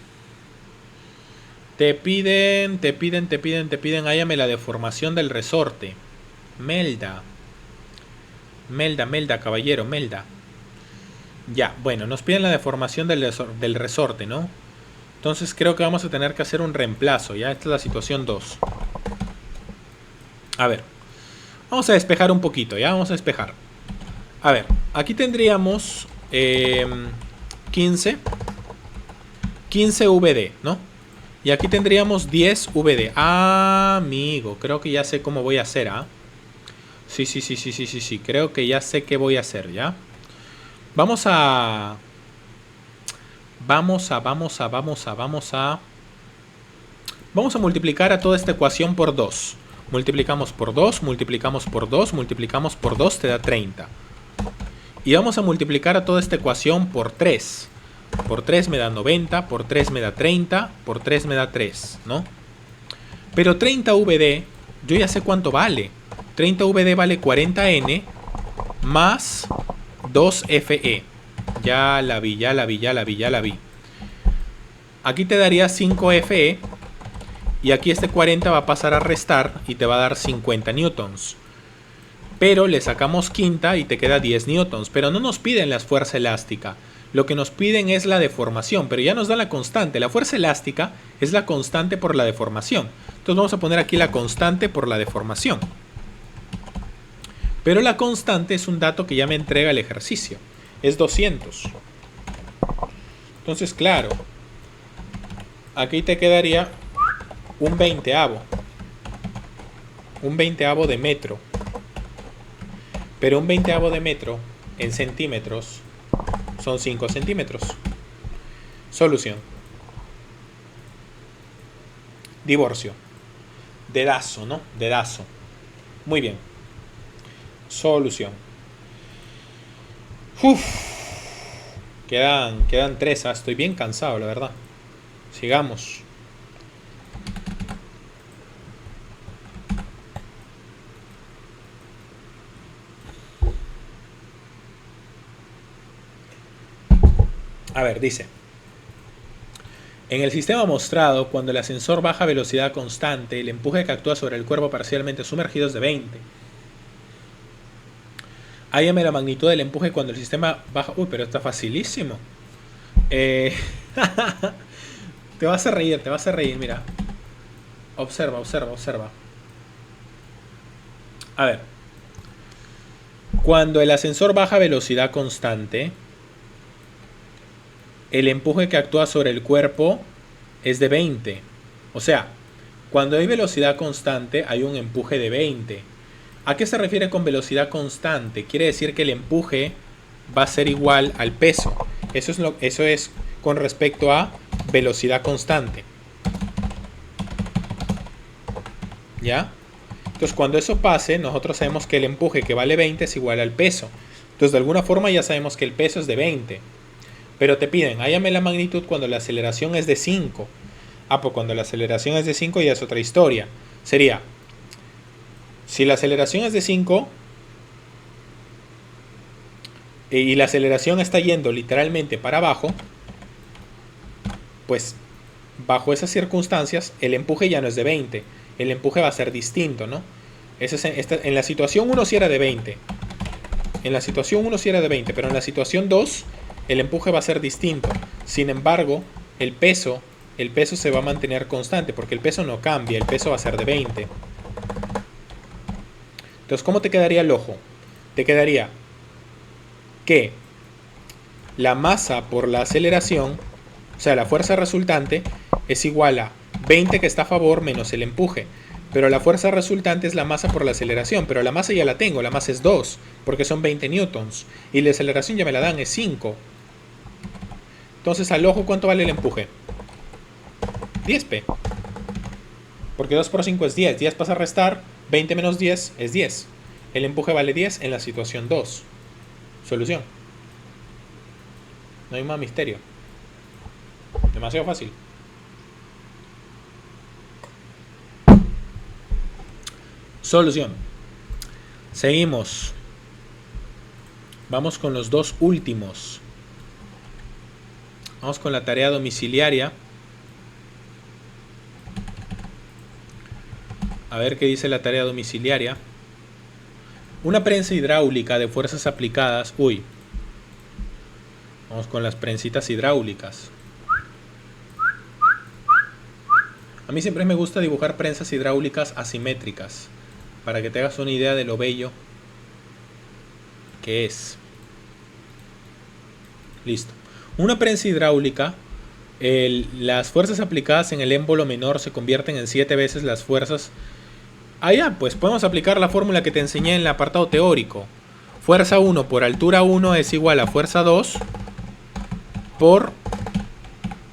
Te piden, hállame la deformación del resorte. Melda, caballero, Melda. Ya, bueno, nos piden la deformación del resorte, ¿no? Entonces creo que vamos a tener que hacer un reemplazo, ¿ya? Esta es la situación 2. A ver, vamos a despejar un poquito, ¿ya? Vamos a despejar. A ver, aquí tendríamos 15 VD, ¿no? Y aquí tendríamos 10 VD. Ah, amigo, creo que ya sé cómo voy a hacer, ¿ah? Sí, creo que ya sé qué voy a hacer, ¿ya? Vamos a multiplicar a toda esta ecuación por 2. Multiplicamos por 2, multiplicamos por 2, multiplicamos por 2, te da 30. Y vamos a multiplicar a toda esta ecuación por 3. Por 3 me da 90, por 3 me da 30, por 3 me da 3, ¿no? Pero 30 VD, yo ya sé cuánto vale. 30 VD vale 40N más 2 FE. Ya la vi. Aquí te daría 5 FE. Y aquí este 40 va a pasar a restar y te va a dar 50 newtons. pero le sacamos quinta y te queda 10 newtons. Pero no nos piden la fuerza elástica. Lo que nos piden es la deformación, pero ya nos da la constante. La fuerza elástica es la constante por la deformación. Entonces vamos a poner aquí la constante por la deformación. Pero la constante es un dato que ya me entrega el ejercicio. Es 200. Entonces, claro, aquí te quedaría un veinteavo. Un veinteavo de metro. Pero un veinteavo de metro en centímetros son 5 centímetros. Solución. Divorcio. Dedazo, ¿no? Dedazo. Muy bien. Solución. Uf. Quedan 3. Estoy bien cansado, la verdad. Sigamos. A ver, dice. En el sistema mostrado, cuando el ascensor baja a velocidad constante, el empuje que actúa sobre el cuerpo parcialmente sumergido es de 20. Hállame la magnitud del empuje cuando el sistema baja... Uy, pero está facilísimo. Te vas a reír, mira. Observa. A ver. Cuando el ascensor baja a velocidad constante, el empuje que actúa sobre el cuerpo es de 20. O sea, cuando hay velocidad constante hay un empuje de 20. ¿A qué se refiere con velocidad constante? Quiere decir que el empuje va a ser igual al peso. Eso es con respecto a velocidad constante. ¿Ya? Entonces cuando eso pase, nosotros sabemos que el empuje que vale 20 es igual al peso. Entonces de alguna forma ya sabemos que el peso es de 20. Pero te piden, hállame la magnitud cuando la aceleración es de 5. Pues cuando la aceleración es de 5 ya es otra historia. Sería, si la aceleración es de 5 y la aceleración está yendo literalmente para abajo, pues bajo esas circunstancias el empuje ya no es de 20. El empuje va a ser distinto, ¿no? En la situación 1 sí era de 20. En la situación 1 sí era de 20, pero en la situación 2... el empuje va a ser distinto. Sin embargo, el peso se va a mantener constante porque el peso no cambia, el peso va a ser de 20. Entonces, ¿cómo te quedaría el ojo? Te quedaría que la masa por la aceleración, o sea, la fuerza resultante, es igual a 20 que está a favor menos el empuje. Pero la fuerza resultante es la masa por la aceleración. Pero la masa ya la tengo, la masa es 2, porque son 20 newtons. Y la aceleración ya me la dan, es 5. Entonces, al ojo, ¿cuánto vale el empuje? 10p. Porque 2 por 5 es 10. 10 pasa a restar, 20 menos 10 es 10. El empuje vale 10 en la situación 2. Solución. No hay más misterio. Demasiado fácil. Solución. Seguimos. Vamos con los dos últimos. Vamos con la tarea domiciliaria. A ver qué dice la tarea domiciliaria. Una prensa hidráulica de fuerzas aplicadas. Uy. Vamos con las prensitas hidráulicas. A mí siempre me gusta dibujar prensas hidráulicas asimétricas, para que te hagas una idea de lo bello que es. Listo. Una prensa hidráulica, las fuerzas aplicadas en el émbolo menor se convierten en 7 veces las fuerzas. Pues podemos aplicar la fórmula que te enseñé en el apartado teórico. Fuerza 1 por altura 1 es igual a fuerza 2 por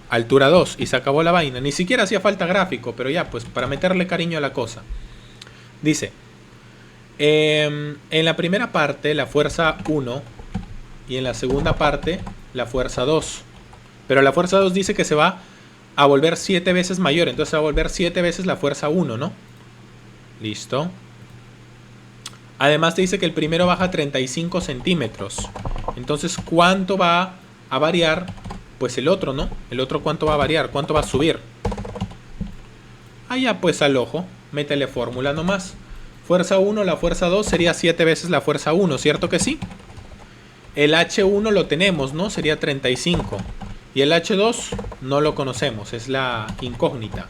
altura 2. Y se acabó la vaina. Ni siquiera hacía falta gráfico, pero ya, pues para meterle cariño a la cosa. Dice, en la primera parte la fuerza 1 y en la segunda parte la fuerza 2. Pero la fuerza 2 dice que se va a volver 7 veces mayor. Entonces se va a volver 7 veces la fuerza 1, ¿no? Listo. Además te dice que el primero baja 35 centímetros. Entonces, ¿cuánto va a variar? Pues el otro, ¿no? El otro, ¿cuánto va a variar? ¿Cuánto va a subir? Pues al ojo. Métele fórmula nomás. Fuerza 1, la fuerza 2 sería 7 veces la fuerza 1, ¿cierto que sí? El H1 lo tenemos, ¿no? Sería 35. Y el H2 no lo conocemos, es la incógnita.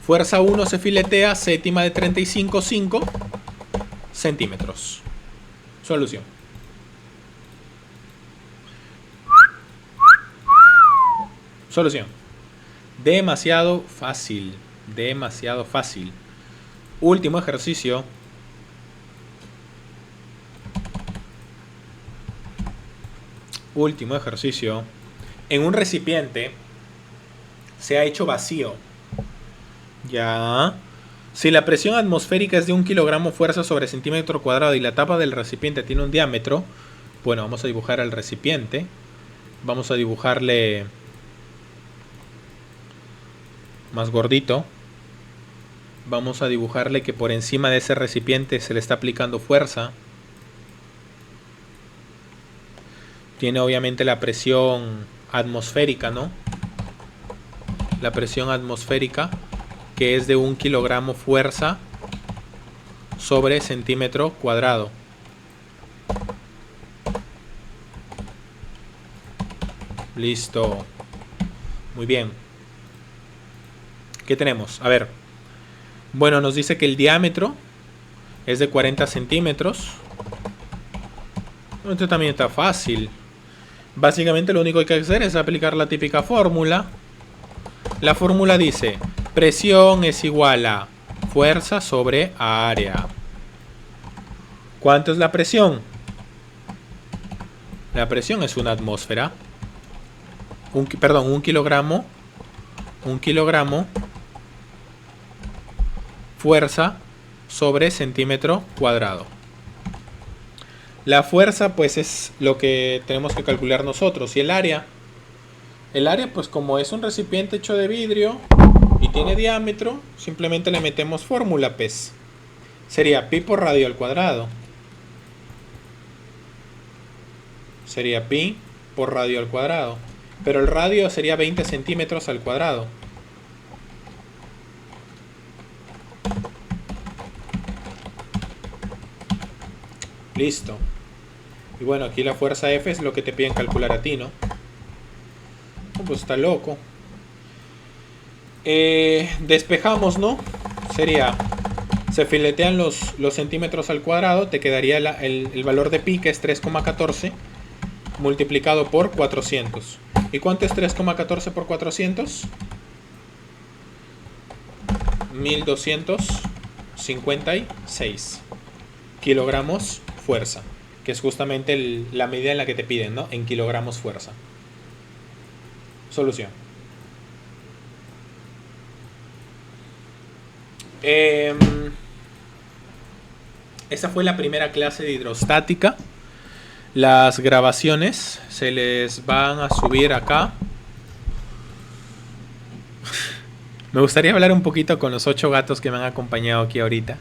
Fuerza 1 se filetea, séptima de 35, 5 centímetros. Solución. Solución. Demasiado fácil. Demasiado fácil. Último ejercicio. Último ejercicio. En un recipiente se ha hecho vacío. Ya. Si la presión atmosférica es de 1 kilogramo fuerza sobre centímetro cuadrado y la tapa del recipiente tiene un diámetro, bueno, vamos a dibujar al recipiente. Vamos a dibujarle más gordito. Vamos a dibujarle que por encima de ese recipiente se le está aplicando fuerza. Tiene obviamente la presión atmosférica, ¿no? La presión atmosférica, que es de 1 kilogramo fuerza sobre centímetro cuadrado. Listo. Muy bien. ¿Qué tenemos? A ver. Bueno, nos dice que el diámetro es de 40 centímetros. Esto también está fácil. Básicamente lo único que hay que hacer es aplicar la típica fórmula. La fórmula dice: presión es igual a fuerza sobre área. ¿Cuánto es la presión? La presión es una atmósfera. Un kilogramo. Un kilogramo. Fuerza sobre centímetro cuadrado. La fuerza pues es lo que tenemos que calcular nosotros. Y el área pues como es un recipiente hecho de vidrio y tiene diámetro, simplemente le metemos fórmula pues. Sería pi por radio al cuadrado. Sería pi por radio al cuadrado. Pero el radio sería 20 centímetros al cuadrado. Listo. Y bueno, aquí la fuerza F es lo que te piden calcular a ti, ¿no? Pues está loco. Despejamos, ¿no? Sería, se filetean los centímetros al cuadrado. Te quedaría el valor de pi, que es 3,14 multiplicado por 400. ¿Y cuánto es 3,14 por 400? 1256 kilogramos fuerza, que es justamente la medida en la que te piden, ¿no? En kilogramos fuerza. Solución. Esa fue la primera clase de hidrostática. Las grabaciones se les van a subir acá. Me gustaría hablar un poquito con los 8 gatos que me han acompañado aquí ahorita.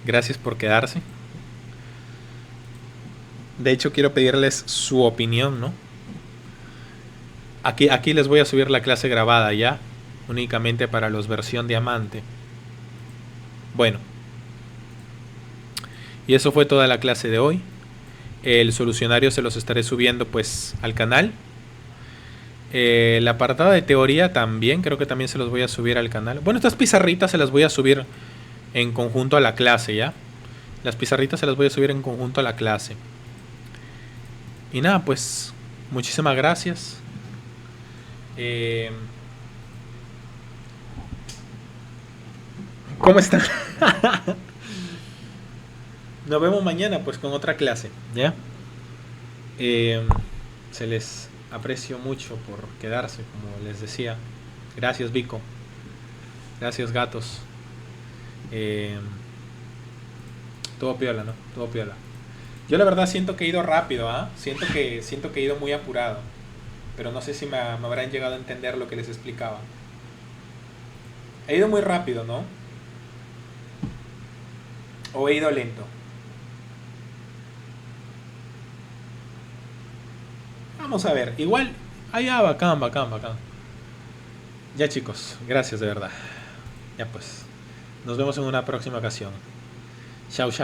Gracias por quedarse. De hecho, quiero pedirles su opinión, ¿no? Aquí les voy a subir la clase grabada ya, únicamente para los versión diamante. Bueno. Y eso fue toda la clase de hoy. El solucionario se los estaré subiendo pues al canal. El apartado de teoría también, creo que también se los voy a subir al canal. Bueno, estas pizarritas se las voy a subir en conjunto a la clase, ¿ya? Las pizarritas se las voy a subir en conjunto a la clase. Y nada, pues muchísimas gracias. ¿Cómo están? Nos vemos mañana pues con otra clase, ¿ya? Se les aprecio mucho por quedarse, como les decía. Gracias, Vico. Gracias, gatos. Todo piola, ¿no? Todo piola. Yo la verdad siento que he ido rápido, ¿ah? Siento que he ido muy apurado. Pero no sé si me habrán llegado a entender lo que les explicaba. He ido muy rápido, ¿no? ¿O he ido lento? Vamos a ver. Igual. Ya, bacán. Ya, chicos. Gracias, de verdad. Ya pues. Nos vemos en una próxima ocasión. Chao, chao.